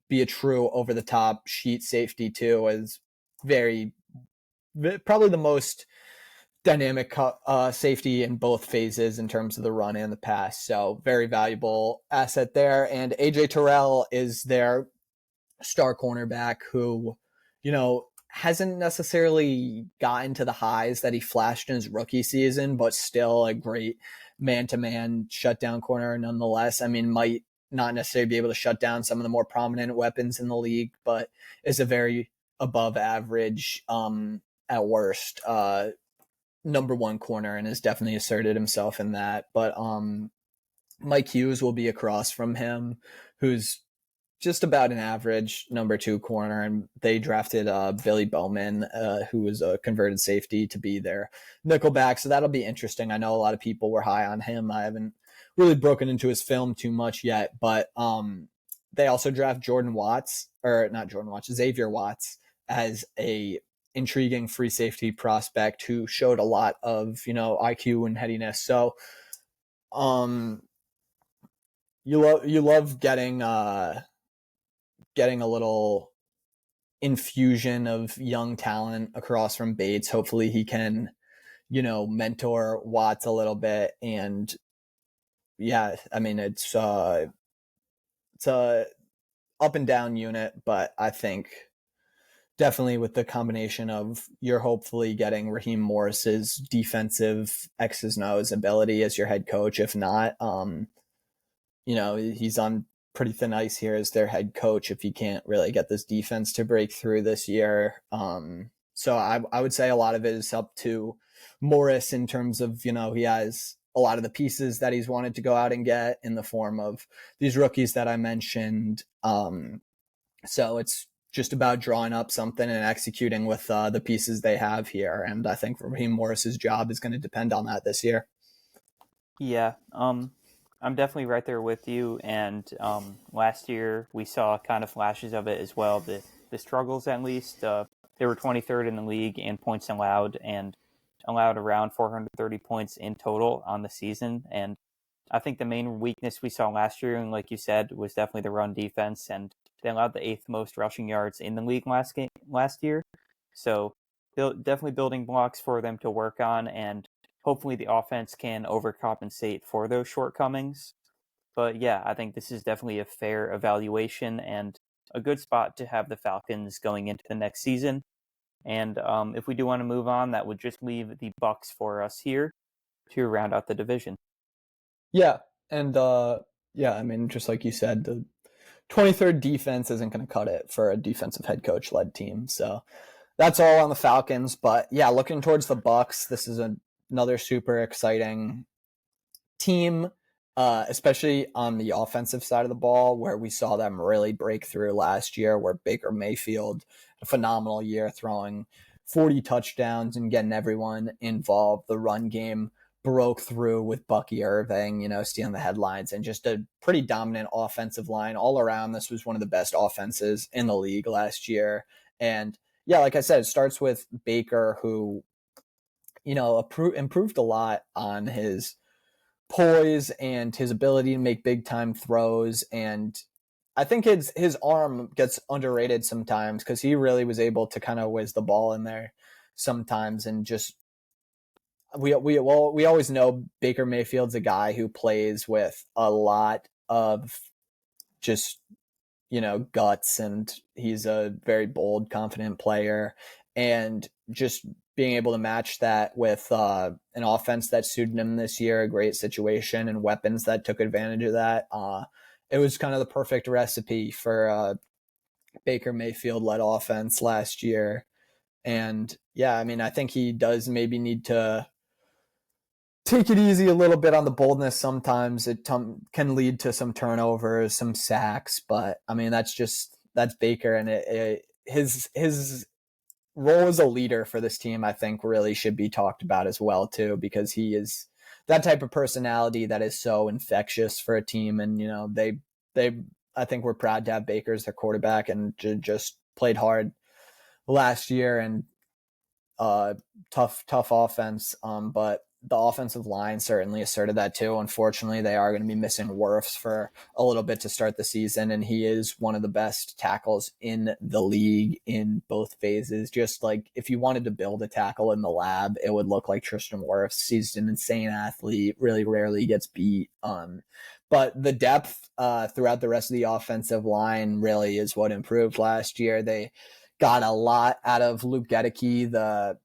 be a true over-the-top sheet safety too, is probably the most dynamic safety in both phases in terms of the run and the pass. So very valuable asset there. And AJ Terrell is their star cornerback, who, hasn't necessarily gotten to the highs that he flashed in his rookie season, but still a great man-to-man shutdown corner nonetheless. I mean, might not necessarily be able to shut down some of the more prominent weapons in the league, but is a very above average, at worst, number one corner, and has definitely asserted himself in that. But Mike Hughes will be across from him, who's just about an average number two corner, and they drafted Billy Bowman, who was a converted safety, to be their nickelback. So that'll be interesting. I know a lot of people were high on him. I haven't really broken into his film too much yet, but they also draft Xavier Watts as a intriguing free safety prospect who showed a lot of, IQ and headiness. So you love getting a little infusion of young talent across from Bates. Hopefully he can, mentor Watts a little bit. And yeah, I mean, it's a up and down unit, but I think definitely with the combination of you're hopefully getting Raheem Morris's defensive X's and O's ability as your head coach. If not, he's on pretty thin ice here as their head coach if he can't really get this defense to break through this year. So I would say a lot of it is up to Morris in terms of, he has a lot of the pieces that he's wanted to go out and get in the form of these rookies that I mentioned. So it's just about drawing up something and executing with the pieces they have here. And I think Raheem Morris's job is going to depend on that this year. Yeah. I'm definitely right there with you. And last year we saw kind of flashes of it as well. The struggles, at least. They were 23rd in the league in points allowed, and allowed around 430 points in total on the season. And I think the main weakness we saw last year, and like you said, was definitely the run defense. And they allowed the 8th most rushing yards in the league last year. So definitely building blocks for them to work on, and hopefully the offense can overcompensate for those shortcomings. But yeah, I think this is definitely a fair evaluation and a good spot to have the Falcons going into the next season. And if we do want to move on, that would just leave the Bucs for us here to round out the division. Yeah, and I mean, just like you said, the 23rd defense isn't going to cut it for a defensive head coach led team. So that's all on the Falcons. But yeah, looking towards the Bucs, this is another super exciting team, especially on the offensive side of the ball, where we saw them really break through last year, where Baker Mayfield had a phenomenal year, throwing 40 touchdowns and getting everyone involved. The run game broke through with Bucky Irving, stealing the headlines, and just a pretty dominant offensive line all around. This was one of the best offenses in the league last year. And yeah, like I said, it starts with Baker, who, improved a lot on his poise and his ability to make big time throws. And I think his arm gets underrated sometimes, because he really was able to kind of whiz the ball in there sometimes. And just we always know Baker Mayfield's a guy who plays with a lot of just, guts, and he's a very bold, confident player. And just being able to match that with an offense that suited him this year, a great situation, and weapons that took advantage of that. It was kind of the perfect recipe for Baker Mayfield-led offense last year. And yeah, I mean, I think he does maybe need to take it easy a little bit on the boldness. Sometimes it can lead to some turnovers, some sacks, but I mean, that's Baker, and his role as a leader for this team, I think, really should be talked about as well too, because he is that type of personality that is so infectious for a team. And they I think we're proud to have Baker as their quarterback, and just played hard last year, and tough offense. But the offensive line certainly asserted that too. Unfortunately, they are going to be missing Wirfs for a little bit to start the season, and he is one of the best tackles in the league in both phases. Just like if you wanted to build a tackle in the lab, it would look like Tristan Wirfs. He's an insane athlete, really rarely gets beat. But the depth throughout the rest of the offensive line really is what improved last year. They got a lot out of Luke Gedeke, the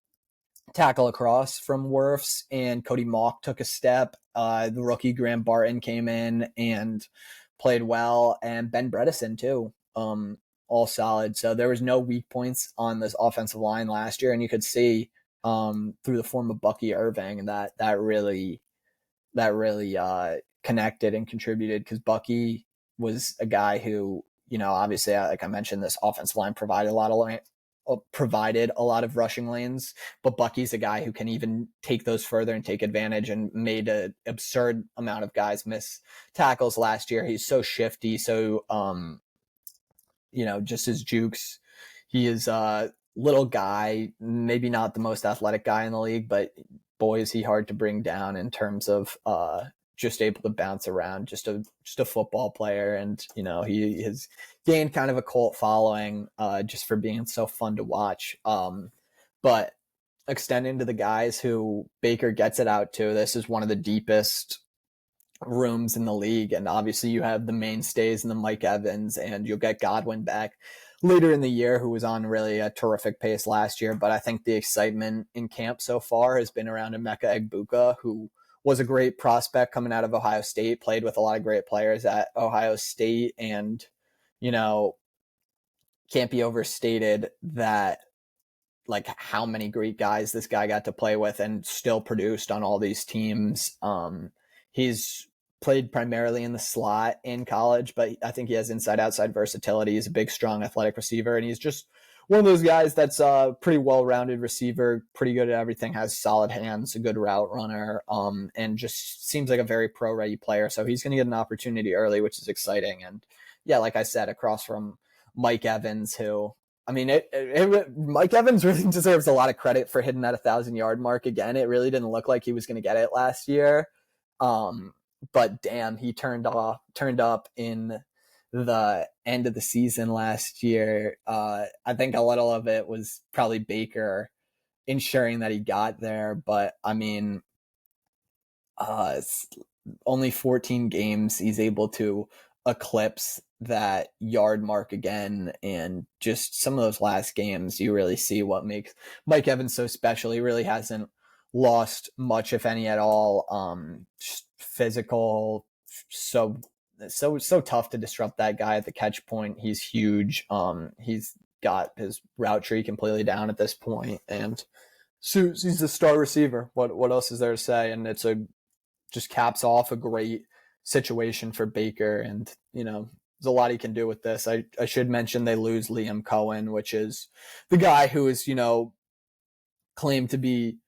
tackle across from Wirfs, and Cody Mauch took a step. The rookie Graham Barton came in and played well, and Ben Bredesen too, all solid. So there was no weak points on this offensive line last year, and you could see through the form of Bucky Irving that really connected and contributed, because Bucky was a guy who, obviously, like I mentioned, this offensive line provided a lot of rushing lanes, but Bucky's a guy who can even take those further and take advantage, and made an absurd amount of guys miss tackles last year. He's so shifty, so just his jukes. He is a little guy, maybe not the most athletic guy in the league, but boy, is he hard to bring down in terms of just able to bounce around, just a football player. And, he has gained kind of a cult following just for being so fun to watch. But extending to the guys who Baker gets it out to, this is one of the deepest rooms in the league. And obviously you have the mainstays in the Mike Evans, and you'll get Godwin back later in the year, who was on really a terrific pace last year. But I think the excitement in camp so far has been around Emeka Egbuka, who was a great prospect coming out of Ohio State, played with a lot of great players at Ohio State. And, can't be overstated that like how many great guys this guy got to play with and still produced on all these teams. He's played primarily in the slot in college, but I think he has inside-outside versatility. He's a big, strong, athletic receiver, and he's just one of those guys that's a pretty well-rounded receiver, pretty good at everything, has solid hands, a good route runner, and just seems like a very pro-ready player. So he's going to get an opportunity early, which is exciting. And yeah, like I said, across from Mike Evans, who, I mean, Mike Evans really deserves a lot of credit for hitting that 1,000-yard mark again. It really didn't look like he was going to get it last year. But damn, he turned up in the end of the season last year. I think a little of it was probably Baker ensuring that he got there, but I mean, it's only 14 games he's able to eclipse that yard mark again, and just some of those last games, you really see what makes Mike Evans so special. He really hasn't lost much, if any, at all. Just physical, so tough to disrupt that guy at the catch point. He's huge. He's got his route tree completely down at this point, and so he's the star receiver. What else is there to say? And it's just caps off a great situation for Baker, and there's a lot he can do with this. I should mention they lose Liam Cohen, which is the guy who is claimed to be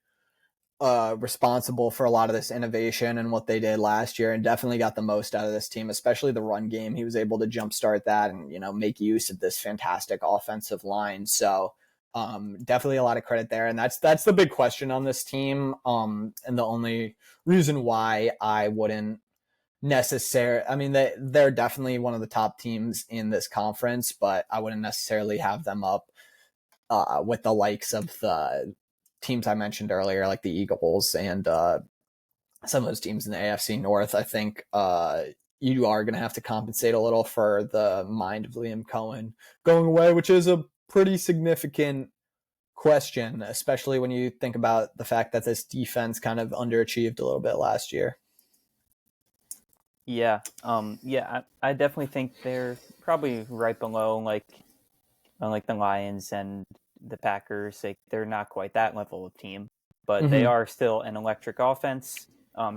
responsible for a lot of this innovation and what they did last year, and definitely got the most out of this team, especially the run game. He was able to jumpstart that and make use of this fantastic offensive line. So definitely a lot of credit there, and that's the big question on this team. And the only reason why I wouldn't necessarily, I mean, they're definitely one of the top teams in this conference, but I wouldn't necessarily have them up with the likes of the teams I mentioned earlier, like the Eagles and some of those teams in the AFC North. I think you are going to have to compensate a little for the mind of Liam Cohen going away, which is a pretty significant question, especially when you think about the fact that this defense kind of underachieved a little bit last year. Yeah. I definitely think they're probably right below like the Lions and the Packers. Like, they're not quite that level of team, but they are still an electric offense.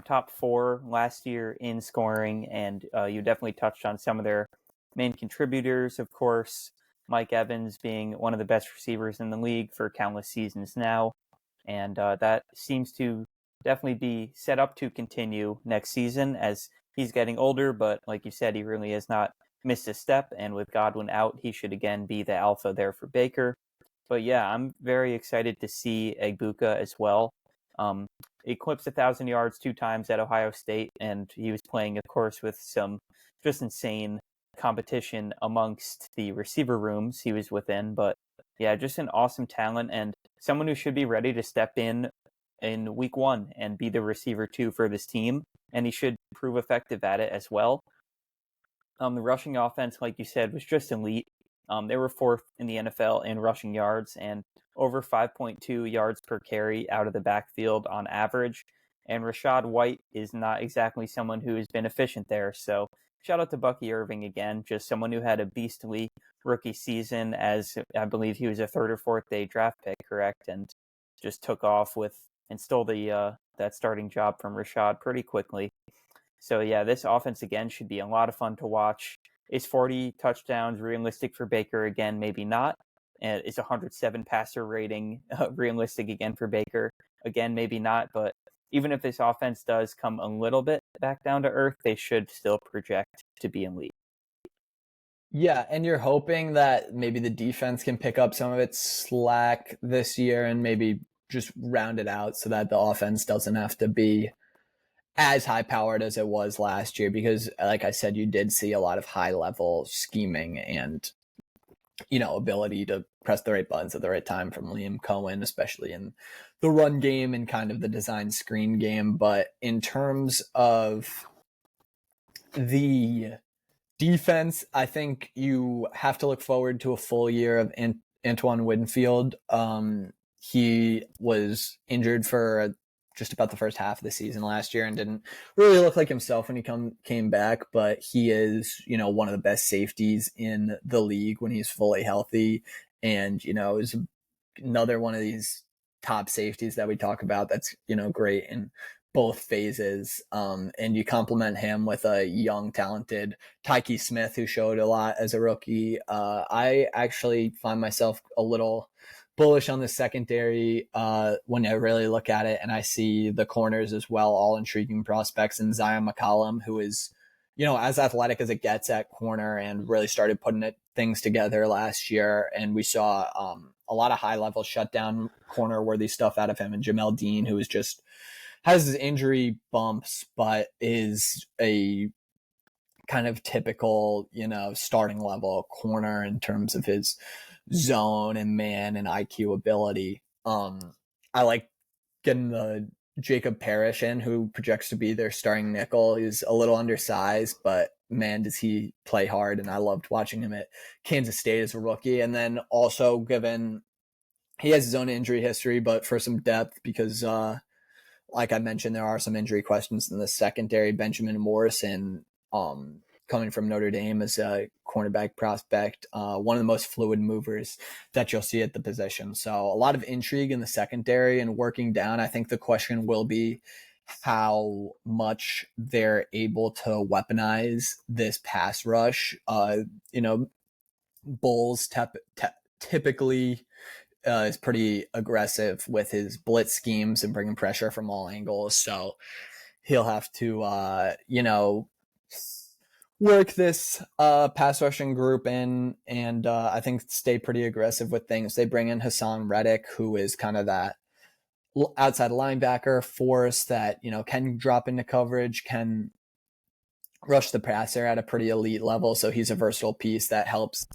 Top 4 last year in scoring, and you definitely touched on some of their main contributors, of course. Mike Evans being one of the best receivers in the league for countless seasons now, and that seems to definitely be set up to continue next season as he's getting older, but like you said, he really has not missed a step, and with Godwin out, he should again be the alpha there for Baker. But yeah, I'm very excited to see Egbuka as well. Eclipsed 1,000 yards 2 times at Ohio State, and he was playing, of course, with some just insane competition amongst the receiver rooms he was within. But yeah, just an awesome talent, and someone who should be ready to step in week 1 and be the receiver 2 for this team, and he should prove effective at it as well. The rushing offense, like you said, was just elite. They were 4th in the NFL in rushing yards and over 5.2 yards per carry out of the backfield on average. And Rachaad White is not exactly someone who has been efficient there. So shout out to Bucky Irving again, just someone who had a beastly rookie season, as I believe he was a 3rd or 4th day draft pick, correct? And just took off and stole that starting job from Rashad pretty quickly. So yeah, this offense again should be a lot of fun to watch. Is 40 touchdowns realistic for Baker? Again, maybe not. And is 107 passer rating realistic again for Baker? Again, maybe not. But even if this offense does come a little bit back down to earth, they should still project to be elite. Yeah, and you're hoping that maybe the defense can pick up some of its slack this year and maybe just round it out so that the offense doesn't have to be as high powered as it was last year, because like I said, you did see a lot of high level scheming and ability to press the right buttons at the right time from Liam Cohen, especially in the run game and kind of the design screen game. But in terms of the defense, I think you have to look forward to a full year of Antoine Winfield. He was injured for just about the first half of the season last year and didn't really look like himself when he came back, but he is, one of the best safeties in the league when he's fully healthy, and, is another one of these top safeties that we talk about that's, great in both phases. And you complement him with a young, talented Tyke Smith, who showed a lot as a rookie. I actually find myself a little bullish on the secondary when I really look at it, and I see the corners as well, all intriguing prospects, in Zion McCollum, who is, as athletic as it gets at corner and really started putting things together last year. And we saw a lot of high level shutdown corner worthy stuff out of him, and Jamel Dean, who is just has his injury bumps, but is a kind of typical, starting level corner in terms of his zone and man and IQ ability. I like getting the Jacob Parrish in, who projects to be their starting nickel. He's a little undersized, but man, does he play hard. And I loved watching him at Kansas State as a rookie. And then also, given he has his own injury history, but for some depth, because like I mentioned, there are some injury questions in the secondary. Benjamin Morrison, coming from Notre Dame as a cornerback prospect, one of the most fluid movers that you'll see at the position. So a lot of intrigue in the secondary and working down. I think the question will be how much they're able to weaponize this pass rush. Bulls typically is pretty aggressive with his blitz schemes and bringing pressure from all angles. So he'll have to, work this pass rushing group in, and I think stay pretty aggressive with things. They bring in Hassan Reddick, who is kind of that outside linebacker force that, can drop into coverage, can rush the passer at a pretty elite level. So he's a versatile piece that helps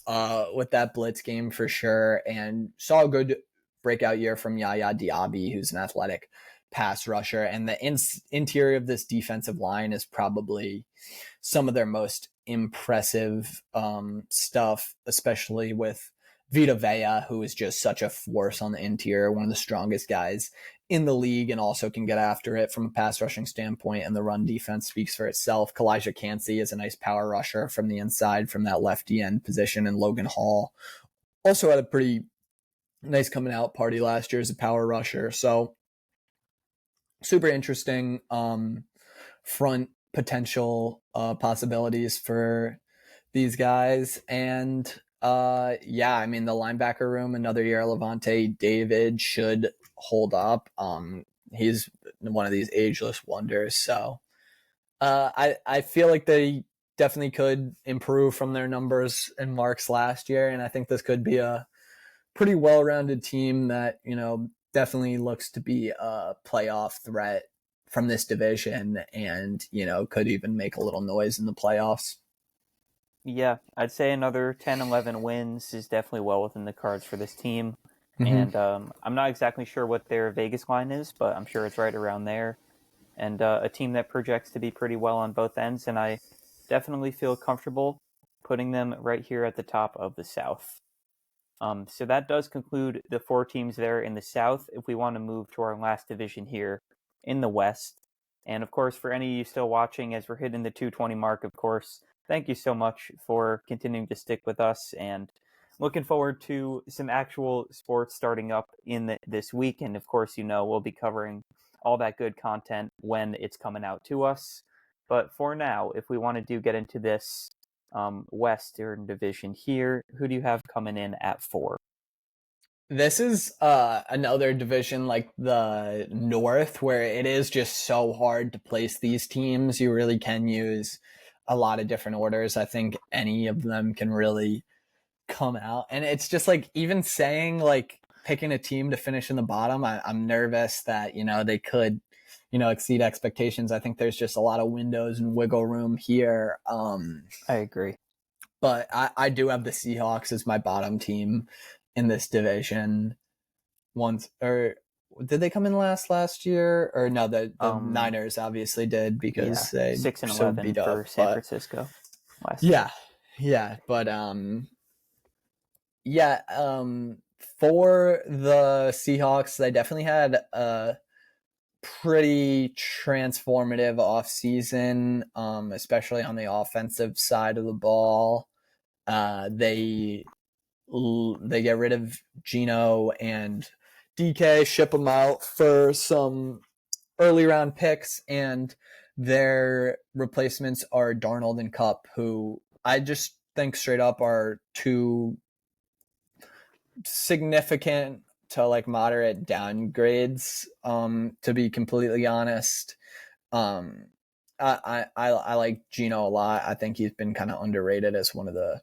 with that blitz game for sure. And saw a good breakout year from Yaya Diaby, who's an athletic pass rusher. And the interior of this defensive line is probably some of their most impressive stuff, especially with Vita Vea, who is just such a force on the interior, one of the strongest guys in the league, and also can get after it from a pass rushing standpoint, and the run defense speaks for itself. Kalijah Cansey is a nice power rusher from the inside from that lefty end position, and Logan Hall also had a pretty nice coming out party last year as a power rusher. So super interesting front potential possibilities for these guys. And the linebacker room, another year, Levante David should hold up. He's one of these ageless wonders. So I feel like they definitely could improve from their numbers and marks last year. And I think this could be a pretty well-rounded team that, definitely looks to be a playoff threat from this division, and, could even make a little noise in the playoffs. Yeah, I'd say another 10, 11 wins is definitely well within the cards for this team. Mm-hmm. And I'm not exactly sure what their Vegas line is, but I'm sure it's right around there. And a team that projects to be pretty well on both ends, and I definitely feel comfortable putting them right here at the top of the South. So that does conclude the 4 teams there in the South. If we want to move to our last division here in the West, and of course, for any of you still watching, as we're hitting the 220 mark, of course, thank you so much for continuing to stick with us, and looking forward to some actual sports starting up in this week. And of course, we'll be covering all that good content when it's coming out to us. But for now, if we want to get into this Western Division here, who do you have coming in at 4? This is another division like the North where it is just so hard to place these teams. You really can use a lot of different orders. I think any of them can really come out. And it's just like even saying like picking a team to finish in the bottom, I'm nervous that, they could, exceed expectations. I think there's just a lot of windows and wiggle room here. I agree. But I do have the Seahawks as my bottom team in this division. Or did they come in last year? Or no, the Niners obviously did because they 6-11 beat for up, San Francisco last year. Yeah, but for the Seahawks, they definitely had a pretty transformative offseason, especially on the offensive side of the ball. They get rid of Geno and DK, ship them out for some early round picks, and their replacements are Darnold and Kupp, who I just think straight up are two significant to like moderate downgrades, to be completely honest. I like Geno a lot. I think he's been kind of underrated as one of the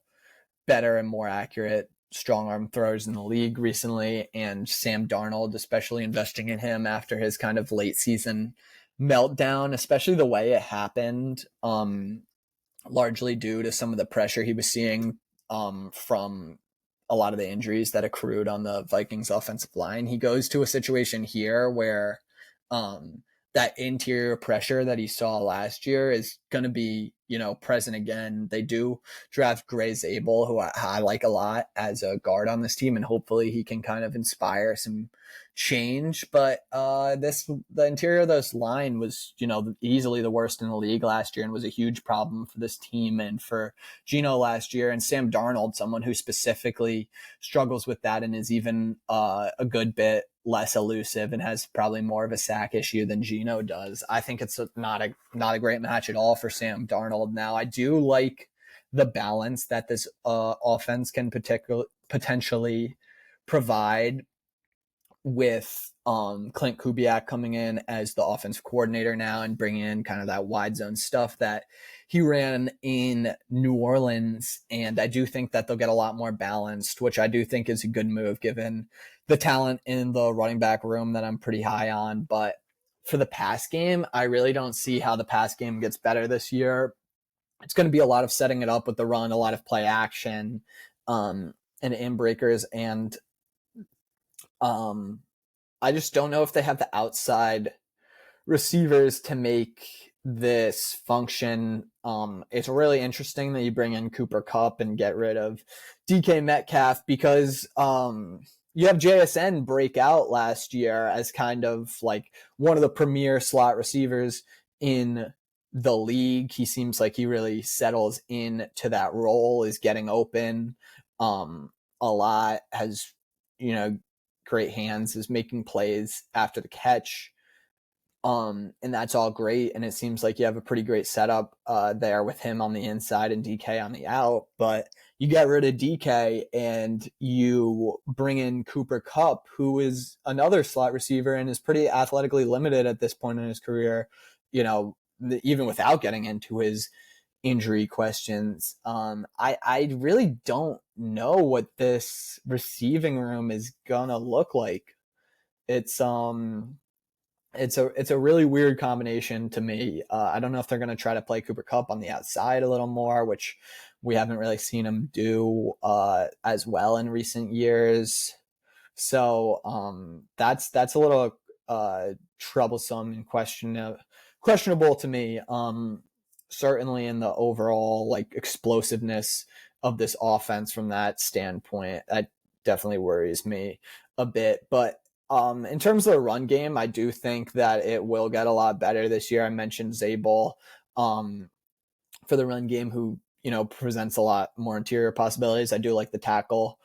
better and more accurate strong arm throwers in the league recently. And Sam Darnold, especially investing in him after his kind of late season meltdown, especially the way it happened, largely due to some of the pressure he was seeing from a lot of the injuries that accrued on the Vikings offensive line. He goes to a situation here where that interior pressure that he saw last year is going to be, present again. They do draft Gray Zabel, who I like a lot as a guard on this team, and hopefully he can kind of inspire some change. But the interior of this line was, easily the worst in the league last year and was a huge problem for this team and for Geno last year. And Sam Darnold, someone who specifically struggles with that and is even a good bit less elusive and has probably more of a sack issue than Geno does. I think it's not a great match at all for Sam Darnold. Now, I do like the balance that this offense can potentially provide with Clint Kubiak coming in as the offensive coordinator now and bringing in kind of that wide zone stuff that he ran in New Orleans. And I do think that they'll get a lot more balanced, which I do think is a good move given the talent in the running back room that I'm pretty high on. But for the pass game, I really don't see how the pass game gets better this year. It's going to be a lot of setting it up with the run, a lot of play action, and in breakers. And I just don't know if they have the outside receivers to make this function. It's really interesting that you bring in Cooper Kupp and get rid of DK Metcalf because you have JSN break out last year as kind of like one of the premier slot receivers in the league. He seems like he really settles into that role, is getting open a lot, has, great hands, is making plays after the catch. And that's all great. And it seems like you have a pretty great setup there with him on the inside and DK on the out. But you get rid of DK and you bring in Cooper Kupp, who is another slot receiver and is pretty athletically limited at this point in his career, even without getting into his injury questions. I really don't know what this receiving room is gonna look like. It's a really weird combination to me. I don't know if they're gonna try to play Cooper Kupp on the outside a little more, which we haven't really seen him do as well in recent years. So that's a little troublesome and questionable to me. Certainly in the overall like explosiveness of this offense from that standpoint, that definitely worries me a bit. But in terms of the run game, I do think that it will get a lot better this year. I mentioned Zabel for the run game, who presents a lot more interior possibilities. I do like the tackle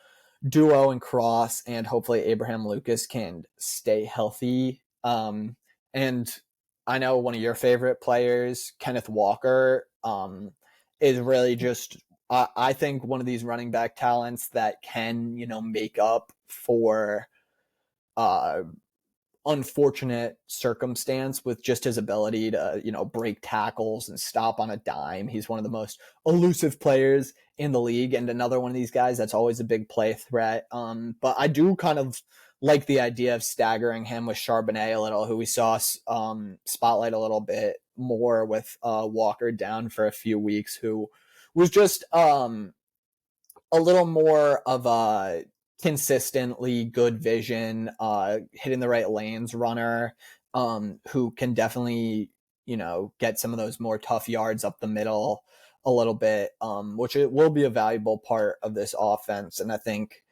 duo and Cross, and hopefully Abraham Lucas can stay healthy. And I know one of your favorite players, Kenneth Walker, is really just, I think, one of these running back talents that can, make up for unfortunate circumstance with just his ability to, break tackles and stop on a dime. He's one of the most elusive players in the league, and another one of these guys that's always a big play threat. But I do kind of like the idea of staggering him with Charbonnet a little, who we saw spotlight a little bit more with Walker down for a few weeks, who was just a little more of a consistently good vision, hitting the right lanes runner, who can definitely, get some of those more tough yards up the middle a little bit, which it will be a valuable part of this offense. And I think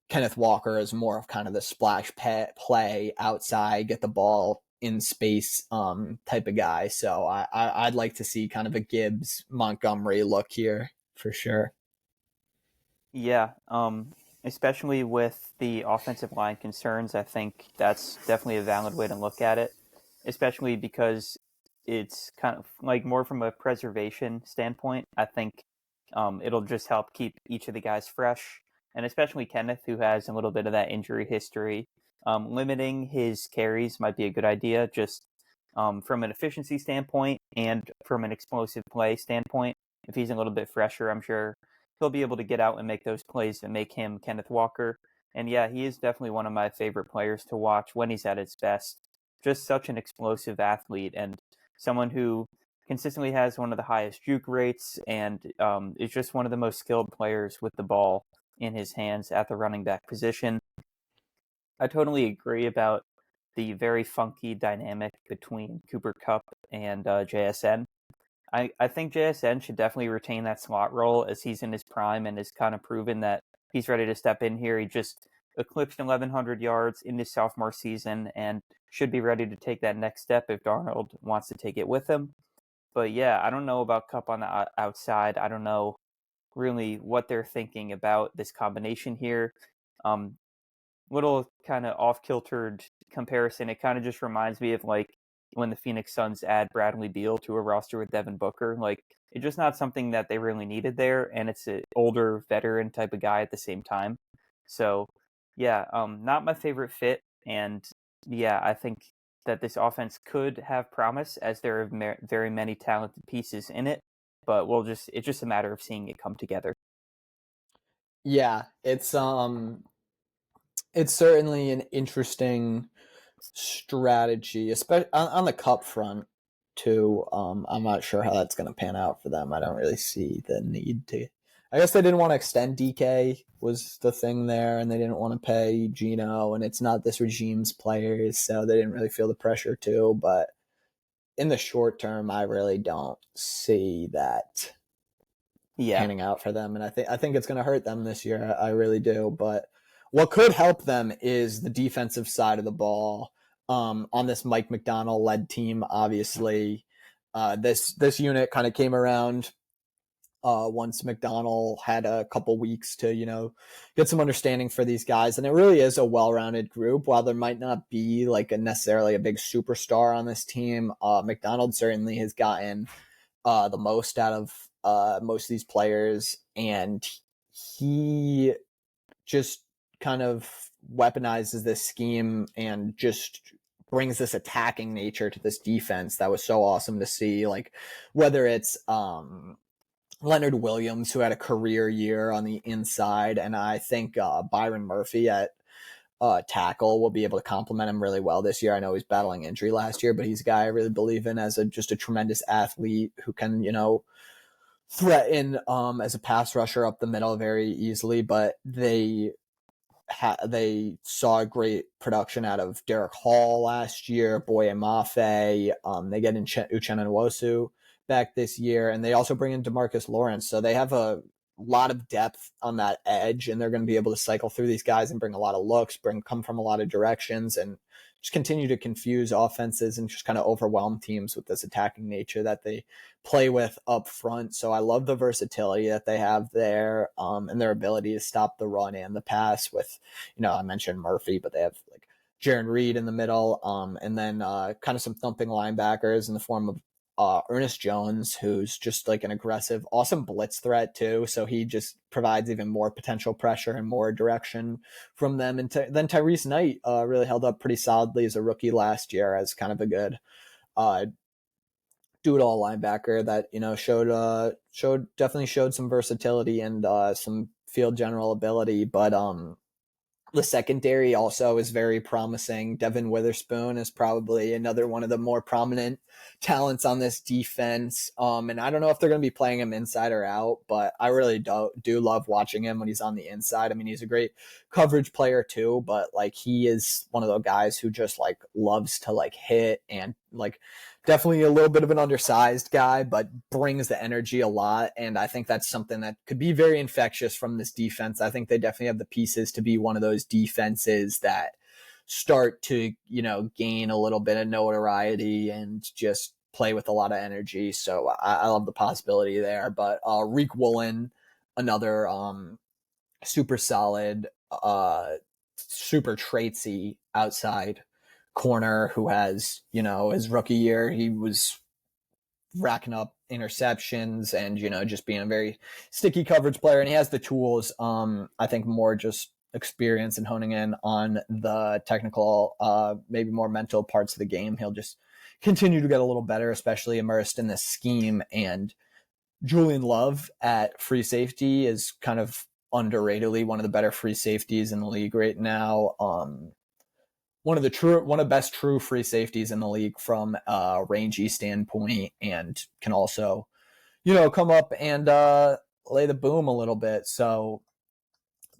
Kenneth Walker is more of kind of the splash play outside, get the ball in space type of guy. So I'd like to see kind of a Gibbs Montgomery look here for sure. Yeah, especially with the offensive line concerns, I think that's definitely a valid way to look at it, especially because it's kind of like more from a preservation standpoint. I think it'll just help keep each of the guys fresh, and especially Kenneth, who has a little bit of that injury history. Limiting his carries might be a good idea, just from an efficiency standpoint and from an explosive play standpoint. If he's a little bit fresher, I'm sure he'll be able to get out and make those plays that make him Kenneth Walker. And yeah, he is definitely one of my favorite players to watch when he's at his best. Just such an explosive athlete and someone who consistently has one of the highest juke rates and is just one of the most skilled players with the ball in his hands at the running back position. I totally agree about the very funky dynamic between Cooper Kupp and JSN. I think JSN should definitely retain that slot role as he's in his prime and has kind of proven that he's ready to step in here. He just eclipsed 1,100 yards in his sophomore season and should be ready to take that next step if Darnold wants to take it with him. But yeah, I don't know about Kupp on the outside. I don't know really what they're thinking about this combination here. Little kind of off-kiltered comparison. It kind of just reminds me of like when the Phoenix Suns add Bradley Beal to a roster with Devin Booker. Like, it's just not something that they really needed there, and it's an older veteran type of guy at the same time. So, yeah, not my favorite fit, and yeah, I think that this offense could have promise as there are very many talented pieces in it, but it's just a matter of seeing it come together. Yeah, it's certainly an interesting strategy, especially on the Cup front too. I'm not sure how that's going to pan out for them. I don't really see the need to. I guess they didn't want to extend DK was the thing there, and they didn't want to pay Gino, and it's not this regime's players, so they didn't really feel the pressure to. But in the short term, I really don't see that panning out for them, and I think it's going to hurt them this year. I really do. But what could help them is the defensive side of the ball. On this Mike McDonald led team, obviously, this unit kind of came around once McDonald had a couple weeks to get some understanding for these guys, and it really is a well-rounded group. While there might not be like necessarily a big superstar on this team, McDonald certainly has gotten the most out of most of these players, and he just kind of weaponizes this scheme and just brings this attacking nature to this defense that was so awesome to see. Like whether it's Leonard Williams, who had a career year on the inside, and I think Byron Murphy at tackle will be able to complement him really well this year. I know he's battling injury last year, but he's a guy I really believe in as just a tremendous athlete who can, threaten as a pass rusher up the middle very easily. But they saw great production out of Derek Hall last year, Boye Mafe. They get in Uchenna Nwosu back this year, and they also bring in DeMarcus Lawrence. So they have a lot of depth on that edge, and they're going to be able to cycle through these guys and bring a lot of looks, come from a lot of directions, and just continue to confuse offenses and just kind of overwhelm teams with this attacking nature that they play with up front. So I love the versatility that they have there, and their ability to stop the run and the pass with, I mentioned Murphy, but they have like Jaron Reed in the middle, and then kind of some thumping linebackers in the form of Ernest Jones, who's just like an aggressive, awesome blitz threat too. So he just provides even more potential pressure and more direction from them. And then Tyrese Knight really held up pretty solidly as a rookie last year as kind of a good do-it-all linebacker that definitely showed some versatility and some field general ability. But the secondary also is very promising. Devin Witherspoon is probably another one of the more prominent talents on this defense. And I don't know if they're going to be playing him inside or out, but I really do love watching him when he's on the inside. I mean, he's a great coverage player too, but like he is one of those guys who just like loves to like hit and like definitely a little bit of an undersized guy, but brings the energy a lot. And I think that's something that could be very infectious from this defense. I think they definitely have the pieces to be one of those defenses that start to, gain a little bit of notoriety and just play with a lot of energy. So I love the possibility there. But Reek Woolen, another super solid, super traitsy outside corner who has, his rookie year, he was racking up interceptions and, just being a very sticky coverage player. And he has the tools, I think more just experience and honing in on the technical, maybe more mental parts of the game. He'll just continue to get a little better, especially immersed in this scheme. And Julian Love at free safety is kind of underratedly one of the better free safeties in the league right now. One of the best true free safeties in the league from a rangy standpoint, and can also, come up and lay the boom a little bit. So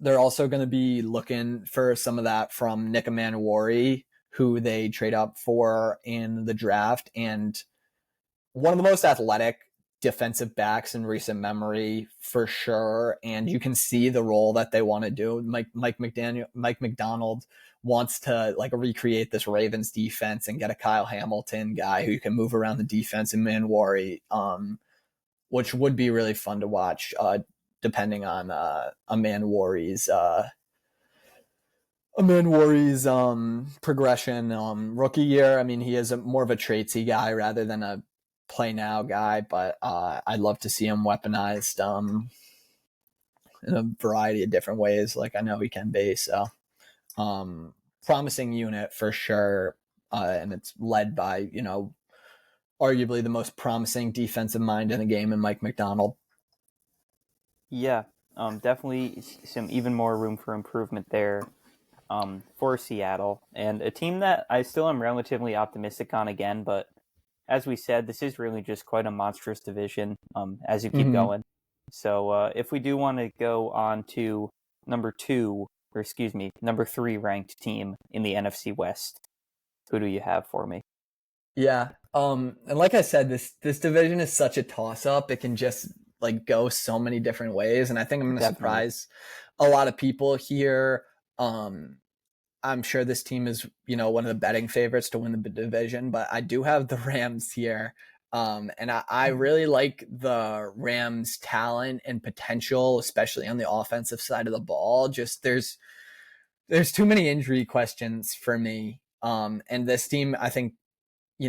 they're also going to be looking for some of that from Nick Emanuwari, who they trade up for in the draft, and one of the most athletic defensive backs in recent memory for sure. And you can see the role that they want to do. Mike McDonald wants to like recreate this Ravens defense and get a Kyle Hamilton guy who can move around the defense in Manwari, which would be really fun to watch, depending on Manwari's progression. Rookie year, I mean, he is more of a traitsy guy rather than a play now guy, but I'd love to see him weaponized in a variety of different ways, like I know he can be. So promising unit for sure, and it's led by arguably the most promising defensive mind in the game in Mike McDonald. Yeah, definitely some even more room for improvement there for Seattle, and a team that I still am relatively optimistic on again, but as we said, this is really just quite a monstrous division as you keep going. So if we do want to go on to number 3 ranked team in the NFC West, who do you have for me? Yeah. And like I said, this division is such a toss-up. It can just like go so many different ways. And I think I'm going to surprise a lot of people here. I'm sure this team is, one of the betting favorites to win the division, but I do have the Rams here. And I really like the Rams' talent and potential, especially on the offensive side of the ball. Just there's too many injury questions for me. And this team, I think,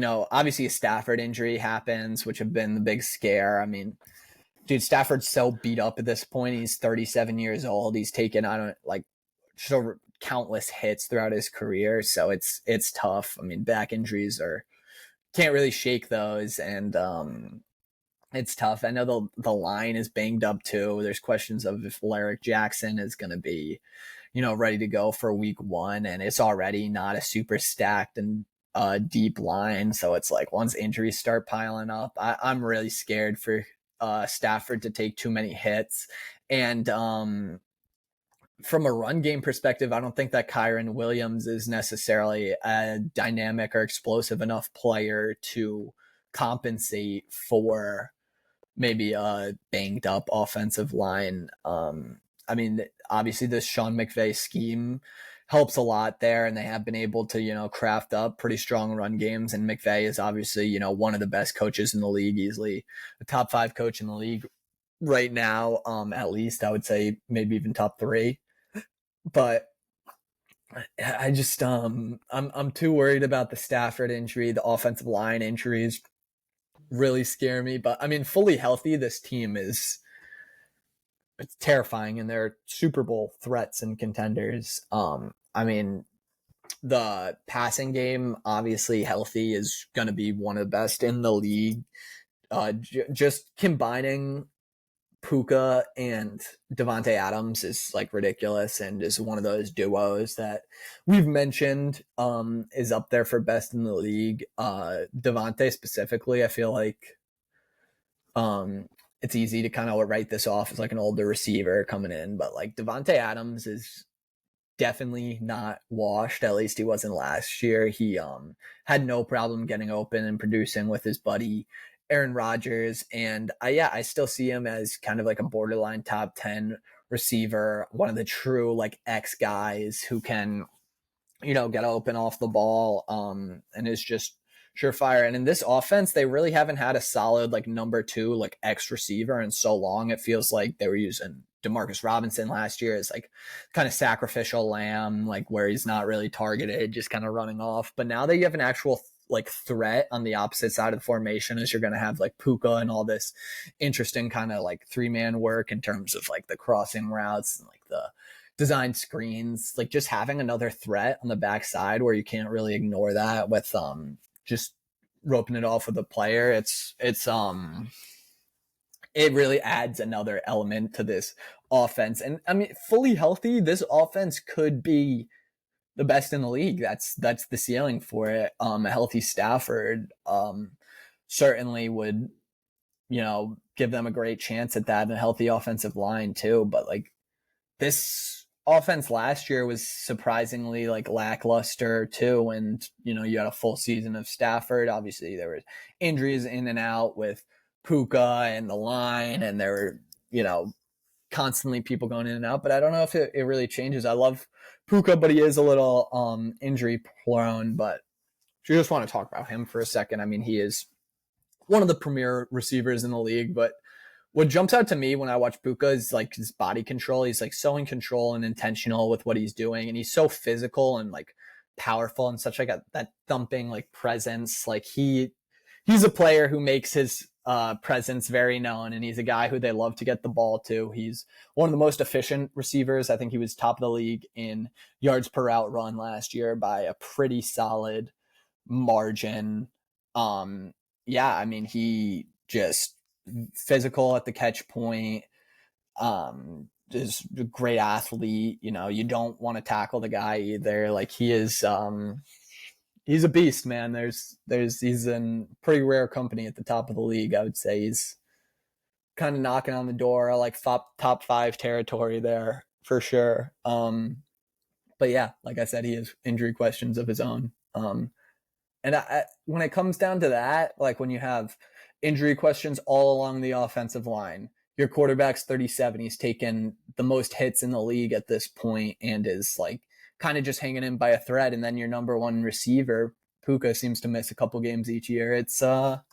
obviously a Stafford injury happens, which have been the big scare. I mean, dude, Stafford's so beat up at this point. He's 37 years old. He's taken, countless hits throughout his career. So it's tough. I mean, back injuries can't really shake those. And it's tough. I know the line is banged up too. There's questions of if Larrick Jackson is going to be, ready to go for week 1. And it's already not a super stacked and deep line. So it's like once injuries start piling up, I'm really scared for Stafford to take too many hits. And from a run game perspective, I don't think that Kyron Williams is necessarily a dynamic or explosive enough player to compensate for maybe a banged up offensive line. I mean, obviously this Sean McVay scheme helps a lot there, and they have been able to, craft up pretty strong run games. And McVay is obviously, one of the best coaches in the league, easily a top 5 coach in the league right now. At least I would say maybe even top 3. But I just I'm too worried about the Stafford injury. The offensive line injuries really scare me. But I mean, fully healthy, this team it's terrifying, and they're Super Bowl threats and contenders. I mean, the passing game, obviously healthy, is going to be one of the best in the league. Just combining Puka and Devontae Adams is like ridiculous, and is one of those duos that we've mentioned is up there for best in the league. Devontae specifically, I feel like it's easy to kind of write this off as like an older receiver coming in, but like Devontae Adams is definitely not washed. At least he wasn't last year. He had no problem getting open and producing with his buddy Aaron Rodgers, and I still see him as kind of like a borderline top 10 receiver, one of the true like X guys who can get open off the ball, and is just surefire. And in this offense, they really haven't had a solid like number 2 like X receiver in so long. It feels like they were using Demarcus Robinson last year as like kind of sacrificial lamb, like where he's not really targeted, just kind of running off. But now that you have an actual like threat on the opposite side of the formation, as you're going to have like Puka and all this interesting kind of like 3-man work in terms of like the crossing routes and like the design screens, like just having another threat on the backside where you can't really ignore that with just roping it off with a player. It really adds another element to this offense. And I mean, fully healthy, this offense could be the best in the league. That's the ceiling for it. A healthy Stafford certainly would, give them a great chance at that, and a healthy offensive line too. But like, this offense last year was surprisingly like lackluster too, and you had a full season of Stafford. Obviously there were injuries in and out with Puka and the line, and there were constantly people going in and out, but I don't know if it really changes. I love Puka, but he is a little injury prone. But if you just want to talk about him for a second, I mean, he is one of the premier receivers in the league. But what jumps out to me when I watch Puka is like his body control. He's like so in control and intentional with what he's doing, and he's so physical and like powerful and such like that thumping like presence. Like he's a player who makes his presence very known, and he's a guy who they love to get the ball to. He's one of the most efficient receivers. I think he was top of the league in yards per route run last year by a pretty solid margin. I mean, he just physical at the catch point, just a great athlete. You don't want to tackle the guy either. Like he is he's a beast, man. He's in pretty rare company at the top of the league. I would say he's kind of knocking on the door, like top 5 territory there for sure. But yeah, like I said, he has injury questions of his own. And when it comes down to that, like when you have injury questions all along the offensive line, your quarterback's 37. He's taken the most hits in the league at this point and is like kind of just hanging in by a thread. And then your number 1 receiver, Puka, seems to miss a couple games each year. It's a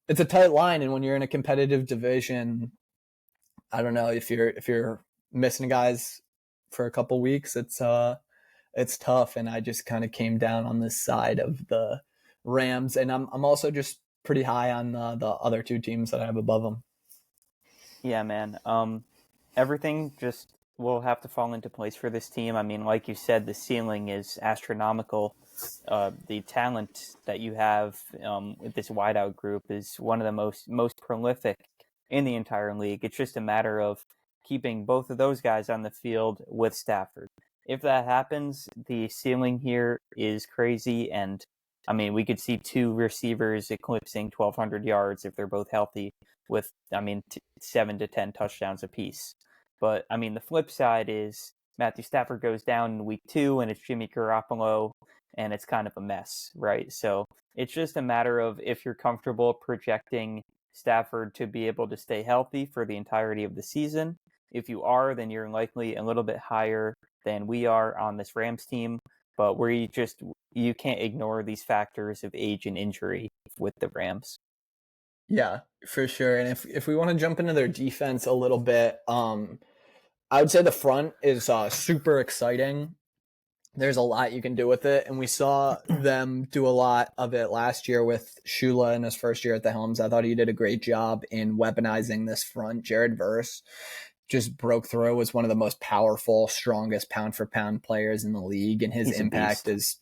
tight line. And when you're in a competitive division, I don't know, if you're missing guys for a couple weeks, it's tough. And I just kind of came down on this side of the Rams, and I'm also just pretty high on the other 2 teams that I have above them. Yeah, man. Everything just will have to fall into place for this team. I mean, like you said, the ceiling is astronomical. The talent that you have with this wideout group is one of the most prolific in the entire league. It's just a matter of keeping both of those guys on the field with Stafford. If that happens, the ceiling here is crazy. And I mean, we could see 2 receivers eclipsing 1,200 yards if they're both healthy with, 7 to 10 touchdowns apiece. But I mean, the flip side is Matthew Stafford goes down in week 2 and it's Jimmy Garoppolo, and it's kind of a mess, right? So it's just a matter of if you're comfortable projecting Stafford to be able to stay healthy for the entirety of the season. If you are, then you're likely a little bit higher than we are on this Rams team. But you can't ignore these factors of age and injury with the Rams. Yeah, for sure. And if we want to jump into their defense a little bit, I would say the front is super exciting. There's a lot you can do with it, and we saw them do a lot of it last year with Shula in his first year at the helms. I thought he did a great job in weaponizing this front. Jared Verse just broke through, was one of the most powerful, strongest pound for pound players in the league, and his impact is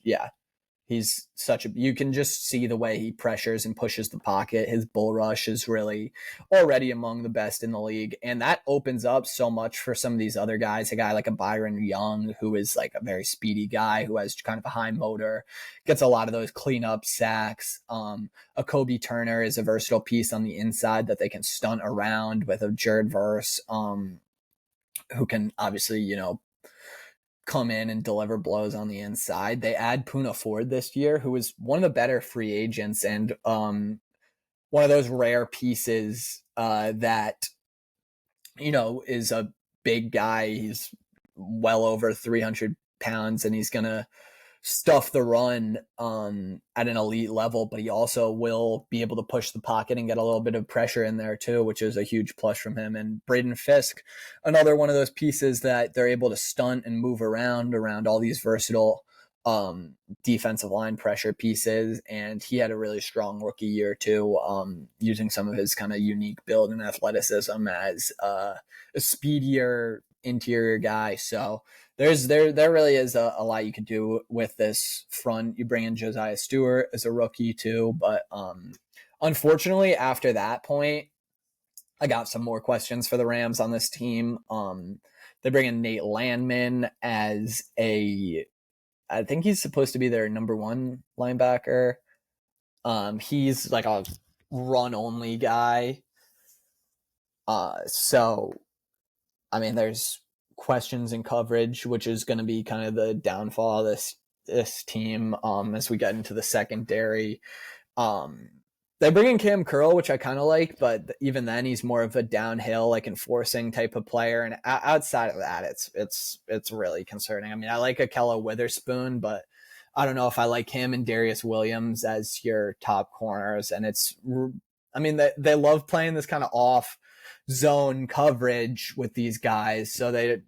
he's you can just see the way he pressures and pushes the pocket. His bull rush is really already among the best in the league. And that opens up so much for some of these other guys. A guy like a Byron Young, who is like a very speedy guy who has kind of a high motor, gets a lot of those cleanup sacks. A Kobe Turner is a versatile piece on the inside that they can stunt around with a Jared Verse, who can obviously, come in and deliver blows on the inside. They add Poona Ford this year, who is one of the better free agents and one of those rare pieces that, is a big guy. He's well over 300 pounds, and he's going to stuff the run at an elite level, but he also will be able to push the pocket and get a little bit of pressure in there too, which is a huge plus from him. And Braden Fisk, another one of those pieces that they're able to stunt and move around all these versatile defensive line pressure pieces. And he had a really strong rookie year too, using some of his kind of unique build and athleticism as a speedier interior guy. So there really is a lot you can do with this front. You bring in Josiah Stewart as a rookie too, but unfortunately after that point, I got some more questions for the Rams on this team. They bring in Nate Landman as I think he's supposed to be their number one linebacker. He's like a run only guy. So I mean, there's questions in coverage, which is going to be kind of the downfall of this team as we get into the secondary. They bring in Cam Curl, which I kind of like, but even then he's more of a downhill, like enforcing type of player. And outside of that, it's really concerning. I mean, I like Akella Witherspoon, but I don't know if I like him and Darius Williams as your top corners. And they love playing this kind of off zone coverage with these guys, so they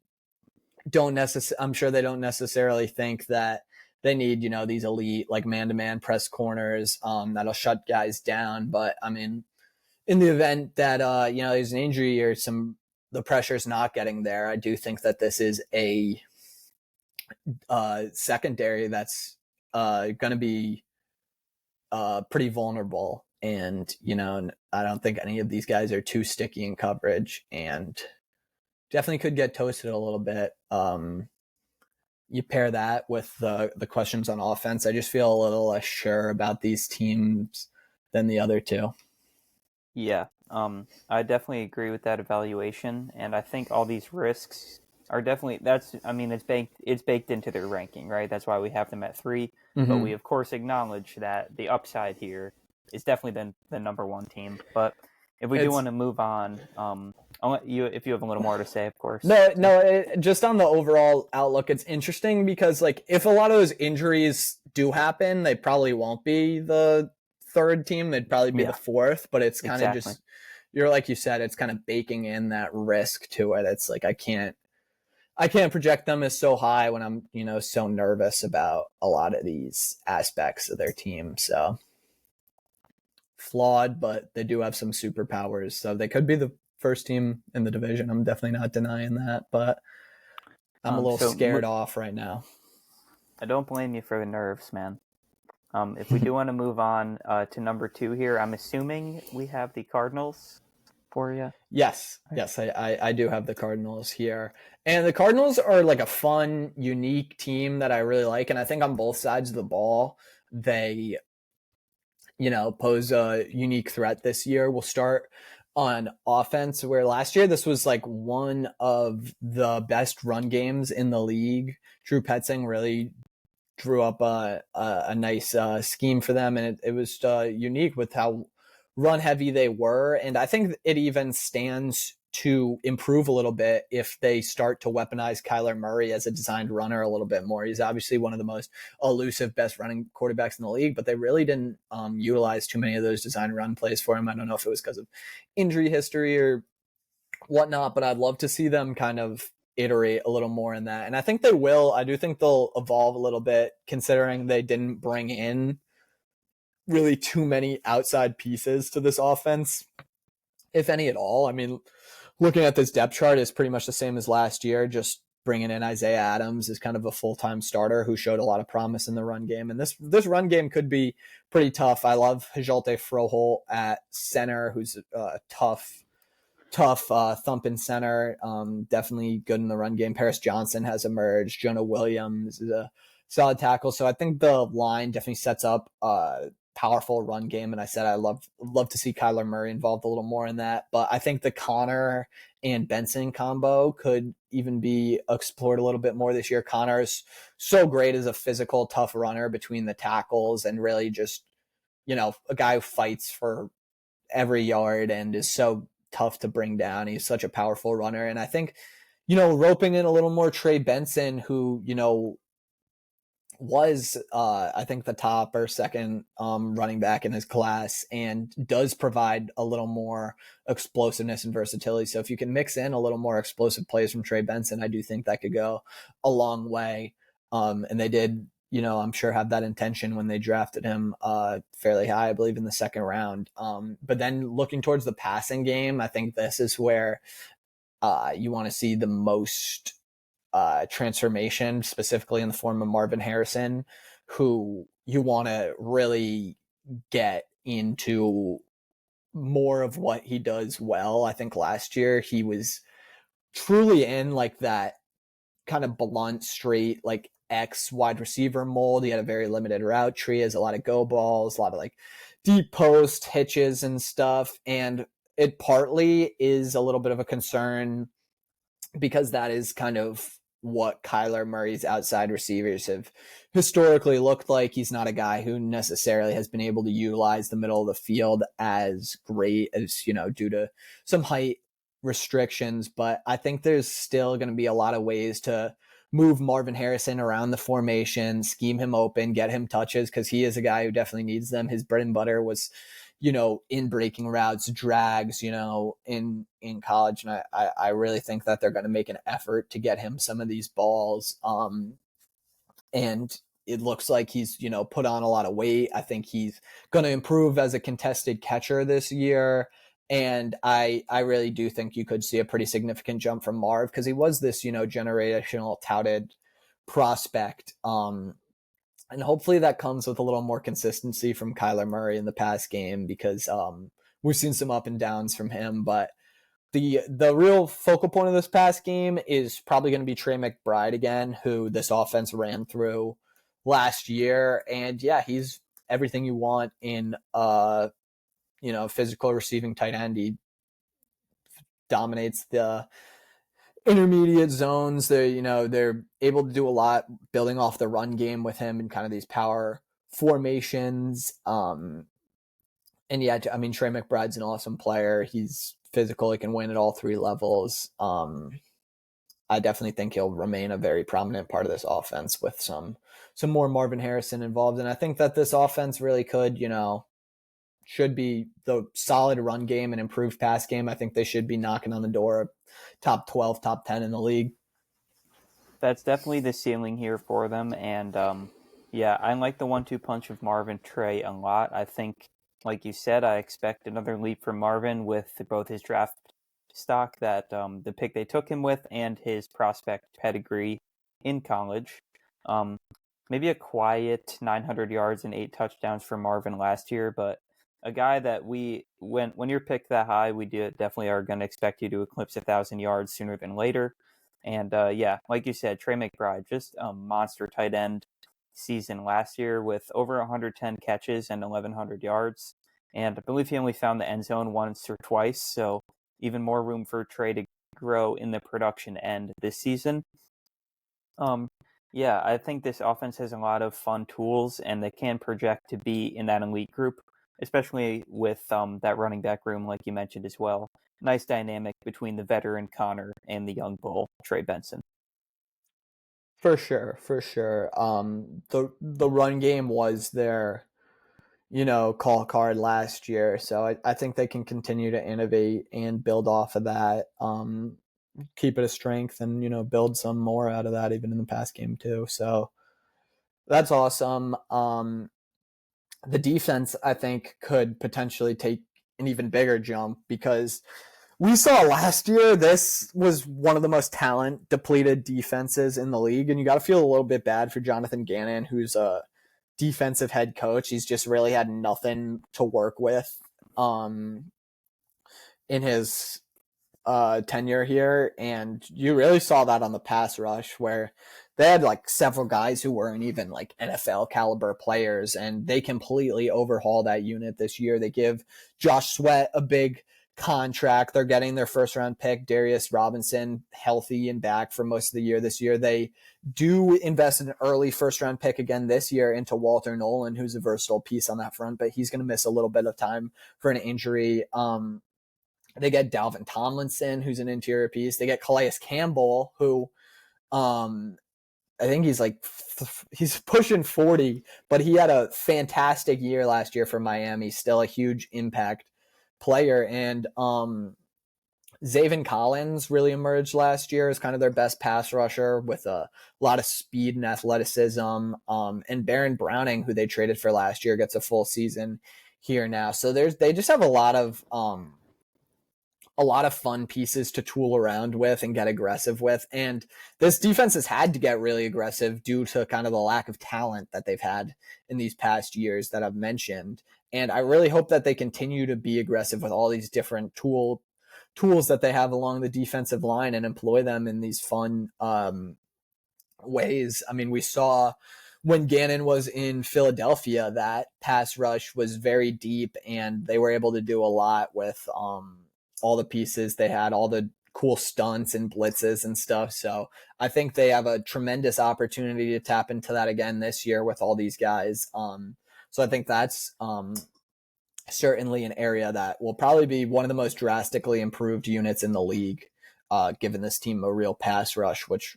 I'm sure they don't necessarily think that they need, these elite like man-to-man press corners that'll shut guys down. But I mean, in the event that there's an injury or the pressure's not getting there, I do think that this is a secondary that's going to be pretty vulnerable. And, I don't think any of these guys are too sticky in coverage, and definitely could get toasted a little bit. You pair that with the questions on offense, I just feel a little less sure about these teams than the other two. Yeah, I definitely agree with that evaluation, and I think all these risks are definitely it's baked into their ranking, right? That's why we have them at 3. Mm-hmm. But we of course acknowledge that the upside here is definitely the number one team. But if we do want to move on, I'll let you, if you have a little more to say, of course. No, just on the overall outlook, it's interesting because like if a lot of those injuries do happen, they probably won't be the third team. They'd probably be the fourth, but it's kind of just, like you said, it's kind of baking in that risk to it. It's like, I can't project them as so high when I'm, so nervous about a lot of these aspects of their team. So flawed, but they do have some superpowers. So they could be the first team in the division. I'm definitely not denying that, but I'm a little scared off right now. I don't blame you for the nerves, man. If we do want to move on to number 2 here, I'm assuming we have the Cardinals for you. Yes, I do have the Cardinals here. And the Cardinals are like a fun, unique team that I really like. And I think on both sides of the ball, they, pose a unique threat this year. We'll start on offense, where last year this was like one of the best run games in the league. Drew Petzing really drew up a nice scheme for them, and it was unique with how run heavy they were. And I think it even stands to improve a little bit if they start to weaponize Kyler Murray as a designed runner a little bit more. He's obviously one of the most elusive, best running quarterbacks in the league, but they really didn't utilize too many of those design run plays for him. I don't know if it was because of injury history or whatnot, but I'd love to see them kind of iterate a little more in that. And I think they will. I do think they'll evolve a little bit, considering they didn't bring in really too many outside pieces to this offense, if any at all. I mean, looking at this depth chart is pretty much the same as last year, just bringing in Isaiah Adams as kind of a full-time starter who showed a lot of promise in the run game. And this run game could be pretty tough. I love Hajalte Froholt at center, who's a tough thumping center. Definitely good in the run game. Paris Johnson has emerged. Jonah Williams is a solid tackle. So I think the line definitely sets up a powerful run game. And I said I love to see Kyler Murray involved a little more in that. But I think the Connor and Benson combo could even be explored a little bit more this year. Connor's so great as a physical, tough runner between the tackles and really just, a guy who fights for every yard and is so tough to bring down. He's such a powerful runner. And I think, roping in a little more Trey Benson, who, was I think the top or second running back in his class and does provide a little more explosiveness and versatility. So if you can mix in a little more explosive plays from Trey Benson, I do think that could go a long way. And they did, I'm sure have that intention when they drafted him fairly high, I believe in the second round. But then looking towards the passing game, I think this is where you want to see the most transformation, specifically in the form of Marvin Harrison, who you want to really get into more of what he does well. I think last year he was truly in like that kind of blunt, straight, like X wide receiver mold. He had a very limited route tree, has a lot of go balls, a lot of like deep post hitches and stuff. And it partly is a little bit of a concern because that is kind of what Kyler Murray's outside receivers have historically looked like. He's not a guy who necessarily has been able to utilize the middle of the field as great as, due to some height restrictions. But I think there's still going to be a lot of ways to move Marvin Harrison around the formation, scheme him open, get him touches, because he is a guy who definitely needs them. His bread and butter was, in breaking routes, drags, in college. And I really think that they're going to make an effort to get him some of these balls. And it looks like he's, put on a lot of weight. I think he's going to improve as a contested catcher this year. And I really do think you could see a pretty significant jump from Marv, because he was this, generational touted prospect. And hopefully that comes with a little more consistency from Kyler Murray in the past game, because we've seen some up and downs from him. But the real focal point of this past game is probably going to be Trey McBride again, who this offense ran through last year. And yeah, he's everything you want in physical receiving tight end. He dominates the intermediate zones. They're able to do a lot building off the run game with him and kind of these power formations. And yeah, I mean, Trey McBride's an awesome player. He's physical. He can win at all three levels. I definitely think he'll remain a very prominent part of this offense with some more Marvin Harrison involved. And I think that this offense really could, should be the solid run game and improved pass game. I think they should be knocking on the door of top 12, top 10 in the league. That's definitely the ceiling here for them. And yeah, I like the 1-2 punch of Marvin Trey a lot. I think, like you said, I expect another leap from Marvin with both his draft stock, that the pick they took him with, and his prospect pedigree in college. Maybe a quiet 900 yards and 8 touchdowns for Marvin last year, but a guy that when you're picked that high, we definitely are going to expect you to eclipse 1,000 yards sooner than later. And yeah, like you said, Trey McBride, just a monster tight end season last year with over 110 catches and 1,100 yards. And I believe he only found the end zone once or twice, so even more room for Trey to grow in the production end this season. Yeah, I think this offense has a lot of fun tools, and they can project to be in that elite group, especially with that running back room, like you mentioned as well. nice dynamic between the veteran Connor and the young bull Trey Benson. For sure. The run game was their, call card last year. So I think they can continue to innovate and build off of that. Keep it a strength and, build some more out of that even in the past game too. So that's awesome. The defense, I think, could potentially take an even bigger jump because we saw last year this was one of the most talent depleted defenses in the league, and you got to feel a little bit bad for Jonathan Gannon, who's a defensive head coach. He's just really had nothing to work with in his tenure here, and you really saw that on the pass rush where they had like several guys who weren't even like NFL caliber players, and they completely overhaul that unit this year. They give Josh Sweat a big contract. They're getting their first round pick, Darius Robinson, healthy and back for most of the year this year. They do invest in an early first round pick again this year into Walter Nolan, who's a versatile piece on that front, but he's going to miss a little bit of time for an injury. They get Dalvin Tomlinson, who's an interior piece. They get Calais Campbell, who I think he's pushing 40, but he had a fantastic year last year for Miami, still a huge impact player. And Zaven Collins really emerged last year as kind of their best pass rusher with a lot of speed and athleticism. And Baron Browning, who they traded for last year, gets a full season here now. So they just have a lot of fun pieces to tool around with and get aggressive with. And this defense has had to get really aggressive due to kind of the lack of talent that they've had in these past years that I've mentioned. And I really hope that they continue to be aggressive with all these different tools that they have along the defensive line and employ them in these fun ways. I mean, we saw when Gannon was in Philadelphia, that pass rush was very deep, and they were able to do a lot with all the pieces they had, all the cool stunts and blitzes and stuff. So I think they have a tremendous opportunity to tap into that again this year with all these guys. So I think that's certainly an area that will probably be one of the most drastically improved units in the league, given this team a real pass rush, which,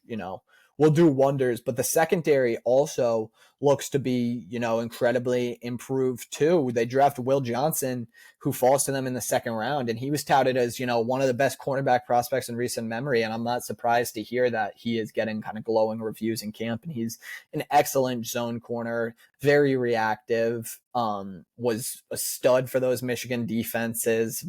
will do wonders. But the secondary also looks to be, incredibly improved too. They draft Will Johnson, who falls to them in the second round, and he was touted as, one of the best cornerback prospects in recent memory. And I'm not surprised to hear that he is getting kind of glowing reviews in camp, and he's an excellent zone corner, very reactive, was a stud for those Michigan defenses,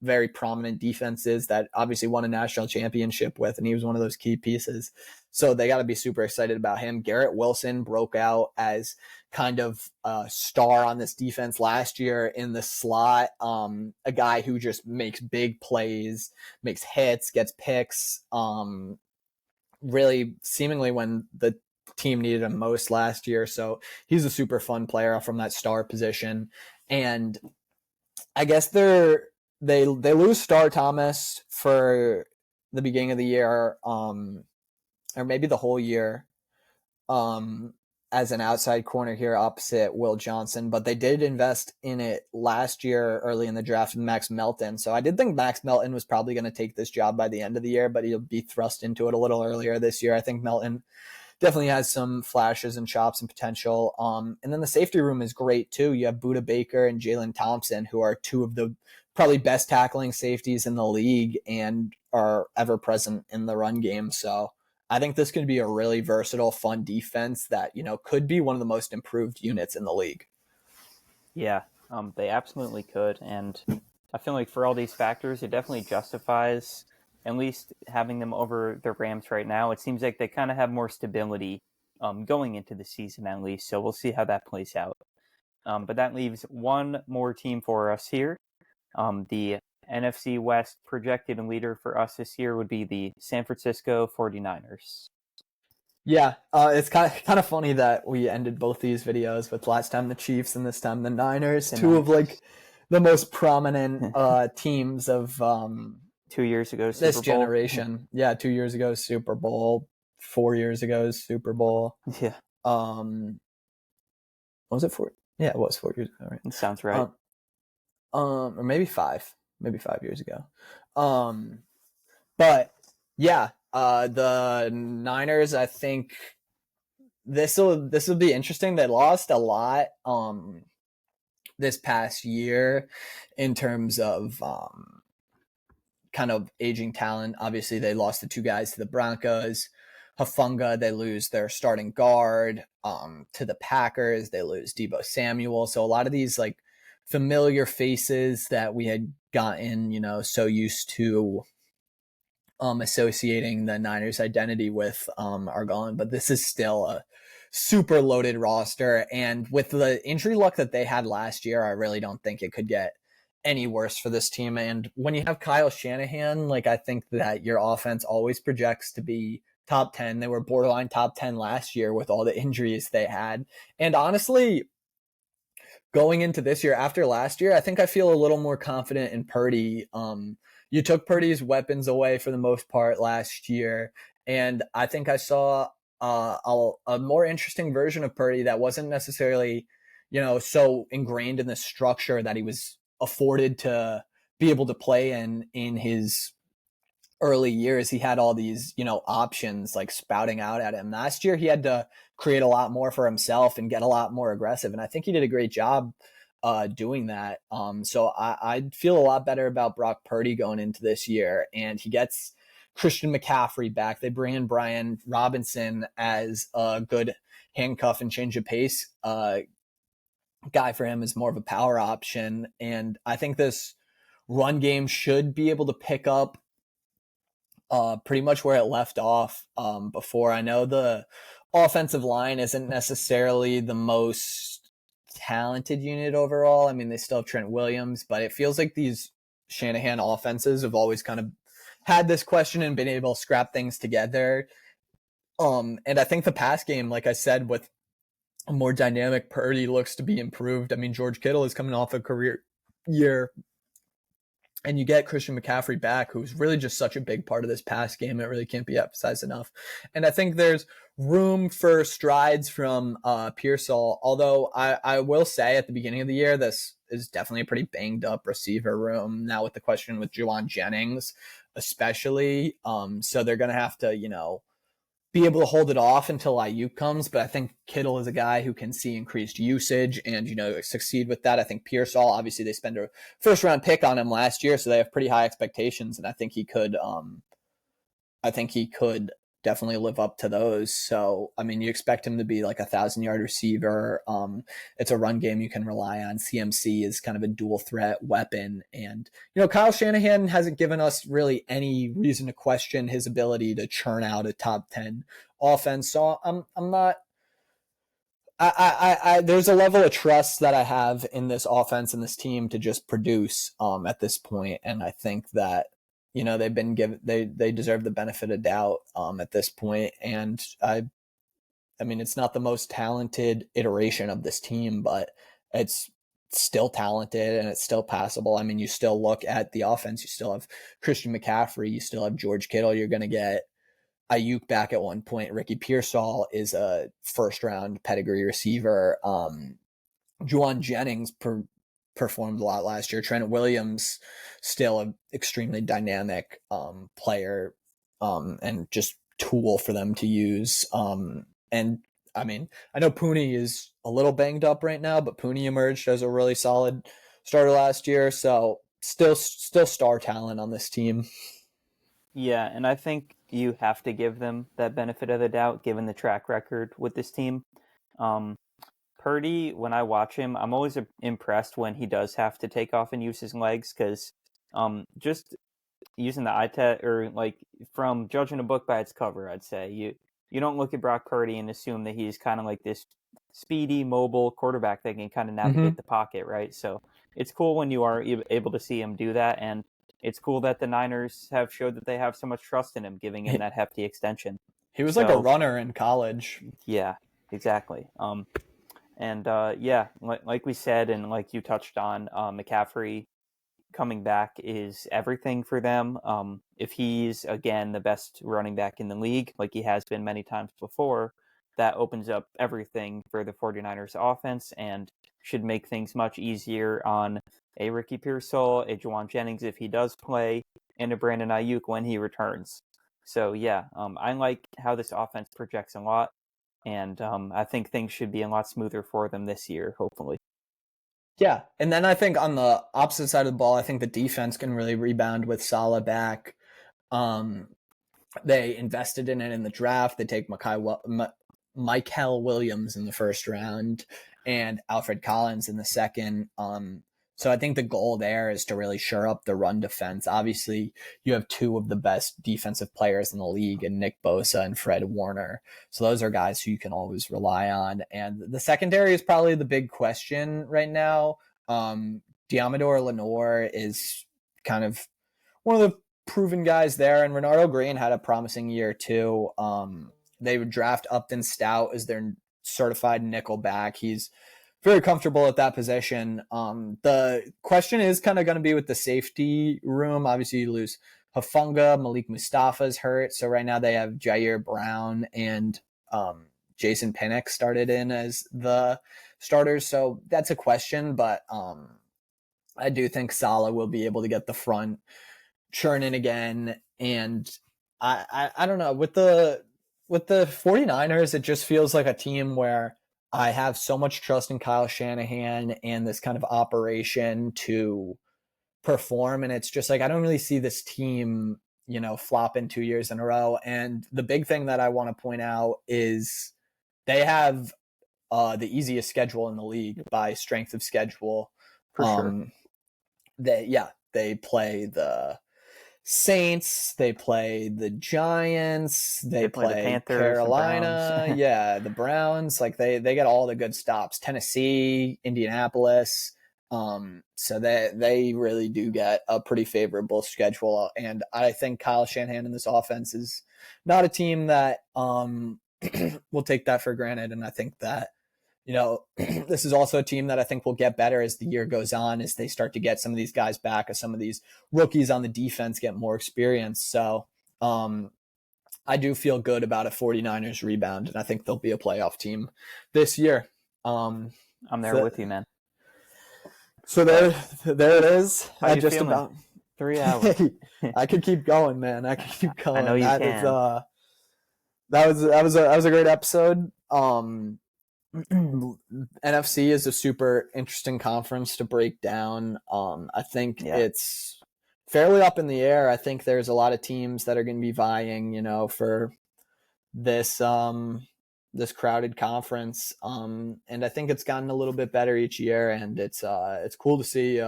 very prominent defenses that obviously won a national championship with, and he was one of those key pieces. So they got to be super excited about him. Garrett Wilson broke out as kind of a star on this defense last year in the slot, a guy who just makes big plays, makes hits, gets picks, really seemingly when the team needed him most last year. So he's a super fun player from that star position. And I guess they lose Star Thomas for the beginning of the year, or maybe the whole year, as an outside corner here opposite Will Johnson, but they did invest in it last year early in the draft with Max Melton. So I did think Max Melton was probably going to take this job by the end of the year, but he'll be thrust into it a little earlier this year. I think Melton definitely has some flashes and chops and potential. And then the safety room is great too. You have Budda Baker and Jalen Thompson, who are two of the probably best tackling safeties in the league and are ever present in the run game. So I think this could be a really versatile, fun defense that, could be one of the most improved units in the league. Yeah, they absolutely could. And I feel like for all these factors, it definitely justifies at least having them over the Rams right now. It seems like they kind of have more stability going into the season at least. So we'll see how that plays out. But that leaves one more team for us here. The NFC West projected leader for us this year would be the San Francisco 49ers. Yeah, it's kind of funny that we ended both these videos with last time the Chiefs and this time the Niners, two of like the most prominent teams of 2 years ago Super Bowl generation. Yeah, 2 years ago Super Bowl, 4 years ago Super Bowl. Yeah. Was it 4? Yeah, it was 4 years ago, right? It sounds right. Or maybe 5 years ago. But yeah, the Niners, I think this will be interesting. They lost a lot this past year in terms of kind of aging talent. Obviously, they lost the two guys to the Broncos. Hufanga, they lose their starting guard to the Packers. They lose Deebo Samuel. So a lot of these like familiar faces that we had gotten, so used to associating the Niners identity with are gone. But this is still a super loaded roster. And with the injury luck that they had last year, I really don't think it could get any worse for this team. And when you have Kyle Shanahan, like I think that your offense always projects to be top 10. They were borderline top 10 last year with all the injuries they had. And honestly, going into this year after last year, I think I feel a little more confident in Purdy. You took Purdy's weapons away for the most part last year. And I think I saw a more interesting version of Purdy that wasn't necessarily, so ingrained in the structure that he was afforded to be able to play in his early years. He had all these, options like spouting out at him. Last year, he had to create a lot more for himself and get a lot more aggressive. And I think he did a great job doing that. So I feel a lot better about Brock Purdy going into this year. And he gets Christian McCaffrey back. They bring in Brian Robinson as a good handcuff and change of pace guy for him, is more of a power option. And I think this run game should be able to pick up pretty much where it left off before. I know the offensive line isn't necessarily the most talented unit overall. I mean, they still have Trent Williams, but it feels like these Shanahan offenses have always kind of had this question and been able to scrap things together. And I think the pass game, like I said, with a more dynamic Purdy looks to be improved. I mean, George Kittle is coming off a career year, and you get Christian McCaffrey back, who's really just such a big part of this pass game. It really can't be emphasized enough. And I think there's room for strides from Pearsall, although I will say at the beginning of the year, this is definitely a pretty banged up receiver room now with the question with Juwan Jennings, especially. So they're going to have to, be able to hold it off until Ayuk comes. But I think Kittle is a guy who can see increased usage and, succeed with that. I think Pearsall, obviously they spent a first round pick on him last year, so they have pretty high expectations. And I think he could definitely live up to those. So, I mean, you expect him to be like 1,000-yard receiver. It's a run game you can rely on. CMC is kind of a dual threat weapon. And, Kyle Shanahan hasn't given us really any reason to question his ability to churn out a top 10 offense. So I'm not, there's a level of trust that I have in this offense and this team to just produce at this point. And I think that, they've been given, they deserve the benefit of doubt at this point. And I mean, it's not the most talented iteration of this team, but it's still talented and it's still passable. I mean, you still look at the offense, you still have Christian McCaffrey, you still have George Kittle, you're going to get Ayuk back at one point. Ricky Pearsall is a first round pedigree receiver. Juwan Jennings performed a lot last year. Trent Williams, still an extremely dynamic player and just tool for them to use. And I mean, I know Pooney is a little banged up right now, but Pooney emerged as a really solid starter last year. So still star talent on this team. Yeah, and I think you have to give them that benefit of the doubt given the track record with this team. Purdy, when I watch him, I'm always impressed when he does have to take off and use his legs, because just using the eye test, or like from judging a book by its cover, I'd say you don't look at Brock Purdy and assume that he's kind of like this speedy, mobile quarterback that can kind of navigate the pocket, right? So it's cool when you are able to see him do that, and it's cool that the Niners have showed that they have so much trust in him, giving him that hefty extension. He was like a runner in college. Yeah, exactly. And like we said, and like you touched on, McCaffrey coming back is everything for them. If he's, again, the best running back in the league, like he has been many times before, that opens up everything for the 49ers offense and should make things much easier on a Ricky Pearsall, a Juwan Jennings if he does play, into Brandon Ayuk when he returns. So yeah, I like how this offense projects a lot, and I think things should be a lot smoother for them this year, hopefully. Yeah, and then I think on the opposite side of the ball, I think the defense can really rebound with Salah back. They invested in it in the draft. They take Michael Williams in the first round and Alfred Collins in the second. So I think the goal there is to really shore up the run defense. Obviously, you have two of the best defensive players in the league in Nick Bosa and Fred Warner. So those are guys who you can always rely on. And the secondary is probably the big question right now. Diamador Lenore is kind of one of the proven guys there, and Renardo Green had a promising year too. They would draft Upton Stout as their certified nickel back. He's very comfortable at that position. The question is kind of going to be with the safety room. Obviously, you lose Hafunga, Malik Mustafa's hurt, so right now they have Jair Brown and Jason Pinnock started in as the starters. So that's a question, but I do think Salah will be able to get the front churning again. And I don't know, with the 49ers, it just feels like a team where I have so much trust in Kyle Shanahan and this kind of operation to perform. And it's just like, I don't really see this team, flopping 2 years in a row. And the big thing that I want to point out is they have the easiest schedule in the league by strength of schedule. For sure. They play the Saints, they play the Giants, they play the Panthers, Carolina, the the Browns. Like they get all the good stops. Tennessee, Indianapolis. So they really do get a pretty favorable schedule. And I think Kyle Shanahan and this offense is not a team that will take that for granted. And I think that this is also a team that I think will get better as the year goes on, as they start to get some of these guys back, as some of these rookies on the defense get more experience. So I do feel good about a 49ers rebound, and I think they'll be a playoff team this year. I'm there with you, man. So there it is. How you feeling? About 3 hours. I could keep going, man. I could keep going. I know you can. That was a great episode. NFC is a super interesting conference to break down. I think it's fairly up in the air. I think there's a lot of teams that are going to be vying, for this this crowded conference. And I think it's gotten a little bit better each year, and it's cool to see.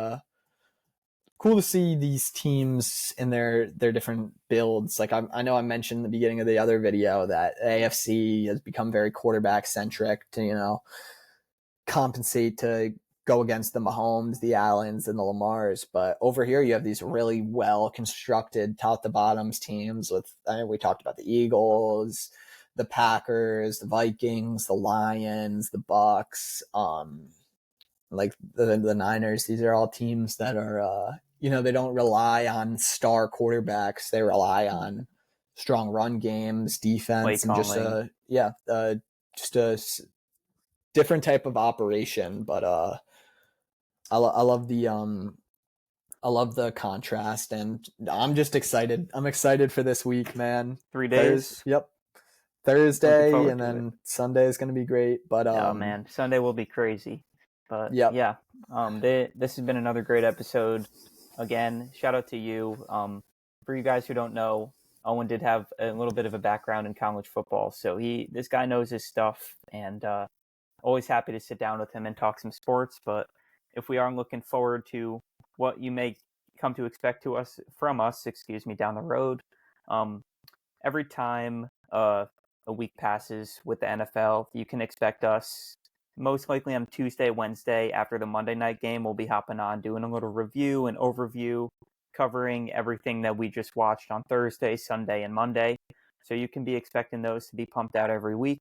Cool to see these teams in their different builds. Like I know I mentioned in the beginning of the other video that AFC has become very quarterback centric to, compensate to go against the Mahomes, the Allens, and the Lamars. But over here, you have these really well constructed top to bottoms teams with, we talked about the Eagles, the Packers, the Vikings, the Lions, the Bucks, like the Niners. These are all teams that are, they don't rely on star quarterbacks. They rely on strong run games, defense, and just a different type of operation. But I love the contrast, and I'm just excited. I'm excited for this week, man. 3 days. Thursday, and then Sunday is going to be great. But oh man, Sunday will be crazy. But this has been another great episode. Again, shout out to you. For you guys who don't know, Owen did have a little bit of a background in college football, so this guy knows his stuff, and always happy to sit down with him and talk some sports. But if we are looking forward to what you may come to expect from us, down the road, every time a week passes with the NFL, you can expect us. Most likely on Tuesday, Wednesday, after the Monday night game, we'll be hopping on, doing a little review and overview, covering everything that we just watched on Thursday, Sunday, and Monday. So you can be expecting those to be pumped out every week.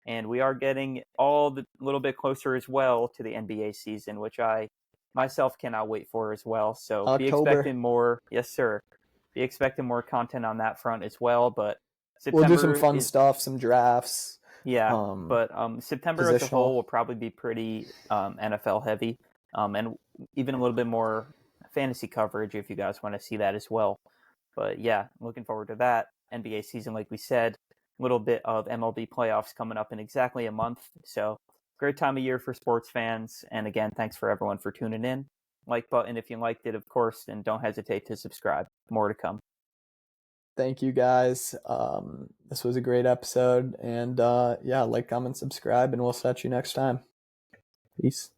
And we are getting a little bit closer as well to the NBA season, which I myself cannot wait for as well. So October. Be expecting more. Yes, sir. Be expecting more content on that front as well. But we'll do some fun stuff, some drafts. Yeah, but September as a whole will probably be pretty NFL heavy, and even a little bit more fantasy coverage if you guys want to see that as well. But yeah, looking forward to that. NBA season, like we said, a little bit of MLB playoffs coming up in exactly a month. So great time of year for sports fans. And again, thanks for everyone for tuning in. Like button if you liked it, of course, and don't hesitate to subscribe. More to come. Thank you guys. This was a great episode. And yeah, like, comment, subscribe, and we'll catch you next time. Peace.